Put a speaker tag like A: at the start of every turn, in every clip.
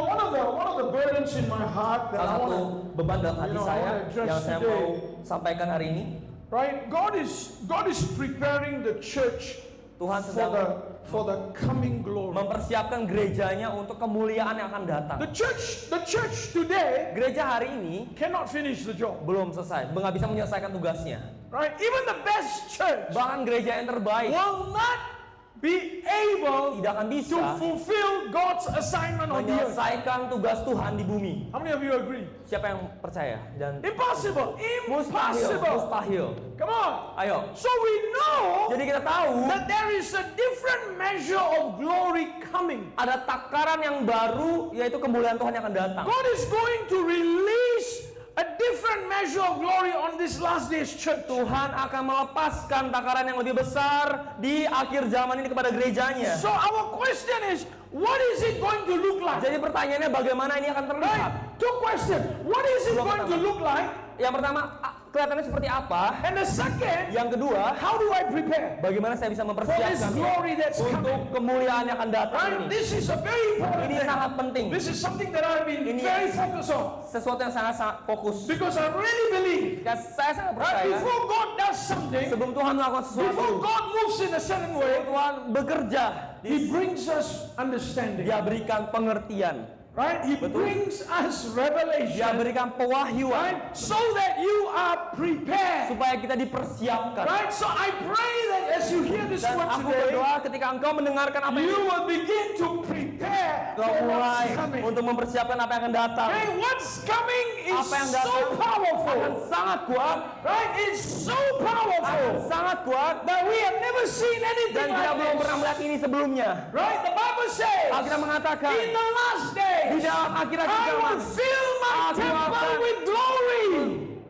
A: one of the burdens in my heart that I
B: Salah satu
A: want
B: beban dalam hati
A: I
B: saya
A: wanna address
B: yang saya
A: today.
B: mau sampaikan hari ini,
A: right? God is preparing the church
B: Tuhan sedang
A: for the coming glory.
B: mempersiapkan gerejanya untuk kemuliaan yang akan datang.
A: The church today
B: Gereja hari ini
A: cannot finish the job.
B: belum selesai, nggak bisa menyelesaikan tugasnya.
A: Right? Even the best church
B: Bahkan gereja yang terbaik
A: will not be able
B: tidak akan
A: to
B: bisa
A: fulfill God's assignment on the earth.
B: menyelesaikan tugas Tuhan di bumi.
A: How many of you agree?
B: Siapa yang percaya? Dan
A: Impossible.
B: mustahil,
A: Impossible.
B: mustahil.
A: Come on.
B: Ayo.
A: So we know
B: Jadi kita tahu
A: that there is a different measure of glory coming.
B: ada takaran yang baru, yaitu kemuliaan Tuhan yang akan datang.
A: God is going to release a different measure of glory on this last days church.
B: Tuhan akan melepaskan takaran yang lebih besar di akhir zaman ini kepada gerejanya.
A: So our question is, what is it going to look like?
B: Jadi pertanyaannya bagaimana ini akan terlihat?
A: Right? Two questions. What is it going to look like?
B: Yang pertama, kelihatannya seperti apa?
A: And the second,
B: Yang kedua,
A: how do I prepare
B: bagaimana saya bisa
A: for this
B: mempersiapkan
A: glory that's
B: untuk
A: coming?
B: kemuliaan yang akan datang
A: Right?
B: ini?
A: This is a very important
B: Ini
A: thing.
B: sangat penting.
A: This is something that I've been
B: Ini
A: very focused on.
B: Sesuatu yang sangat fokus.
A: Because I really believe
B: Saya sangat
A: right,
B: percaya
A: before God does something,
B: sebelum Tuhan melakukan
A: before
B: sesuatu,
A: God moves in a certain way,
B: Tuhan bekerja.
A: He brings us understanding.
B: Dia berikan pengertian.
A: Right? He brings us
B: Dia
A: revelation.
B: berikan pewahyuan
A: Right? So that you are prepared.
B: supaya kita dipersiapkan.
A: Right? So I pray that as you hear this
B: Dan
A: word
B: aku
A: today,
B: berdoa ketika engkau mendengarkan apa
A: you
B: yang
A: will begin to prepare
B: engkau
A: for
B: mulai
A: what's coming.
B: untuk mempersiapkan apa yang akan datang.
A: Hey, what's coming is
B: Apa yang
A: so
B: datang akan
A: powerful.
B: sangat kuat,
A: Right? It's so
B: akan
A: powerful
B: sangat kuat,
A: that we have never seen
B: dan
A: anything
B: kita belum
A: like
B: pernah
A: this.
B: melihat ini sebelumnya.
A: Right? The Bible says,
B: Alkitab mengatakan
A: in the last
B: di
A: days,
B: dalam akhir-akhir
A: I
B: zaman
A: will fill my
B: Aku
A: temple
B: akan-
A: with glory.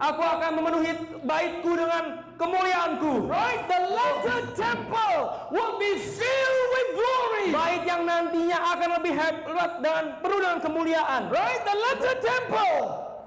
B: aku akan memenuhi baitku dengan kemuliaanku.
A: Right? The latter temple will be filled with glory.
B: Bait yang nantinya akan lebih hebat dan penuh dengan kemuliaan.
A: Right? The latter temple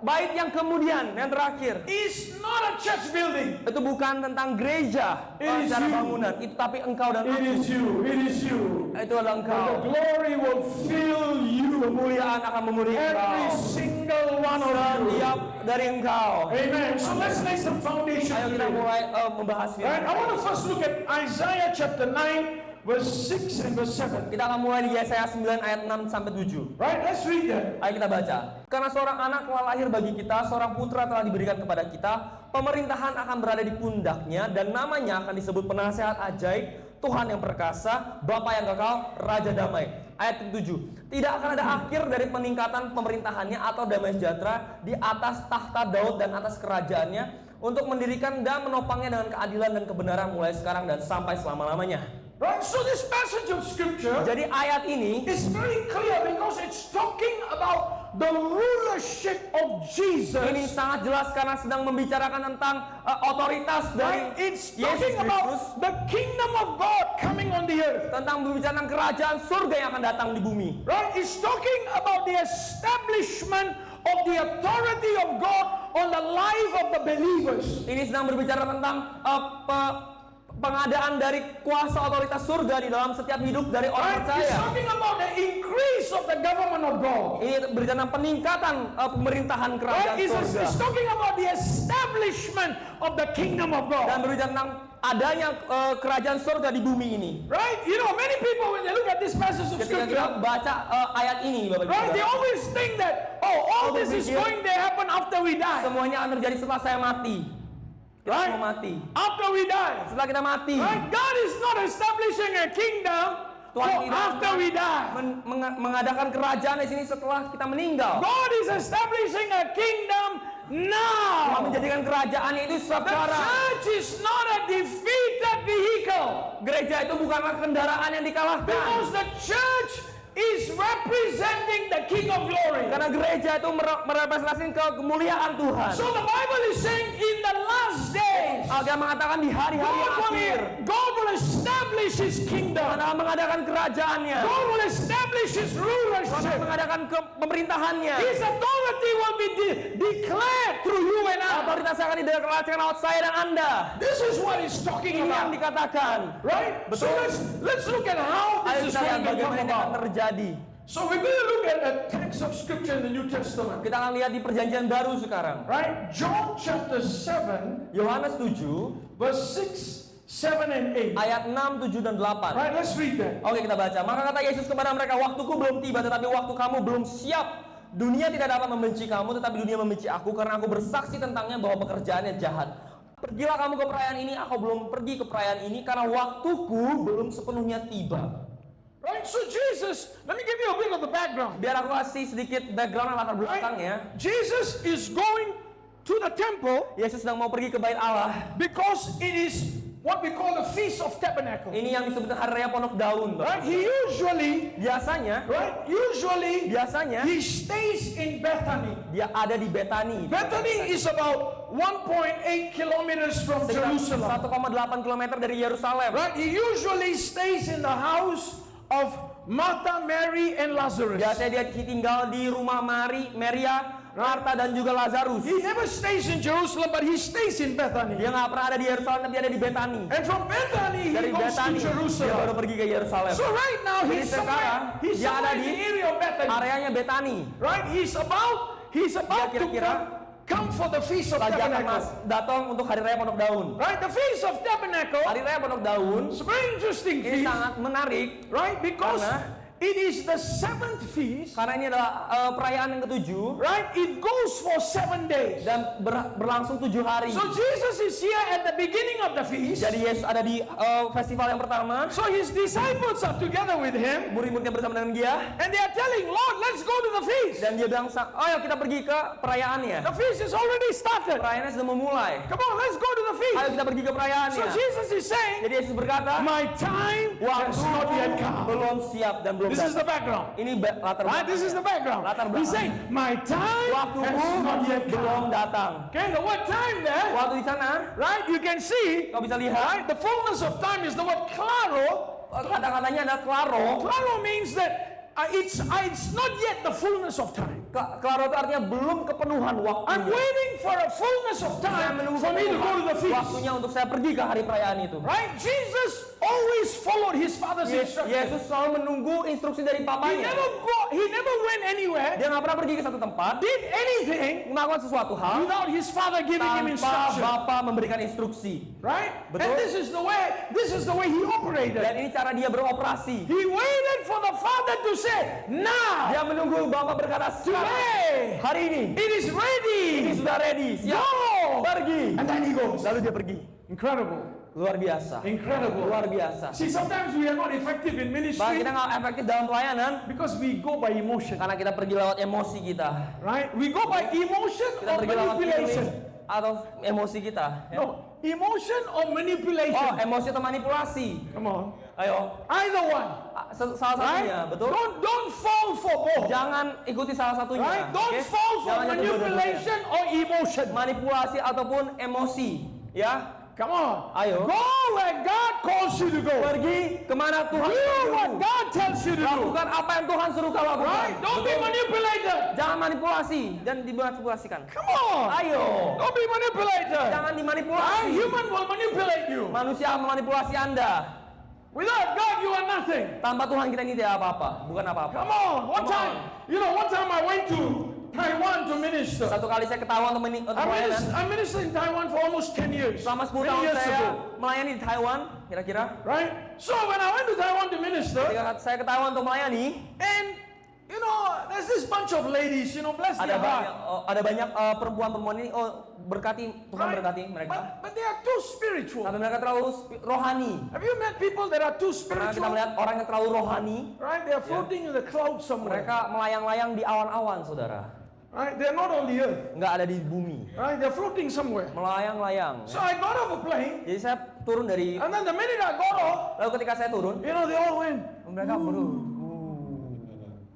B: Bait yang kemudian, yang terakhir,
A: is not a church building.
B: itu bukan tentang gereja
A: It is
B: secara
A: you.
B: bangunan, itu tapi engkau dan
A: It
B: aku.
A: is you. It is you.
B: Itu adalah
A: The
B: engkau.
A: glory will fill you.
B: Kemuliaan akan memenuhi
A: Every
B: engkau.
A: single one of you.
B: Setiap dari engkau.
A: Amen. So let's lay some foundation
B: Ayo kita
A: today.
B: mulai membahas
A: Right? I
B: firman.
A: want to first look at Isaiah chapter 9, verse 6 and verse 7.
B: Kita akan mulai di Yesaya 9 ayat 6 sampai 7.
A: Right? Let's read that.
B: Ayo kita baca. Karena seorang anak telah lahir bagi kita, seorang putra telah diberikan kepada kita, pemerintahan akan berada di pundaknya, dan namanya akan disebut Penasehat Ajaib, Tuhan yang perkasa, Bapa yang kekal, Raja Damai. Ayat 7. Tidak akan ada akhir dari peningkatan pemerintahannya atau damai sejahtera di atas tahta Daud dan atas kerajaannya, untuk mendirikan dan menopangnya dengan keadilan dan kebenaran mulai sekarang dan sampai selama-lamanya.
A: Right? So this passage of scripture
B: Jadi ayat ini
A: is very clear because it's talking about the rulership of Jesus.
B: ini sangat jelas karena sedang membicarakan tentang otoritas
A: Right?
B: dari
A: It's
B: Yesus
A: talking
B: Kristus,
A: about the kingdom of God coming on the earth.
B: tentang membicarakan kerajaan surga yang akan datang di bumi.
A: Right? It's talking about the establishment of the authority of God on the life of the believers.
B: Ini sedang berbicara tentang pengadaan dari kuasa otoritas surga di dalam setiap hidup dari orang
A: Right? It's
B: percaya.
A: talking about the increase of the government of God.
B: Ini berbicara tentang peningkatan pemerintahan kerajaan
A: Right?
B: surga,
A: It's talking about the establishment of the kingdom of God.
B: dan berbicara tentang adanya kerajaan surga di bumi ini.
A: Right? You know, many people when they look at this passage of
B: Ketika kita
A: scripture,
B: baca ayat ini, Bapak Ibu
A: right, they
B: Saudara,
A: always think that, oh, all this is going to happen after we die.
B: semuanya akan terjadi setelah saya mati. Kita
A: Right?
B: mau mati.
A: After we die.
B: Setelah kita mati,
A: Right? God is not establishing a kingdom for
B: Tuhan tidak
A: after we die.
B: mengadakan kerajaan di sini setelah kita meninggal.
A: God is establishing a kingdom
B: Tuhan
A: now.
B: menjadikan kerajaannya itu
A: The
B: sekarang.
A: church is not a defeated vehicle,
B: Gereja itu bukanlah kendaraan yang dikalahkan.
A: because the church is representing the King of Glory.
B: Karena gereja itu merepresentasikan kemuliaan Tuhan.
A: So the Bible is saying in the last days,
B: Alkitab mengatakan di hari-hari yang akhir,
A: God will establish His kingdom.
B: Tuhan akan mengadakan kerajaannya.
A: God will establish His
B: Tuhan akan
A: rulership.
B: mengadakan pemerintahannya.
A: His authority will be declared through you and I.
B: Otoritas akan dideklarasikan lewat saya dan Anda.
A: This is what He's talking
B: Ini yang
A: about,
B: dikatakan.
A: right? So
B: Betul.
A: let's look at how
B: Ayo
A: this is
B: kita lihat
A: going to come
B: bagaimana ini akan
A: about.
B: terjadi.
A: So we're going to look at a text of scripture in the New Testament.
B: Kita akan lihat di perjanjian baru sekarang.
A: Right? John chapter 7,
B: Yohanes 7
A: verse 6, 7 and 8.
B: ayat 6, 7 dan 8.
A: Right, let's read that.
B: Oke, kita baca. Maka kata Yesus kepada mereka, waktuku belum tiba, tetapi waktu kamu belum siap. Dunia tidak dapat membenci kamu, tetapi dunia membenci aku, karena aku bersaksi tentangnya bahwa pekerjaannya jahat. Pergilah kamu ke perayaan ini, aku belum pergi ke perayaan ini, karena waktuku belum sepenuhnya tiba.
A: Right, so Jesus, let me give you a bit of the background.
B: Biar aku kasih sedikit background dan latar belakang ya.
A: Jesus is going to the temple
B: Yesus sedang mau pergi ke bait Allah.
A: because it is what we call the Feast of Tabernacle.
B: Ini yang disebut hari raya pondok daun.
A: Right, he usually he stays in Bethany.
B: Dia ada di Betani.
A: Bethany is about 1.8 kilometers from Jerusalem.
B: 1,8 km dari Yerusalem.
A: Right, he usually stays in the house of Martha, Mary, and Lazarus.
B: Biasanya dia tinggal di rumah Maria, Marta dan juga Lazarus.
A: He never stays in Jerusalem, but he stays in Bethany.
B: Dia nggak pernah ada di Yerusalem, tapi dia ada di Betani.
A: And from Bethany, he
B: Dari
A: goes to
B: Betani dia baru
A: Jerusalem.
B: pergi ke Yerusalem.
A: So right now,
B: Jadi
A: he's
B: sekarang
A: somewhere
B: dia ada
A: in
B: di
A: the area of Bethany.
B: areanya Betani.
A: Right, he's about to
B: kira-kira
A: come for the Feast of
B: Lagi akan
A: Tabernacle.
B: datang untuk hari raya pondok daun.
A: Right, the Feast of Tabernacle.
B: Hari raya pondok daun
A: It's a very interesting
B: ini
A: feast.
B: sangat menarik
A: Right, because
B: Karena-
A: it is the 7th feast.
B: karena ini adalah perayaan yang ke-7
A: Right, it goes for 7 days.
B: dan berlangsung 7 hari.
A: So Jesus is here at the beginning of the feast.
B: Jadi Yesus ada di festival yang pertama.
A: So his disciples are together with him,
B: Murid-muridnya bersama dengan dia
A: and they are telling, Lord, let's go to the feast.
B: dan dia bilang, ayo kita pergi ke perayaannya.
A: The feast is already started.
B: Perayaannya sudah memulai.
A: Come on, let's go to the
B: Ayo
A: feast.
B: kita pergi ke
A: So
B: perayaannya.
A: Jesus is saying,
B: Jadi Yesus berkata,
A: my time has not yet
B: waktu
A: come.
B: belum siap dan belum
A: This is the
B: datang.
A: background.
B: Ini latar
A: Right, this is the background.
B: Latar
A: He's
B: belakang.
A: saying, my time
B: Waktuku
A: has not yet
B: belum
A: come.
B: datang.
A: Okay, the word time there,
B: Waktu di sana,
A: right, you can see,
B: kau bisa lihat,
A: right, the fullness of time is the word claro.
B: kata-katanya ada klaro.
A: Claro means that it's not yet the fullness of time.
B: Klaro itu artinya belum kepenuhan
A: I'm
B: waktunya.
A: waiting for a fullness of
B: Saya
A: time
B: menunggu
A: for me to go to the feast.
B: waktunya untuk saya pergi ke hari perayaan itu.
A: Right? Jesus always followed his father's instructions.
B: Yesus selalu menunggu instruksi dari
A: He
B: papanya.
A: never went anywhere,
B: Dia nggak pernah pergi ke satu tempat,
A: did anything
B: melakukan sesuatu hal
A: without his father giving him
B: tanpa
A: instruction.
B: Bapa memberikan instruksi.
A: Right?
B: Betul.
A: And this is the way he operated.
B: Dan ini cara dia beroperasi.
A: He waited for the father to say, now,
B: Dia menunggu Bapa berkata, sekarang,
A: today,
B: hari ini,
A: it is
B: ini
A: ready.
B: sudah ready, siap,
A: Go.
B: pergi.
A: And then he goes.
B: Lalu dia pergi.
A: Incredible.
B: Luar biasa.
A: Incredible.
B: Luar biasa.
A: See, sometimes we are not effective in
B: Bahkan
A: ministry
B: kita nggak efektif dalam pelayanan
A: because we go by emotion.
B: karena kita pergi lewat emosi kita.
A: Right? We go by emotion
B: Kita
A: or
B: pergi lewat
A: manipulation.
B: feeling atau emosi kita. Ya.
A: No, emotion or manipulation.
B: Oh, emosi atau manipulasi.
A: Come on.
B: Ayo,
A: Either one.
B: salah
A: Right?
B: satunya, betul?
A: Don't fall for both.
B: Jangan ikuti salah satunya.
A: Right? Don't
B: oke?
A: fall for
B: Jangan yang kedua-duanya.
A: manipulation or emotion.
B: Manipulasi ataupun emosi, ya.
A: Come on.
B: Ayo.
A: Go where God calls you to go.
B: Pergi kemana Tuhan
A: Do what
B: suruh.
A: God tells you to do.
B: Lakukan apa yang Tuhan suruh kau lakukan.
A: Right? Don't be
B: Betul?
A: manipulated.
B: Jangan manipulasi dan dimanipulasikan.
A: Come on.
B: Ayo.
A: Don't be manipulated.
B: Jangan
A: Right?
B: dimanipulasi.
A: Human will manipulate you.
B: Manusia memanipulasi Anda.
A: Without God, you are nothing.
B: Tanpa Tuhan kita ini tidak apa-apa, bukan apa-apa.
A: Come on. One
B: Come
A: time, one time I went to Taiwan to minister.
B: Satu kali saya ketahuan untuk pelayanan.
A: I ministered in Taiwan for almost 10 years.
B: Selama 10
A: Many
B: tahun
A: years
B: saya
A: ago.
B: melayani di Taiwan, kira-kira.
A: Right? So when I went to Taiwan to minister,
B: Ketika saya ketahuan untuk melayani,
A: and there's this bunch of ladies, bless
B: ada
A: their
B: banyak
A: heart.
B: ada banyak perempuan-perempuan ini, berkati, Tuhan
A: Right?
B: berkati mereka.
A: But they are too spiritual.
B: Tapi mereka terlalu rohani.
A: Have you met people that are too
B: Karena kita
A: spiritual?
B: melihat orang yang terlalu rohani,
A: Right? They are floating in the clouds somewhere.
B: mereka melayang-layang di awan-awan, saudara.
A: Right? They are not on the earth.
B: Nggak ada di bumi,
A: Right? They are floating somewhere.
B: melayang-layang.
A: So I got off a plane,
B: Jadi saya turun dari,
A: and then the minute I got off,
B: lalu ketika saya turun,
A: they all went.
B: mereka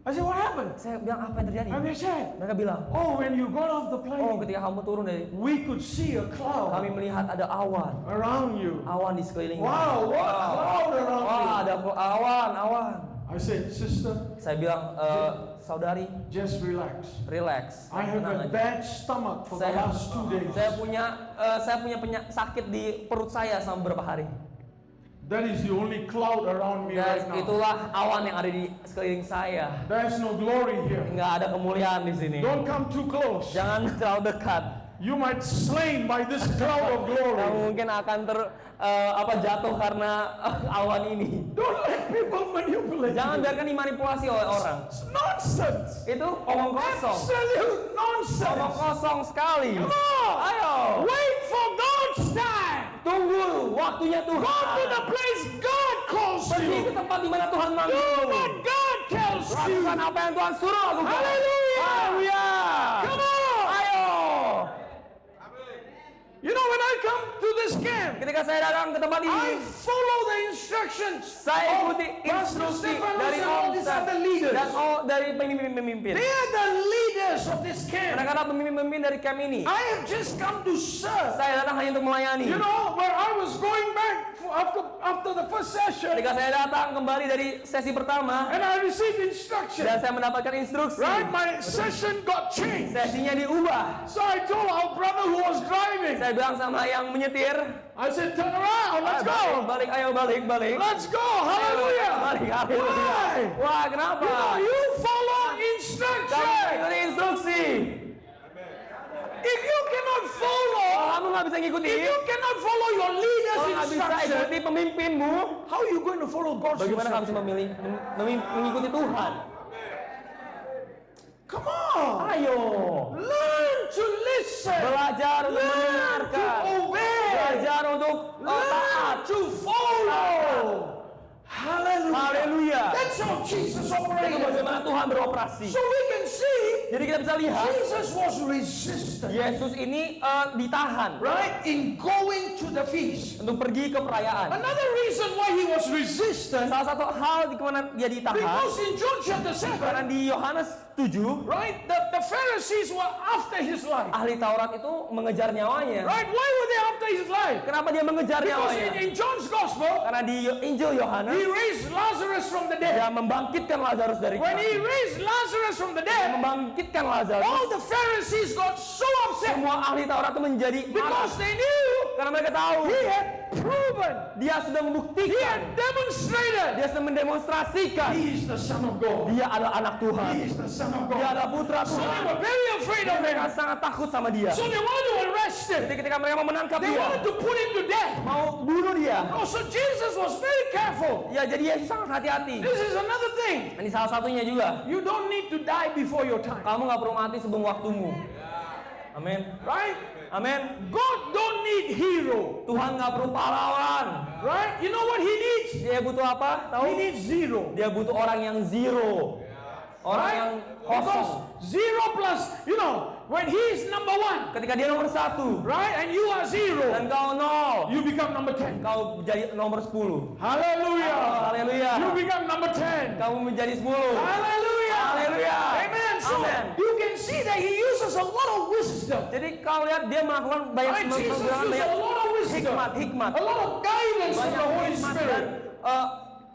A: I said, what happened?
B: saya bilang apa yang terjadi?
A: And they said,
B: Mereka bilang,
A: oh, when you got off the
B: oh
A: plane,
B: ketika kamu turun dari,
A: we could see a cloud
B: kami melihat ada awan,
A: around you.
B: awan di sekeliling.
A: Wow, what cloud around
B: Wah,
A: you?
B: ada awan.
A: I said, sister,
B: Saya bilang, saudari,
A: just relax.
B: relax.
A: I have
B: tenang
A: a
B: aja.
A: bad stomach for the
B: Saya,
A: last 2 days.
B: saya punya sakit di perut saya selama beberapa hari.
A: That is the only cloud around me
B: Dan
A: right now.
B: itulah awan yang ada di sekeliling saya.
A: There is no glory here.
B: Nggak ada kemuliaan di sini.
A: Don't come too close.
B: Jangan terlalu dekat.
A: You might slain by this cloud of
B: Kamu
A: glory.
B: mungkin akan jatuh karena awan ini.
A: Don't let people manipulate
B: Jangan
A: you.
B: biarkan dimanipulasi oleh orang.
A: It's nonsense.
B: Itu omong kosong.
A: Absolute
B: Omong
A: nonsense.
B: kosong sekali.
A: Come on.
B: Ayo,
A: Wait for God's time.
B: tunggu waktunya
A: Go to
B: Tuhan.
A: the place God calls
B: Pergi ke
A: you.
B: tempat di mana Tuhan
A: Do
B: manggil.
A: what God tells you.
B: Lakukan apa yang Tuhan suruh lakukan.
A: Hallelujah.
B: Haleluya.
A: Come on.
B: Ayo.
A: You know, when I come to this camp,
B: Ketika saya datang ke tempat
A: I
B: ini,
A: follow the instructions
B: saya
A: of
B: ikuti
A: Pastor
B: instruksi
A: Stephanus
B: dari
A: and all these other leaders.
B: dan dari pemimpin-pemimpin.
A: They are the leaders of this camp.
B: Mereka adalah pemimpin-pemimpin dari camp ini.
A: I have just come to serve.
B: Saya datang hanya untuk melayani.
A: You know, where I was going back after the first session,
B: Ketika saya datang kembali dari sesi pertama
A: and I received instruction,
B: dan saya mendapatkan instruksi,
A: right? My session got changed.
B: sesinya diubah.
A: So I told our brother who was driving,
B: Saya bilang sama yang menyetir,
A: I said, turn around, let's go.
B: balik, ayo balik.
A: Let's go, hallelujah.
B: Balik, haleluya.
A: Why?
B: Wah, kenapa?
A: You know, you follow
B: Kamu
A: instruction.
B: ikuti instruksi.
A: If you cannot
B: Kalau
A: follow,
B: kamu nggak bisa ngikuti,
A: if you cannot follow your leader's
B: kalau nggak bisa
A: instruction,
B: ikuti pemimpinmu,
A: how are you going to follow God's
B: bagaimana kamu bisa
A: instruction?
B: mengikuti Tuhan?
A: Come on.
B: Ayo,
A: Learn to listen.
B: belajar untuk
A: Learn to
B: mendengarkan,
A: obey.
B: belajar untuk
A: Learn
B: taat.
A: to follow. Hallelujah.
B: Haleluya.
A: That's how Jesus
B: Itu
A: operated.
B: bagaimana Tuhan beroperasi.
A: So we can see
B: Jadi kita bisa lihat
A: Jesus was resistant,
B: Yesus ini ditahan
A: right, in going to the feast.
B: untuk pergi ke perayaan.
A: Another reason why he was resistant,
B: Salah satu hal di mana dia ditahan
A: because in John chapter
B: karena
A: 7,
B: di Yohanes 7
A: right, the Pharisees were after his life.
B: ahli Taurat itu mengejar nyawanya.
A: Right? Why were they after his life?
B: Kenapa dia mengejar
A: Because
B: nyawanya?
A: in John's gospel,
B: Karena di Injil Yohanes
A: he raised Lazarus from the dead.
B: dia membangkitkan Lazarus dari
A: When he
B: mati.
A: raised Lazarus from the
B: Dia
A: dead,
B: membangkitkan Lazarus.
A: all the Pharisees got so upset
B: Semua ahli Taurat itu menjadi marah
A: because they knew
B: karena mereka tahu
A: he had proven,
B: dia sudah
A: he
B: membuktikan,
A: had demonstrated
B: dia sudah mendemonstrasikan
A: he is the Son of God.
B: dia adalah anak Tuhan.
A: He is the Son of
B: Dia
A: God.
B: adalah putra
A: So they
B: Tuhan.
A: were very afraid of
B: Mereka
A: him.
B: sangat takut sama dia.
A: So they wanted to arrest him.
B: Jadi ketika mereka mau menangkap
A: They
B: dia,
A: wanted to put him to death.
B: mau bunuh dia.
A: Oh, so Jesus was very careful.
B: Ya jadi Yesus sangat hati-hati.
A: This is another thing.
B: Ini salah satunya juga.
A: You don't need to die before your time.
B: Kamu nggak perlu mati sebelum waktumu. Amin.
A: Right?
B: Amin.
A: God don't need hero.
B: Tuhan nggak perlu pahlawan.
A: Right? You know what he needs?
B: Dia butuh apa?
A: He
B: Tahu?
A: needs zero.
B: Dia butuh orang yang zero. Orang yang
A: Because
B: kosong.
A: zero plus, you know, when he is number one,
B: Ketika dia nomor 1
A: right? And you are zero,
B: dan kau 0,
A: you become number 10.
B: kau jadi nomor 10.
A: Hallelujah.
B: Haleluya.
A: You become number 10.
B: Kamu menjadi 10.
A: Hallelujah.
B: Haleluya.
A: Amen. So
B: Amen.
A: you can see that he uses a lot of wisdom.
B: Jadi kau lihat dia melakukan banyak
A: Right? Jesus
B: menggunakan
A: uses
B: banyak
A: a lot of wisdom.
B: hikmat.
A: A lot of guidance from
B: Banyak
A: the Holy
B: hikmat dan
A: Spirit.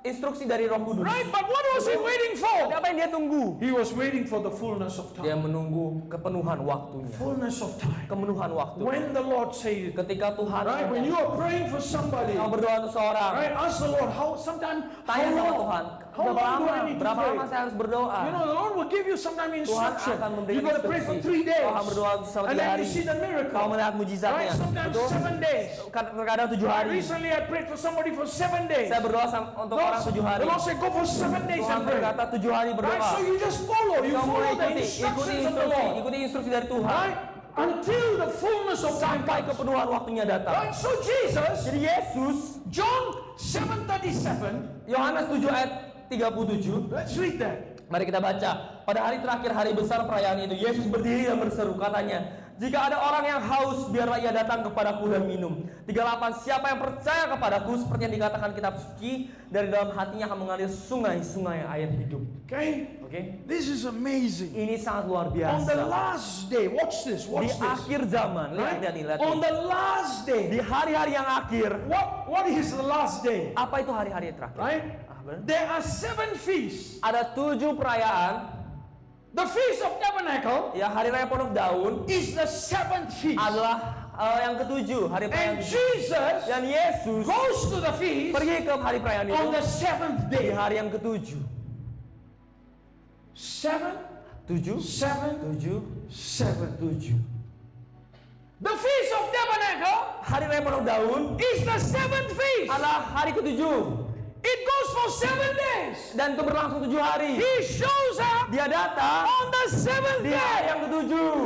B: instruksi dari Roh Kudus.
A: Right? But what was he waiting
B: Tapi
A: for?
B: apa yang dia tunggu?
A: He was waiting for the fullness of
B: Dia
A: time.
B: menunggu kepenuhan waktunya.
A: Fullness of time.
B: Kemenuhan waktu.
A: When the Lord says,
B: Ketika Tuhan
A: right? When you are praying for somebody,
B: kau berdoa untuk seorang,
A: right? Ask the Lord how. Sometimes
B: tanya
A: how
B: sama
A: long?
B: Tuhan,
A: How
B: berapa
A: long do
B: lama?
A: I need to
B: Berapa
A: pray?
B: lama saya harus berdoa?
A: You know, the Lord will give you sometimes
B: Tuhan
A: instruction.
B: akan
A: You
B: memberikan
A: got to pray for
B: instruksi.
A: 3 days,
B: Kau akan berdoa selama
A: and
B: 3
A: then
B: hari.
A: you see the
B: Kau
A: miracle.
B: melihat mujizatnya.
A: Right? Sometimes
B: Betul?
A: 7 days.
B: Terkadang 7 hari.
A: Recently, I prayed for somebody for 7 days.
B: Saya berdoa untuk orang 7 hari.
A: The Lord said, go for 7 days
B: Tuhan
A: and pray.
B: berkata 7 hari
A: Right?
B: berdoa.
A: So you just follow. You
B: Kamu
A: follow the
B: ikuti
A: instructions of the
B: instruksi,
A: Lord.
B: ikuti instruksi dari Tuhan
A: Right? Until the fullness of time
B: sampai
A: comes.
B: kepenuhan waktunya datang.
A: Right? So Jesus,
B: Jadi Yesus,
A: John 7:37.
B: Yohanes 7 ayat 37.
A: Let's read that.
B: Mari kita baca. Pada hari terakhir, hari besar perayaan itu, Yesus berdiri dan berseru, katanya, jika ada orang yang haus, biarlah ia datang kepadaku dan minum. 38, siapa yang percaya kepadaku, seperti yang dikatakan kitab suci, dari dalam hatinya akan mengalir sungai-sungai air hidup.
A: Okay?
B: Oke?
A: This is amazing.
B: Ini sangat luar
A: On the
B: biasa.
A: last day, watch this,
B: Di
A: watch this.
B: akhir zaman, lihat nih, lihat
A: On
B: nih.
A: the last day,
B: Di hari-hari yang akhir,
A: what is the last day?
B: apa itu hari-hari terakhir?
A: Right?
B: benar.
A: There are 7 feasts.
B: Ada 7 perayaan.
A: The Feast of Tabernacle
B: Ya, hari raya penuh daun
A: is the 7th feast.
B: adalah yang ketujuh, hari perayaan
A: And
B: ketujuh.
A: Jesus
B: Dan Yesus
A: goes to the feast
B: pergi ke hari perayaan itu
A: on the seventh
B: di
A: day.
B: hari yang ketujuh.
A: 7,
B: Tujuh,
A: 7,
B: tujuh,
A: 7.
B: tujuh.
A: The Feast of Tabernacle
B: Hari raya penuh daun
A: is the seventh feast.
B: adalah hari ketujuh
A: It goes for 7 days.
B: dan itu berlangsung 7 hari.
A: He shows up
B: Dia datang
A: on the seventh
B: di hari
A: day.
B: yang ketujuh.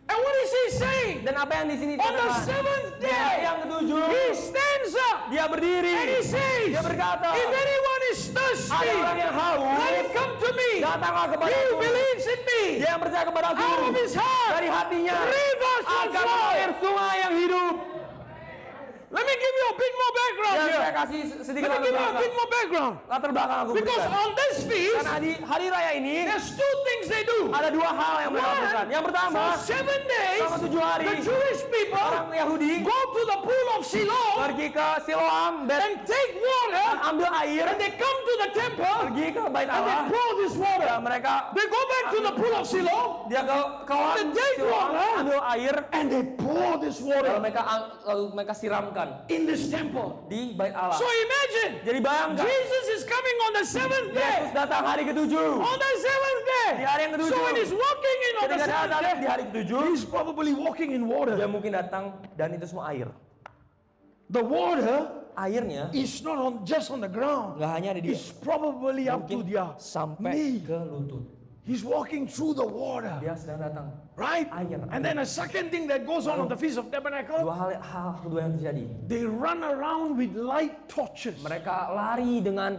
A: And what is he saying?
B: Dan apa yang di sini
A: On the
B: dikatakan?
A: seventh
B: Di hari
A: day,
B: yang ketujuh,
A: he stands up
B: dia berdiri.
A: and he says,
B: Dia berkata,
A: if anyone is thirsty,
B: ada orang yang haus,
A: let him come to me.
B: datanglah
A: He
B: kepadaku.
A: believes in me.
B: Dia yang percaya kepadaku.
A: Out of his heart,
B: Dari hatinya
A: rivers will
B: akan
A: flow.
B: mengalir sungai yang hidup.
A: Let me give you a bit more background
B: Dan saya
A: here.
B: kasih sedikit
A: Let me
B: latar
A: give you a
B: belakang.
A: bit more background.
B: Latar belakang aku
A: Because
B: berikan.
A: on this feast,
B: Karena di hari raya ini
A: there's two things they do.
B: ada dua hal yang mereka lakukan. Yang pertama,
A: For 7 days,
B: selama 7 hari,
A: the Jewish people
B: orang Yahudi
A: go to the pool of Siloam
B: pergi ke Siloam dan
A: and take water,
B: ambil air,
A: and they come to the temple
B: pergi ke bait
A: and they
B: Allah.
A: pour this water.
B: Dan mereka
A: They go back to the pool of Siloam
B: dia ke kawan
A: They take
B: Siloam,
A: water.
B: ambil air,
A: and they pour this
B: lalu
A: water
B: mereka siramkan
A: in this temple.
B: di bait Allah.
A: So imagine,
B: Jadi bayangkan,
A: Jesus is coming on the seventh
B: Yesus
A: day.
B: datang hari ketujuh.
A: On the seventh day.
B: Di hari yang ketujuh.
A: So when he's walking in on the
B: Ketika
A: seventh
B: datang di
A: day,
B: hari ketujuh,
A: he's probably walking in
B: dia
A: water.
B: mungkin datang dan itu semua air.
A: The water
B: Airnya
A: is not just on the ground.
B: nggak hanya ada di
A: It's probably up to
B: mungkin
A: their
B: sampai
A: knee.
B: ke lutut.
A: He's walking through the water,
B: Dia sedang datang.
A: right?
B: Air.
A: And then a second thing that goes on the Feast of Tabernacle,
B: Dua hal kedua yang terjadi.
A: they run around with light torches.
B: Mereka lari dengan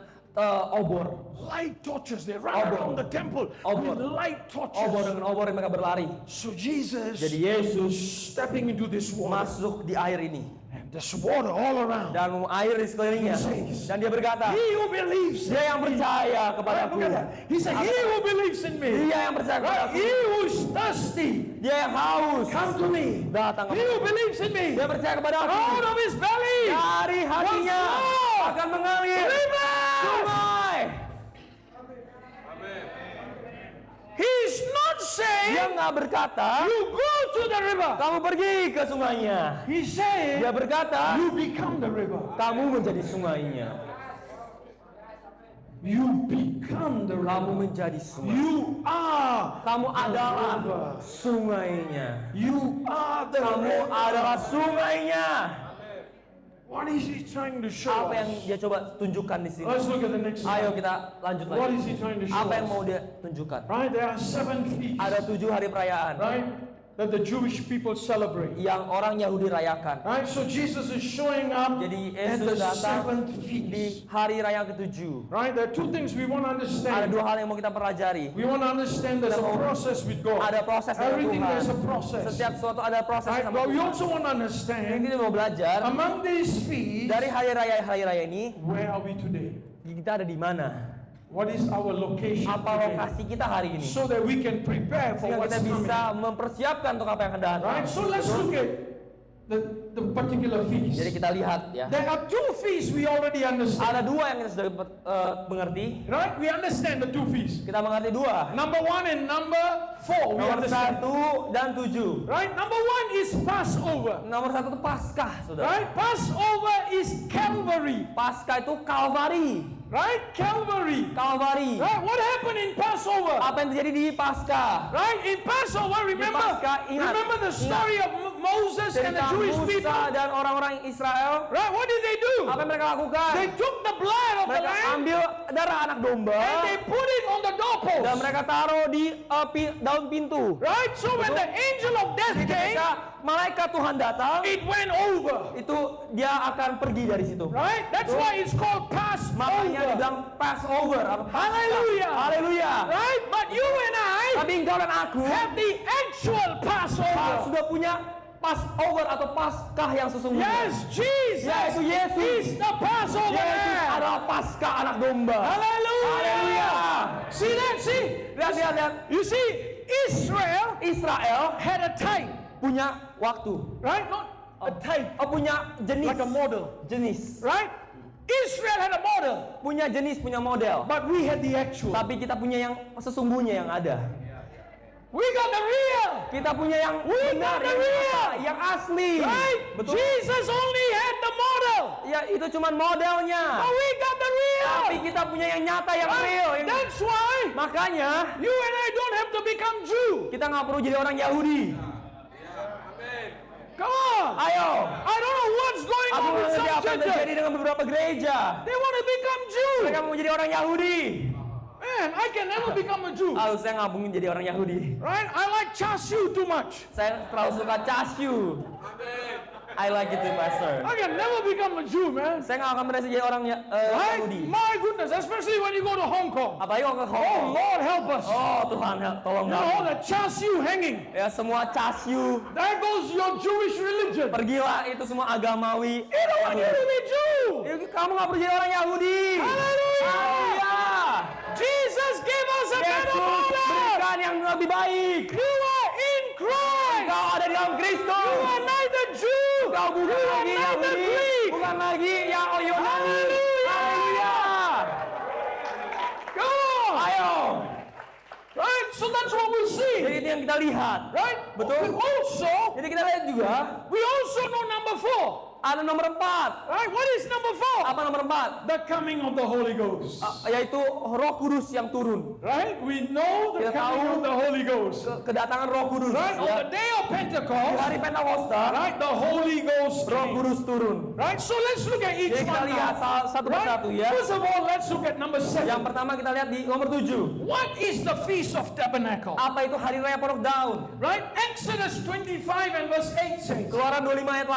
B: obor.
A: Light torches. They run
B: Obor.
A: around the temple
B: Obor.
A: with light
B: Obor
A: torches.
B: dengan obor mereka berlari.
A: So Jesus
B: Jadi Yesus
A: stepping into this water,
B: masuk di air ini
A: and there's water all around.
B: dan air di sekelilingnya. Dan dia berkata,
A: He who believes,
B: dia yang percaya
A: right,
B: kepadaku.
A: look at that. He said, he who believes in me,
B: Dia yang percaya
A: right?
B: kepadaku.
A: He who is thirsty,
B: Dia yang haus.
A: come to me.
B: Datang
A: He who believes in me,
B: Dia percaya kepadaku.
A: out of his belly,
B: Dari hatinya
A: flow
B: akan mengalir
A: rivers.
B: sungai.
A: He's not
B: Dia
A: saying
B: nggak berkata,
A: you go to the river.
B: kamu pergi ke sungainya.
A: He's saying
B: Dia berkata,
A: you become the river.
B: kamu menjadi sungainya.
A: You become the
B: Kamu
A: river.
B: menjadi sungai.
A: You are.
B: Kamu
A: river.
B: adalah sungainya.
A: You are the
B: Kamu
A: river.
B: adalah sungainya.
A: What is he trying to show
B: Apa yang
A: us?
B: dia coba tunjukkan di sini?
A: Let's look at the next
B: Ayo
A: slide.
B: kita lanjut
A: What
B: lagi.
A: is he trying to show
B: Apa yang
A: us?
B: mau dia tunjukkan?
A: Right, there are 7 feasts,
B: Ada 7 hari perayaan
A: right, that the Jewish people celebrate.
B: yang orang Yahudi rayakan.
A: Right, so Jesus is showing up
B: Jadi
A: at the
B: Yesus datang
A: 7th
B: di
A: feast.
B: hari raya ke-7.
A: Right, there are two things we want to
B: Ada
A: understand.
B: 2 hal yang mau kita pelajari.
A: We want to understand there's a process with God.
B: Ada proses dengan
A: Everything
B: Tuhan.
A: there's a process.
B: Setiap sesuatu ada proses
A: Right,
B: sama
A: but we
B: Tuhan.
A: also want to
B: Yang
A: understand
B: kita mau belajar
A: among these feasts,
B: dari hari raya ini,
A: where are we today?
B: kita ada di mana?
A: What is our location
B: Apa
A: today?
B: lokasi kita hari ini?
A: So that we can prepare for
B: Sehingga
A: what's
B: kita bisa
A: coming.
B: mempersiapkan untuk apa yang akan datang.
A: Right, so let's look at the particular feast.
B: Jadi kita lihat ya.
A: There are 2 feasts we already understand.
B: Ada 2 yang kita sudah mengerti.
A: Right, we understand the 2 feasts.
B: Kita mengerti 2.
A: Number 1 and number 4 we
B: Nomor
A: understand.
B: 1 dan 7.
A: Right, number 1 is Passover.
B: Nomor 1 itu Paskah, saudara.
A: Right, Passover is Calvary.
B: Paskah itu Kalvari.
A: Right, Calvary.
B: Kalvari.
A: Right, what happened in Passover?
B: Apa yang terjadi di Paskah?
A: Right, in Passover, remember,
B: Paskah, ingat,
A: remember the story of Moses and the
B: Cerita
A: Jewish people.
B: Musa dan orang-orang Israel.
A: Right, what did they do?
B: Apa yang mereka lakukan?
A: They took the blood of the
B: Mereka
A: lamb
B: ambil darah anak domba
A: and they put it on the
B: dan
A: doorpost.
B: mereka taruh di daun pintu.
A: Right, so when the angel of death came,
B: Ketika malaikat Tuhan datang,
A: it went over.
B: itu dia akan pergi dari situ.
A: Right, that's why it's called
B: Makanya
A: Passover.
B: dibilang Passover. atau Paskah.
A: Hallelujah.
B: Haleluya.
A: Right, but you and I
B: Tapi engkau dan aku
A: have the actual Passover.
B: sudah punya Passover atau Paskah yang sesungguhnya.
A: Yes, Jesus
B: Yaitu Yesus.
A: is the Passover
B: Yesus
A: Lamb.
B: adalah Paskah anak domba.
A: Hallelujah.
B: Haleluya.
A: See that? See?
B: Lihat, lihat, lihat.
A: You see, Israel
B: Israel
A: had a type,
B: punya waktu.
A: right? Not a type,
B: Punya jenis.
A: like a model,
B: Jenis.
A: right? Israel had a model,
B: Punya jenis, punya model.
A: but we had the actual.
B: Tapi kita punya yang sesungguhnya yang ada.
A: We got the real.
B: Kita punya yang benar,
A: got the
B: yang
A: real.
B: nyata, yang asli.
A: Right?
B: Betul.
A: Jesus only had the model.
B: Ya, itu cuma modelnya.
A: But we got the real.
B: Tapi kita punya yang nyata, yang real.
A: Right? That's why
B: Makanya
A: you and I don't have to become Jew.
B: kita nggak perlu jadi orang Yahudi.
A: Come on.
B: Ayo.
A: I don't know what's going
B: Aku
A: on with
B: mengerti
A: some
B: apa yang terjadi
A: churches.
B: dengan beberapa gereja.
A: They want to become Jew.
B: Mereka mau jadi orang Yahudi.
A: Man, I can never become a Jew.
B: Saya nggak mungkin jadi orang Yahudi.
A: Right? I like chassis too much.
B: Saya terlalu suka cashew. I like it too, Pastor.
A: I can never become a Jew, man.
B: Saya nggak akan berhasil jadi orang
A: Right?
B: Yahudi.
A: My goodness, especially when you go to Hong Kong.
B: Apalagi kalau ke Hong
A: Oh,
B: Kong.
A: Lord help us.
B: Oh Tuhan, tolong
A: You know, all
B: kami.
A: the chassis hanging.
B: Ya semua cashew.
A: There goes your Jewish religion.
B: Pergilah, itu semua agamawi.
A: You don't want you to be Jew.
B: Kamu nggak perlu jadi orang Yahudi.
A: Hallelujah.
B: Haleluya.
A: Jesus gave us a better
B: Yesus
A: model.
B: berikan yang lebih baik.
A: You are in Christ.
B: Kau ada di dalam
A: You
B: Kristus.
A: are neither Jew.
B: Kau bukan
A: You are
B: lagi
A: neither
B: Yahudi,
A: Greek.
B: bukan lagi yang Yunani.
A: Haleluya.
B: Haleluya.
A: Come on.
B: Ayo.
A: Right? So that's what we see.
B: Jadi itu yang kita lihat.
A: Right?
B: Betul.
A: Jadi
B: Jadi kita lihat juga
A: we also know number 4.
B: ada nomor 4.
A: Right? What is number 4?
B: Apa nomor 4?
A: The coming of the Holy Ghost.
B: Yaitu Roh Kudus yang turun.
A: Right? We know the
B: Kita
A: coming
B: tahu
A: of the Holy Ghost.
B: Kedatangan Roh Kudus.
A: Right? On
B: Ya.
A: the day of
B: Di
A: Pentecost,
B: hari Pentakosta,
A: right? The Holy Ghost
B: Roh
A: came.
B: Kudus turun.
A: Right? So let's look at each
B: Jadi kita
A: one
B: lihat
A: now.
B: satu persatu ya.
A: First of all, let's look at number 7.
B: Yang pertama kita lihat di nomor 7.
A: What is the Feast of Tabernacle?
B: Apa itu hari raya Pondok Daun?
A: Right? Exodus 25 and verse 8 says,
B: Keluaran 25 ayat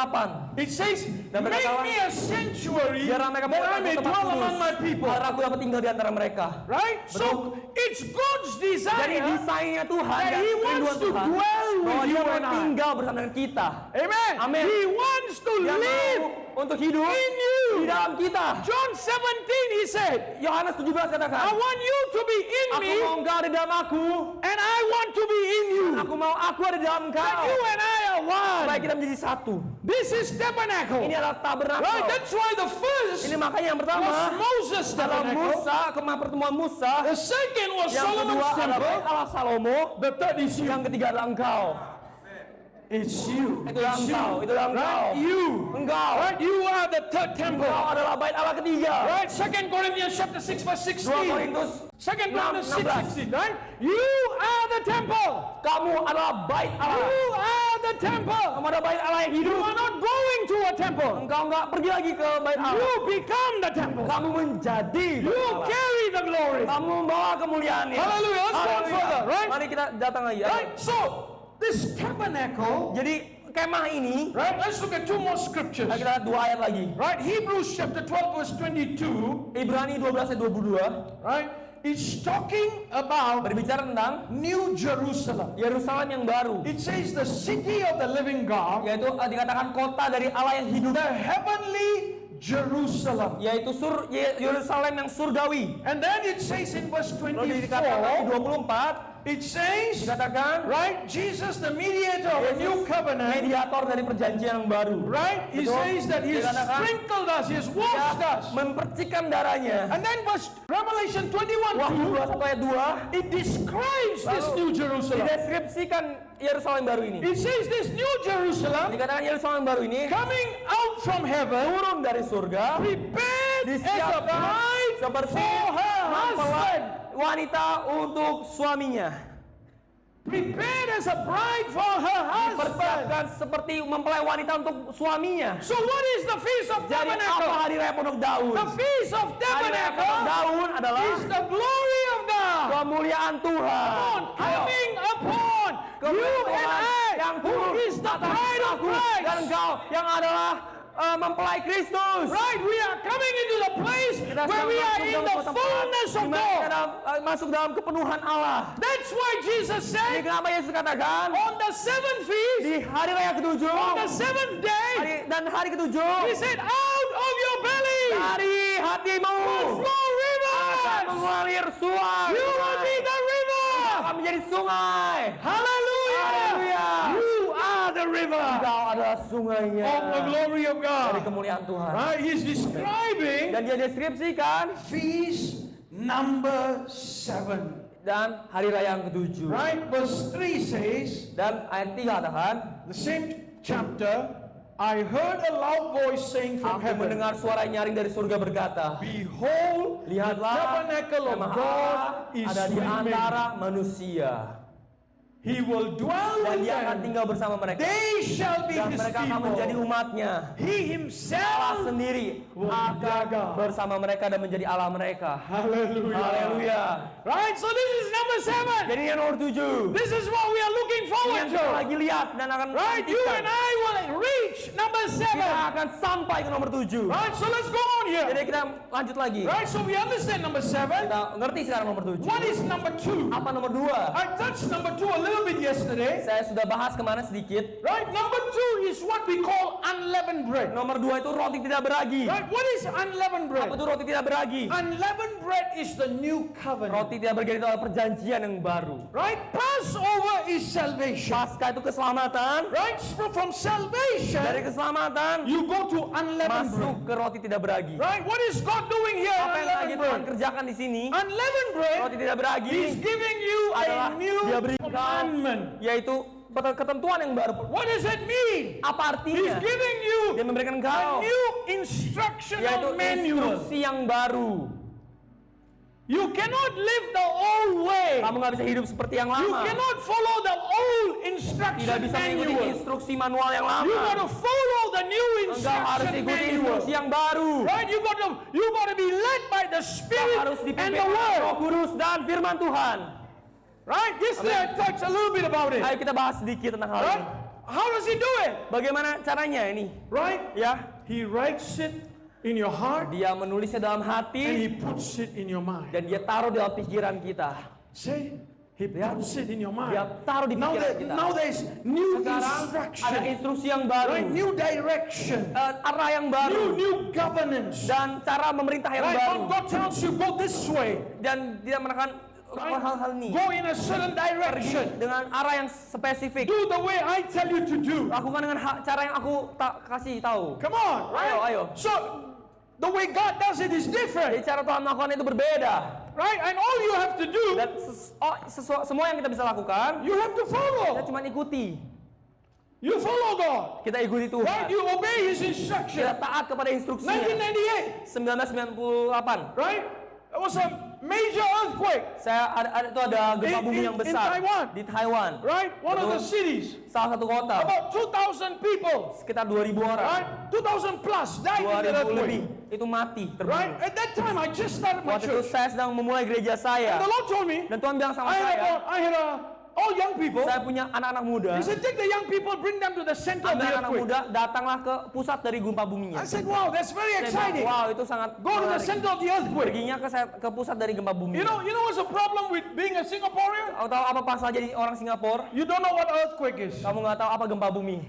B: 8.
A: it says,
B: Dan
A: make
B: mereka
A: me a sanctuary
B: Biar mereka
A: that I may
B: tempat
A: dwell
B: kudus.
A: among my people.
B: Agar aku dapat tinggal di antara mereka.
A: Right? So it's God's
B: Jadi
A: desire.
B: desainnya Tuhan
A: That
B: dan
A: He
B: kerinduan
A: wants to
B: Tuhan
A: dwell with
B: bahwa
A: you
B: Dia mau
A: and I.
B: tinggal bersama dengan kita.
A: Amen.
B: Amen.
A: He wants to
B: Dia
A: live
B: mau untuk hidup
A: in you.
B: di dalam kita.
A: John 17 he said,
B: Yohanes 17
A: I
B: katakan,
A: want you to be in
B: aku
A: me
B: mau engkau ada di dalam aku,
A: and I want to be in you.
B: aku mau aku ada di dalam
A: That
B: engkau.
A: you and I are
B: Supaya
A: one.
B: kita menjadi satu.
A: This is tabernacle.
B: Ini adalah
A: Right?
B: tabernakel.
A: That's why the first
B: Ini makanya yang pertama
A: was Moses'
B: dalam
A: tabernacle.
B: Musa, kemah pertemuan Musa.
A: The second was
B: Yang kedua
A: Solomon's
B: adalah
A: temple.
B: Allah Salomo.
A: The third is you.
B: Yang ketiga adalah engkau.
A: It's you.
B: Itu adalah
A: It's
B: engkau.
A: you.
B: Itu adalah engkau.
A: Right? You.
B: Engkau.
A: Right? You are the third temple.
B: Engkau adalah bait Allah ketiga.
A: Right? 2 Corinthians chapter 6 verse
B: 2
A: 16.
B: Korintus
A: 2 Corinthians 6
B: 16.
A: 16. Right? You are the temple.
B: Kamu adalah bait Allah.
A: You are the temple.
B: Kamu adalah bait Allah yang
A: You
B: hidup.
A: are not going to a temple.
B: Engkau enggak pergi lagi ke bait Allah.
A: You become the temple.
B: Kamu menjadi bait
A: You
B: Allah.
A: carry the glory.
B: Kamu membawa kemuliaannya.
A: Hallelujah. Let's go on
B: Haleluya.
A: further, right?
B: Mari kita datang lagi. ya.
A: Right? So, this tabernacle,
B: Jadi kemah ini,
A: right? Let's look at two more scriptures.
B: mari kita lihat 2 ayat lagi.
A: Right? Hebrews chapter 12 verse 22,
B: Ibrani 12 ayat 22
A: right? It's talking about
B: berbicara tentang
A: New Jerusalem.
B: Yerusalem yang baru,
A: It says the city of the living God,
B: yaitu dikatakan kota dari Allah yang hidup,
A: the heavenly Jerusalem.
B: yaitu Yerusalem yang surgawi.
A: And then it says in verse
B: Lalu dikatakan di
A: 24,
B: 24
A: it says,
B: dikatakan
A: right? Jesus, the mediator of a new covenant,
B: mediator dari perjanjian yang baru.
A: right? He
B: Betul.
A: says that He
B: Dikatakan
A: sprinkled us, He has
B: Dia
A: washed us.
B: mempercikan darahnya.
A: And then verse Revelation 21,
B: Wahyu
A: 2,
B: 21 ayat 2
A: it describes this
B: Lalu
A: new Jerusalem.
B: dideskripsikan Yerusalem baru ini.
A: It says this new Jerusalem
B: Dikatakan Yerusalem baru ini
A: coming out from heaven,
B: turun dari surga,
A: prepared as a
B: disiapkan
A: bride
B: seperti
A: for her
B: mempelai
A: husband.
B: wanita untuk suaminya.
A: Prepared as a bride for her husband.
B: Dipersiapkan seperti mempelai wanita untuk suaminya.
A: So what is the Feast of
B: Jadi apa
A: Tabernacle?
B: hari raya Pondok Daun?
A: The Feast of
B: Hari raya Pondok
A: Tabernacle
B: Daun adalah
A: is the glory of God
B: kemuliaan Tuhan. Ayo,
A: coming upon you
B: kemuliaan
A: and
B: Tuhan
A: I,
B: yang
A: who
B: turun
A: is the
B: atas
A: bride of
B: aku dan
A: Christ.
B: engkau yang adalah mempelai Kristus.
A: Right, we are coming into the place
B: Kita
A: where
B: sedang
A: we are
B: masuk
A: in
B: dalam
A: the
B: suatu tempat
A: fullness
B: di
A: of
B: mana kita
A: God.
B: masuk dalam kepenuhan Allah.
A: That's why Jesus
B: Jadi
A: said,
B: kenapa Yesus katakan
A: on the seventh feast,
B: di hari raya ketujuh,
A: on the seventh day,
B: dan hari ketujuh,
A: He said, out of your belly
B: dari hatimu
A: will flow
B: akan
A: rivers.
B: mengalir sungai.
A: You will be the river.
B: Akan menjadi sungai.
A: Hallelujah.
B: Hallelujah.
A: You are the river
B: Engkau adalah sungainya
A: of the glory of
B: dari
A: God.
B: kemuliaan Tuhan.
A: Right? He's describing
B: Dan dia deskripsikan
A: feast number 7.
B: dan hari raya yang ketujuh.
A: Right? Verse 3 says,
B: Dan ayat 3 katakan,
A: the same chapter, I heard a loud voice saying from
B: aku
A: heaven,
B: mendengar suara nyaring dari surga berkata,
A: Behold, the
B: lihatlah,
A: tabernacle of
B: kemah
A: God
B: Allah
A: is
B: ada di
A: with men.
B: antara manusia.
A: He will dwell
B: Dan
A: with
B: dia akan
A: them.
B: tinggal bersama mereka.
A: They shall be
B: Dan
A: his
B: mereka akan menjadi
A: people.
B: umatnya.
A: He
B: Allah
A: himself
B: sendiri
A: will
B: akan
A: jaga.
B: bersama mereka dan menjadi Allah mereka.
A: Hallelujah.
B: Haleluya.
A: Right? So this is number 7.
B: Jadi yang nomor 7.
A: This is what we are looking
B: Ini
A: forward
B: yang kita
A: to.
B: lagi lihat dan akan
A: Right? You
B: nantikan.
A: and I will reach number
B: Kita
A: 7.
B: akan sampai ke nomor 7.
A: Right? So let's go on here.
B: Jadi kita lanjut lagi.
A: Right? So we understand number 7.
B: Kita ngerti sekarang nomor 7.
A: What is number 2?
B: Apa nomor 2?
A: I touched number 2 a little bit yesterday.
B: Saya sudah bahas kemana sedikit.
A: Right? Number 2 is what we call unleavened bread.
B: Nomor 2 itu roti tidak beragi.
A: Right? What is unleavened
B: Apa
A: bread?
B: itu roti tidak beragi?
A: Unleavened bread is the new covenant.
B: Roti tidak beragi itu adalah perjanjian yang baru.
A: Right? Passover is salvation.
B: Pasca itu keselamatan.
A: Right? So from
B: Dari
A: salvation,
B: keselamatan
A: you go to unleavened
B: masuk
A: bread.
B: ke roti tidak beragi.
A: Right? What is God doing here?
B: Apa yang lagi
A: Unleavened
B: Tuhan
A: bread.
B: kerjakan di sini?
A: Unleavened bread,
B: Roti tidak beragi
A: He's giving you
B: adalah
A: a new
B: dia berikan
A: commandment.
B: yaitu ketentuan yang baru.
A: What does it mean?
B: Apa
A: He's
B: artinya?
A: giving you
B: Dia memberikan
A: a
B: engkau
A: new
B: yaitu
A: instructional manual.
B: instruksi yang baru.
A: You cannot live the old way.
B: Kamu nggak bisa hidup seperti yang
A: You
B: lama.
A: cannot follow the old
B: Tidak
A: instruction
B: bisa mengikuti
A: manual.
B: instruksi manual yang
A: You
B: lama.
A: got to follow the new
B: Engkau harus
A: instruction
B: ikuti
A: manual.
B: instruksi yang baru.
A: Right? You got to be led by the
B: Engkau
A: Spirit
B: harus
A: and
B: dipimpin
A: the
B: oleh Roh
A: Word.
B: Kudus dan firman Tuhan.
A: Right? Yesterday I touched a little bit about it.
B: Ayo kita bahas sedikit tentang hal
A: Right?
B: ini.
A: How does he do it?
B: Bagaimana caranya ini?
A: Right?
B: Ya,
A: He writes it in your heart
B: dia menulisnya dalam
A: and
B: hati
A: he puts it in your mind.
B: dan dia taruh dalam pikiran kita.
A: Say, he puts it in your mind.
B: Dia taruh di
A: Now,
B: pikiran kita.
A: now there's new
B: Sekarang ada
A: instruction,
B: instruksi yang baru,
A: right? New direction,
B: arah yang baru,
A: new governance.
B: dan cara memerintah yang
A: Right?
B: baru.
A: God tells you go this way,
B: Dan dia menekan
A: right?
B: hal-hal ini
A: Go in a certain direction.
B: dengan arah yang spesifik.
A: Do the way I tell you to do.
B: Lakukan dengan cara yang aku kasih tahu.
A: Come on, right?
B: Ayo.
A: So the way God does it is
B: Jadi
A: different,
B: cara Tuhan melakukan itu berbeda.
A: right? And all you have to do,
B: Dan semua yang kita bisa lakukan,
A: you have to
B: kita
A: follow.
B: cuma ikuti.
A: You follow God,
B: Kita ikuti
A: right?
B: Tuhan.
A: You obey His
B: Kita
A: instruction.
B: taat kepada instruksinya.
A: 1998,
B: 1998,
A: right? It was a major earthquake,
B: itu ada gempa bumi yang
A: in
B: besar
A: Taiwan.
B: di Taiwan.
A: right? One of the
B: Betul.
A: cities,
B: Salah satu kota,
A: about 2,000 people,
B: sekitar 2.000 orang,
A: right? 2,000 plus died in the
B: 2.000 lebih
A: earthquake,
B: itu mati
A: right?
B: terbunuh.
A: At that time, I just started my
B: Waktu itu
A: church.
B: saya sedang memulai gereja saya,
A: The Lord told me,
B: dan Tuhan bilang sama
A: I
B: saya,
A: had all young people.
B: saya punya anak-anak muda.
A: He said, take the young people, bring them to the center of the
B: Ambil anak
A: earthquake.
B: muda, datanglah ke pusat dari gempa buminya.
A: I said, wow, that's very
B: Saya bilang,
A: exciting.
B: wow, itu sangat
A: Go to the
B: menarik.
A: center of the earthquake.
B: Perginya ke pusat dari gempa bumi.
A: You know what's the problem with being a Singaporean?
B: Kau tahu apa masalah jadi orang Singapura?
A: You don't know what earthquake is,
B: Kamu nggak tahu apa gempa bumi.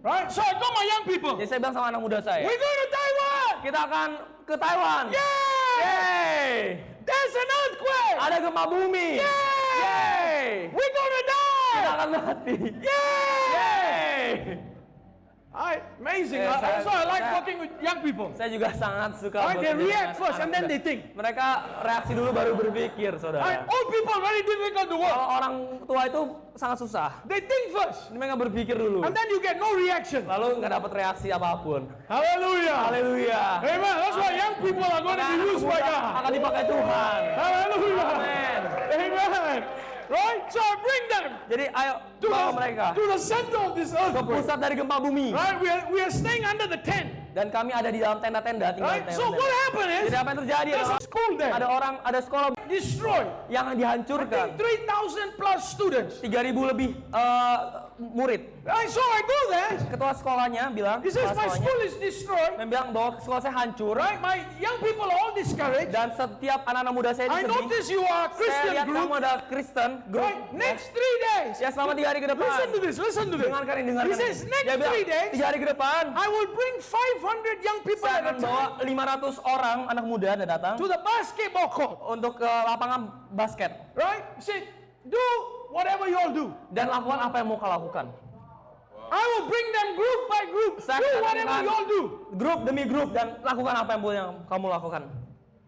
A: right? So I got my young people.
B: Jadi saya bilang sama anak muda saya,
A: We're going to Taiwan.
B: kita akan ke Taiwan.
A: Yay!
B: Yeay!
A: There's an earthquake.
B: Ada gempa bumi.
A: Yay!
B: Yeay!
A: We're going to
B: Kita
A: die.
B: akan mati.
A: Yay!
B: Yeay!
A: Amazing.
B: Yes,
A: That's why I like
B: saya-
A: talking with young people.
B: Saya juga sangat suka.
A: Right? They
B: bekerja
A: react
B: dengan
A: first
B: anak
A: and then
B: muda.
A: they think.
B: Mereka reaksi dulu baru berpikir,
A: Right?
B: saudara.
A: Old people very difficult to work.
B: Kalau orang tua itu sangat susah.
A: They think first,
B: Mereka berpikir dulu.
A: and then you get no reaction.
B: Lalu nggak dapat reaksi apapun.
A: Hallelujah.
B: Haleluya.
A: Amen. That's why young people are going to be
B: Anak
A: used by
B: muda
A: God.
B: akan dipakai Tuhan.
A: Hallelujah.
B: Amen.
A: Amen. Right? So I bring them
B: Jadi ayo
A: to
B: bawa mereka
A: to the center of this
B: ke
A: earthquake.
B: pusat dari gempa bumi.
A: Right? We are staying under the tent.
B: Dan kami ada di dalam tenda-tenda, tinggal di
A: Right? So what
B: tenda-tenda.
A: happened is
B: Jadi apa yang terjadi
A: there's
B: adalah
A: a school there
B: ada sekolah
A: destroyed.
B: yang dihancurkan.
A: 3,000 plus students.
B: 3.000 lebih murid.
A: Right? So I go there.
B: Ketua sekolahnya bilang,
A: He says
B: kepala
A: my
B: sekolahnya,
A: school is destroyed.
B: dan bilang bahwa sekolah saya hancur.
A: Right? My young people are all discouraged.
B: Dan setiap anak-anak muda saya
A: I
B: ini sedih.
A: notice you are a
B: Saya
A: Christian
B: lihat
A: group.
B: kamu ada Kristen group.
A: Right? Next 3 days.
B: Ya selama 3 hari ke depan.
A: Listen to this. Listen to this.
B: Dengarkan ini, dengarkan
A: He says
B: ini.
A: next
B: Dia bilang,
A: 3 days
B: 3 hari ke depan,
A: I will bring 500 young people
B: saya
A: at a
B: akan bawa
A: time
B: 500 orang anak muda dan datang
A: to the basketball court.
B: untuk ke lapangan basket.
A: Right? He said, do whatever you all do.
B: Dan lakukan apa yang mau kau lakukan.
A: I will bring them group by group.
B: Saya
A: Do
B: akan
A: whatever
B: lakukan
A: you all do.
B: grup demi grup dan lakukan apa yang kamu lakukan.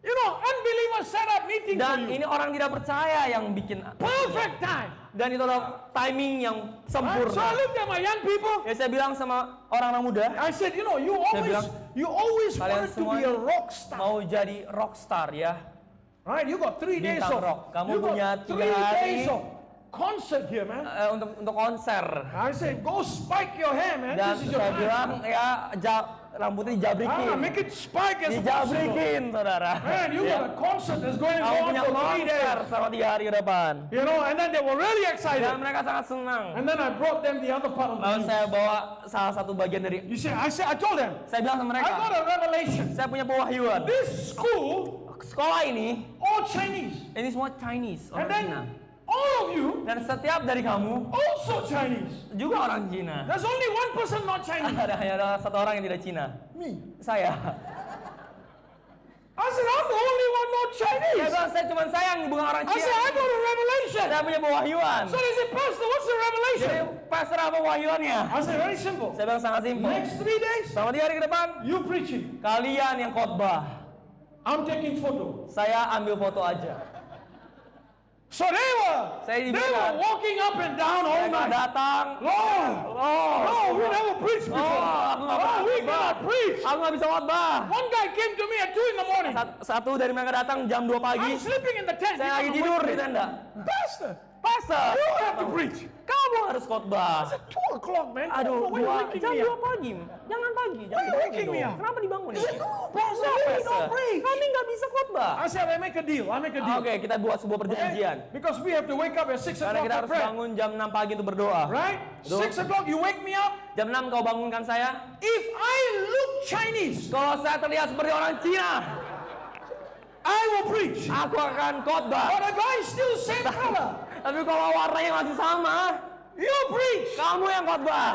A: You know, unbelievers set up meeting for
B: Dan
A: you.
B: ini orang tidak percaya yang bikin.
A: Perfect time.
B: Dan itu adalah timing yang
A: Right? So I
B: sempurna.
A: looked at my young people.
B: Ya saya bilang sama orang-orang muda,
A: I said, you know, you
B: bilang,
A: always
B: kalian
A: wanted to be a
B: semua
A: rock star.
B: mau jadi rockstar ya.
A: Right? You got 3 days
B: Bintang
A: of.
B: rock. Kamu
A: You
B: punya
A: got
B: 3
A: 3
B: hari.
A: days of concert here, man.
B: Untuk konser.
A: I said, go spike your hair, man.
B: Dan
A: This is your
B: saya
A: time.
B: bilang ya rambutnya dijabrikin.
A: Make it spike as possible.
B: Dijabrikin saudara.
A: Man, you got a concert that's going
B: Kamu
A: on
B: punya
A: for 3
B: konser
A: days.
B: selama 3 hari ke depan.
A: You know, and then they were really excited.
B: Dan mereka sangat senang.
A: And then I brought them the other part of the
B: Lalu
A: news.
B: saya bawa salah satu bagian dari.
A: I told them,
B: Saya bilang sama
A: I
B: mereka,
A: got a revelation.
B: saya punya pewahyuan.
A: This school,
B: Sekolah ini
A: all Chinese.
B: semua Chinese,
A: And
B: orang
A: then
B: Cina.
A: all of you,
B: Dan setiap dari kamu
A: also Chinese.
B: juga orang Cina.
A: There's only one person not Chinese.
B: Hanya ada satu orang yang tidak Cina.
A: Me.
B: Saya.
A: I said, I'm the only one not
B: Saya
A: Chinese.
B: bilang, saya cuma sayang bukan orang
A: I said,
B: Cina.
A: I got a revelation.
B: Saya punya pewahyuan.
A: So they said, Pastor, what's the
B: Jadi,
A: revelation?
B: pastor apa pewahyuannya?
A: I said, very simple.
B: Saya bilang sangat simpel.
A: Next 3 days,
B: Selama 3 hari ke depan,
A: you preaching.
B: kalian yang khotbah.
A: I'm taking photo.
B: Saya ambil foto aja.
A: So they were walking up and down all
B: Mereka
A: night.
B: datang.
A: Lord,
B: Oh,
A: we never preached before.
B: aku nggak pernah
A: We
B: khotbah.
A: cannot preach.
B: Aku nggak bisa khotbah.
A: One guy came to me at 2 in the morning.
B: Satu dari mereka datang jam 2
A: I'm
B: pagi.
A: sleeping in the tent.
B: Saya lagi tidur di tenda.
A: Pastor,
B: Pastor,
A: you have to preach.
B: kamu harus khotbah.
A: 2 o'clock, man.
B: Aduh,
A: Why are you waking
B: jam
A: me
B: 2
A: up?
B: pagi. Jangan pagi,
A: Why
B: jangan
A: you waking
B: dong.
A: me up?
B: Kenapa dibangun
A: He
B: ya?
A: said, no, Pastor, we don't
B: Pastor,
A: preach.
B: kami nggak bisa khotbah.
A: I said, I make a deal.
B: Oke, kita buat sebuah perjanjian.
A: Because we have to wake up at 6
B: Karena
A: o'clock
B: kita
A: to
B: harus
A: pray.
B: bangun jam 6 pagi untuk berdoa.
A: Right?
B: Betul.
A: 6 o'clock, you wake me up.
B: Jam 6 kau bangunkan saya.
A: If I look Chinese,
B: Kalau saya terlihat seperti orang Cina,
A: I will preach.
B: aku akan khotbah.
A: But if I still same color,
B: Tapi kalau warnanya masih sama,
A: you preach.
B: kamu yang khotbah.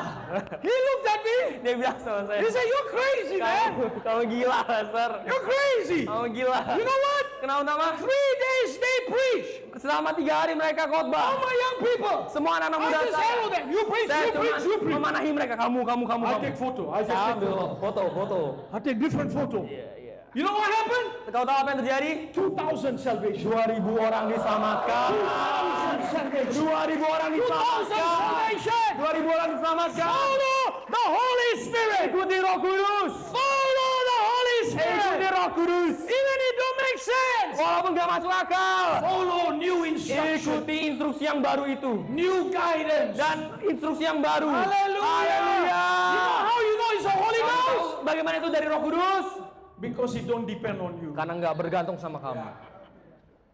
A: He looked at me.
B: Dia bilang sama saya,
A: He said, you're crazy, man.
B: kamu gila, Sir.
A: You're crazy.
B: Kamu gila.
A: You know what?
B: Kenapa nama?
A: 3 days they preach.
B: Selama 3 hari mereka
A: All
B: khotbah.
A: my young people.
B: Semua anak-anak muda
A: I just
B: saya.
A: follow them. You preach,
B: Saya
A: you
B: cuma
A: preach, you preach.
B: memanahi mereka. Kamu.
A: I take photo. I just
B: Saya
A: take
B: ambil
A: photo.
B: foto.
A: I take different photo.
B: Iya.
A: You know what happened?
B: Kau tahu apa yang terjadi?
A: 2,000 salvation.
B: 2.000 orang diselamatkan.
A: 2,000 salvation.
B: 2.000 orang
A: 2,000
B: diselamatkan.
A: salvation.
B: 2.000 orang diselamatkan.
A: Follow the Holy Spirit.
B: Ikuti Roh Kudus.
A: Follow the Holy
B: Ikuti
A: Spirit.
B: Roh Kudus.
A: Even it don't make sense.
B: Walaupun gak masuk akal.
A: Follow new instruction.
B: Ikuti instruksi yang baru itu.
A: New guidance.
B: Dan instruksi yang baru.
A: Hallelujah.
B: Haleluya.
A: You know how you know it's the Holy
B: Kamu tahu
A: Ghost?
B: bagaimana itu dari Roh Kudus?
A: Because it don't depend on you.
B: Karena nggak bergantung sama kamu.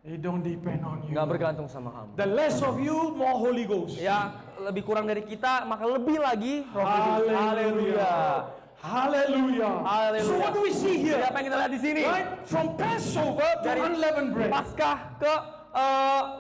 A: It don't depend on you.
B: Nggak bergantung sama kamu.
A: The less of you, more Holy Ghost.
B: Ya, lebih kurang dari kita, maka lebih lagi Roh Kudus.
A: Hallelujah. Hallelujah.
B: Hallelujah.
A: So what do we see
B: Jadi
A: here?
B: apa yang kita lihat di sini?
A: Right? From Passover to
B: Dari
A: unleavened bread.
B: Paskah ke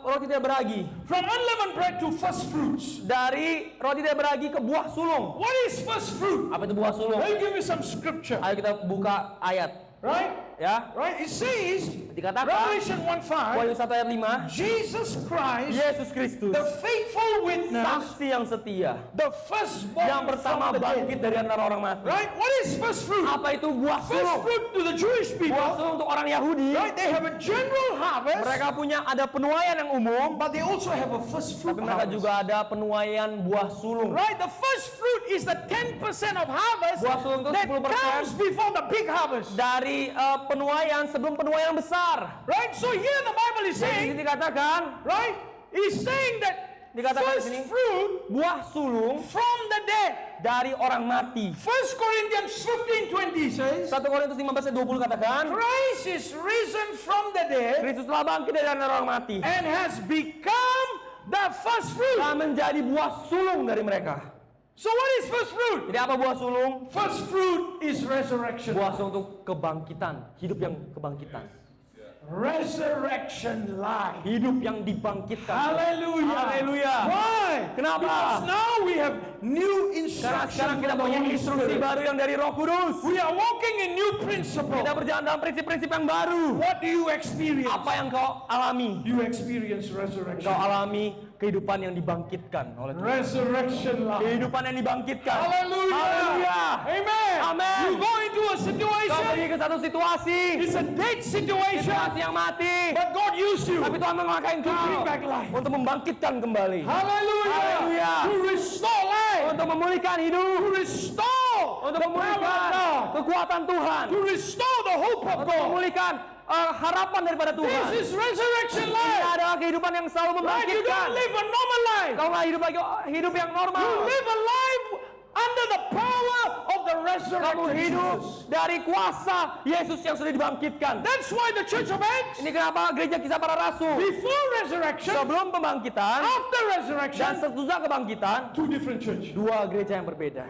B: roti tidak beragi.
A: From unleavened bread to first fruits.
B: Dari roti tidak beragi ke buah sulung.
A: What is first fruit?
B: Apa itu buah sulung?
A: Let me give you some scripture.
B: Ayo kita buka ayat.
A: Right?
B: Ya,
A: Right? It says,
B: dikatakan
A: Revelation 1:5,
B: Wahyu 1 ayat 5,
A: Jesus Christ,
B: Yesus Kristus,
A: the faithful witness,
B: saksi yang setia,
A: the firstborn
B: yang pertama
A: from the
B: bangkit
A: dead.
B: dari antara orang mati.
A: Right? What is first fruit?
B: Apa itu buah
A: First
B: sulung?
A: fruit to the Jewish
B: Buah
A: people.
B: sulung untuk orang Yahudi.
A: Right? They have a general harvest,
B: Mereka punya ada penuaian yang umum,
A: but they also have a first fruit
B: tapi mereka
A: harvest.
B: juga ada penuaian buah sulung.
A: Right? The first fruit is the 10% of harvest
B: Buah sulung itu
A: that
B: 10%
A: comes before the big harvest.
B: Dari penuaian sebelum penuaian besar.
A: Right? So here the Bible is
B: Jadi
A: saying,
B: ini dikatakan,
A: right? It's saying that
B: Dikatakan di
A: first
B: sini,
A: fruit
B: buah sulung
A: from the dead.
B: dari orang mati.
A: 1 Corinthians 15:20 says,
B: 1 Korintus 15 ayat 20 katakan,
A: Christ is risen from the dead
B: Kristus telah bangkit dari antara orang mati
A: and has become the first fruit.
B: dan menjadi buah sulung dari mereka.
A: So what is first fruit?
B: Jadi apa buah sulung?
A: First fruit is resurrection.
B: Buah sulung itu kebangkitan, hidup yang kebangkitan.
A: Resurrection life.
B: Hidup yang dibangkitkan.
A: Hallelujah.
B: Haleluya.
A: Why?
B: Kenapa?
A: Because now we have new
B: Karena
A: instruction
B: sekarang kita
A: from the
B: punya
A: Holy
B: instruksi
A: Spirit.
B: baru yang dari Roh Kudus.
A: We are walking in new principle.
B: Kita berjalan dalam prinsip-prinsip yang baru.
A: What do you experience?
B: Apa yang kau alami?
A: You experience resurrection.
B: Kau alami kehidupan yang dibangkitkan oleh Tuhan.
A: Resurrection life.
B: Kehidupan yang dibangkitkan.
A: Hallelujah.
B: Haleluya.
A: Amen.
B: Amen.
A: You go into a situation
B: Kau pergi ke satu situasi,
A: It's a dead situation.
B: situasi yang mati.
A: But God used you.
B: Tapi Tuhan memakai
A: To bring
B: engkau
A: back life.
B: untuk membangkitkan kembali,
A: Hallelujah.
B: Hallelujah.
A: To restore life.
B: untuk memulihkan
A: To
B: hidup,
A: restore
B: untuk
A: the power of
B: memulihkan
A: God.
B: kekuatan Tuhan,
A: To restore the hope of
B: untuk
A: God.
B: memulihkan harapan daripada Tuhan.
A: This is resurrection
B: Ini
A: life.
B: adalah kehidupan yang selalu
A: Right? You
B: membangkitkan.
A: don't live a normal life.
B: Kau nggak hidup lagi hidup yang normal.
A: You live a life under the power of the
B: Kamu
A: resurrected
B: hidup
A: Jesus.
B: dari kuasa Yesus yang sudah dibangkitkan.
A: That's why the Church of Acts,
B: Ini kenapa gereja Kisah Para Rasul
A: before resurrection,
B: sebelum pembangkitan
A: after
B: dan
A: resurrection,
B: sesudah kebangkitan,
A: two different churches.
B: dua gereja yang berbeda.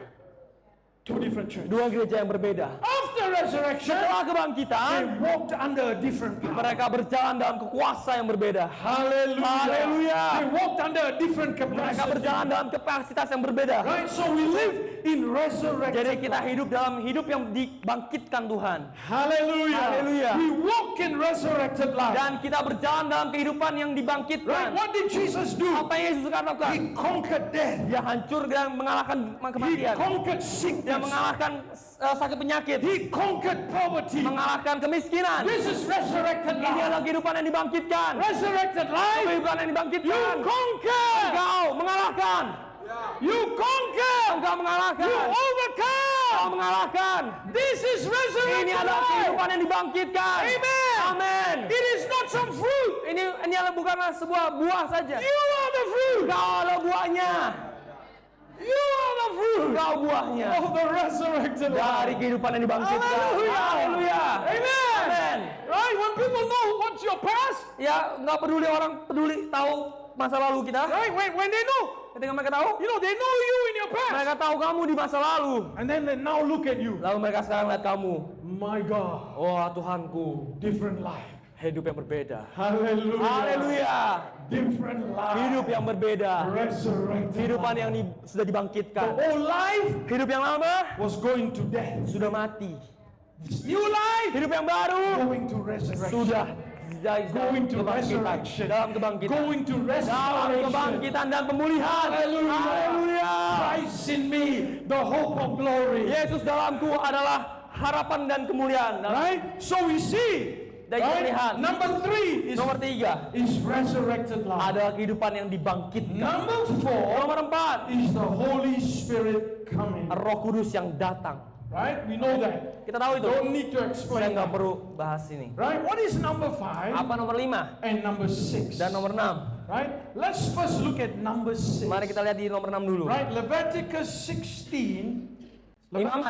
A: Two different churches.
B: Dua gereja yang berbeda.
A: After resurrection,
B: Setelah
A: they
B: kebangkitan,
A: walked under a different power.
B: mereka berjalan dalam kekuasa yang berbeda.
A: Hallelujah.
B: Hallelujah.
A: They walked under a different
B: Mereka
A: capacity.
B: berjalan dalam kapasitas yang berbeda.
A: Right? So we live in resurrection.
B: Jadi kita hidup dalam hidup yang dibangkitkan Tuhan.
A: Hallelujah.
B: Hallelujah.
A: We walk in resurrected life.
B: Dan kita berjalan dalam kehidupan yang
A: Right?
B: dibangkitkan.
A: What did Jesus do?
B: Apa yang Yesus lakukan?
A: He conquered death.
B: Dia hancur dan mengalahkan
A: He
B: kematian.
A: conquered
B: Dia
A: sickness.
B: mengalahkan sakit penyakit.
A: He conquered poverty.
B: Mengalahkan kemiskinan.
A: This is resurrected
B: Ini
A: life.
B: adalah kehidupan yang dibangkitkan.
A: Resurrected life.
B: Kehidupan yang
A: You
B: dibangkitkan.
A: conquer.
B: Engkau mengalahkan.
A: You conquer.
B: Engkau
A: You
B: mengalahkan. Engkau
A: overcome.
B: mengalahkan.
A: This is
B: Ini
A: resurrected
B: adalah
A: life.
B: kehidupan yang dibangkitkan.
A: Amen.
B: Amin.
A: It is not some fruit.
B: Ini adalah bukanlah sebuah buah saja.
A: You are the fruit.
B: Engkau adalah buahnya.
A: You are the fruit
B: Engkau buahnya.
A: of the resurrected
B: Dari
A: life.
B: kehidupan yang dibangkitkan.
A: Hallelujah.
B: Haleluya.
A: Amen.
B: Amen.
A: Right? When people know what's your past,
B: Ya, nggak peduli orang peduli tahu masa lalu kita.
A: right? When they know,
B: Ketika mereka tahu,
A: they know you in your past.
B: mereka tahu kamu di masa lalu.
A: And then they now look at you.
B: Lalu mereka sekarang lihat kamu.
A: My God,
B: Oh Tuhanku,
A: different life.
B: hidup yang berbeda.
A: Hallelujah.
B: Haleluya.
A: Different life.
B: Hidup yang berbeda.
A: Resurrected.
B: Kehidupan
A: life.
B: yang sudah
A: The
B: dibangkitkan.
A: old life
B: Hidup yang lama
A: was going to death.
B: sudah mati.
A: This new life
B: Hidup yang baru
A: going to resurrection.
B: sudah
A: Going to
B: kebangkitan.
A: resurrection.
B: Dalam kebangkitan.
A: Going to
B: Dalam
A: restoration.
B: kebangkitan dan pemulihan.
A: Hallelujah.
B: Haleluya.
A: Christ in me, the hope of glory.
B: Yesus dalamku adalah harapan dan kemuliaan.
A: Right? So we see.
B: Dan kita lihat.
A: Number 3
B: Nomor 3
A: is resurrected life.
B: adalah kehidupan yang dibangkitkan.
A: Number 4
B: Nomor 4
A: is the Holy Spirit coming.
B: Roh Kudus yang datang.
A: Right? We know that.
B: Kita tahu itu.
A: Don't need to
B: Saya
A: explain
B: nggak
A: that.
B: perlu bahas ini.
A: Right? What is number 5
B: Apa nomor 5
A: and number 6?
B: dan nomor 6?
A: Right? Let's first look at number 6.
B: Mari kita lihat di nomor 6 dulu.
A: Right? Leviticus 16.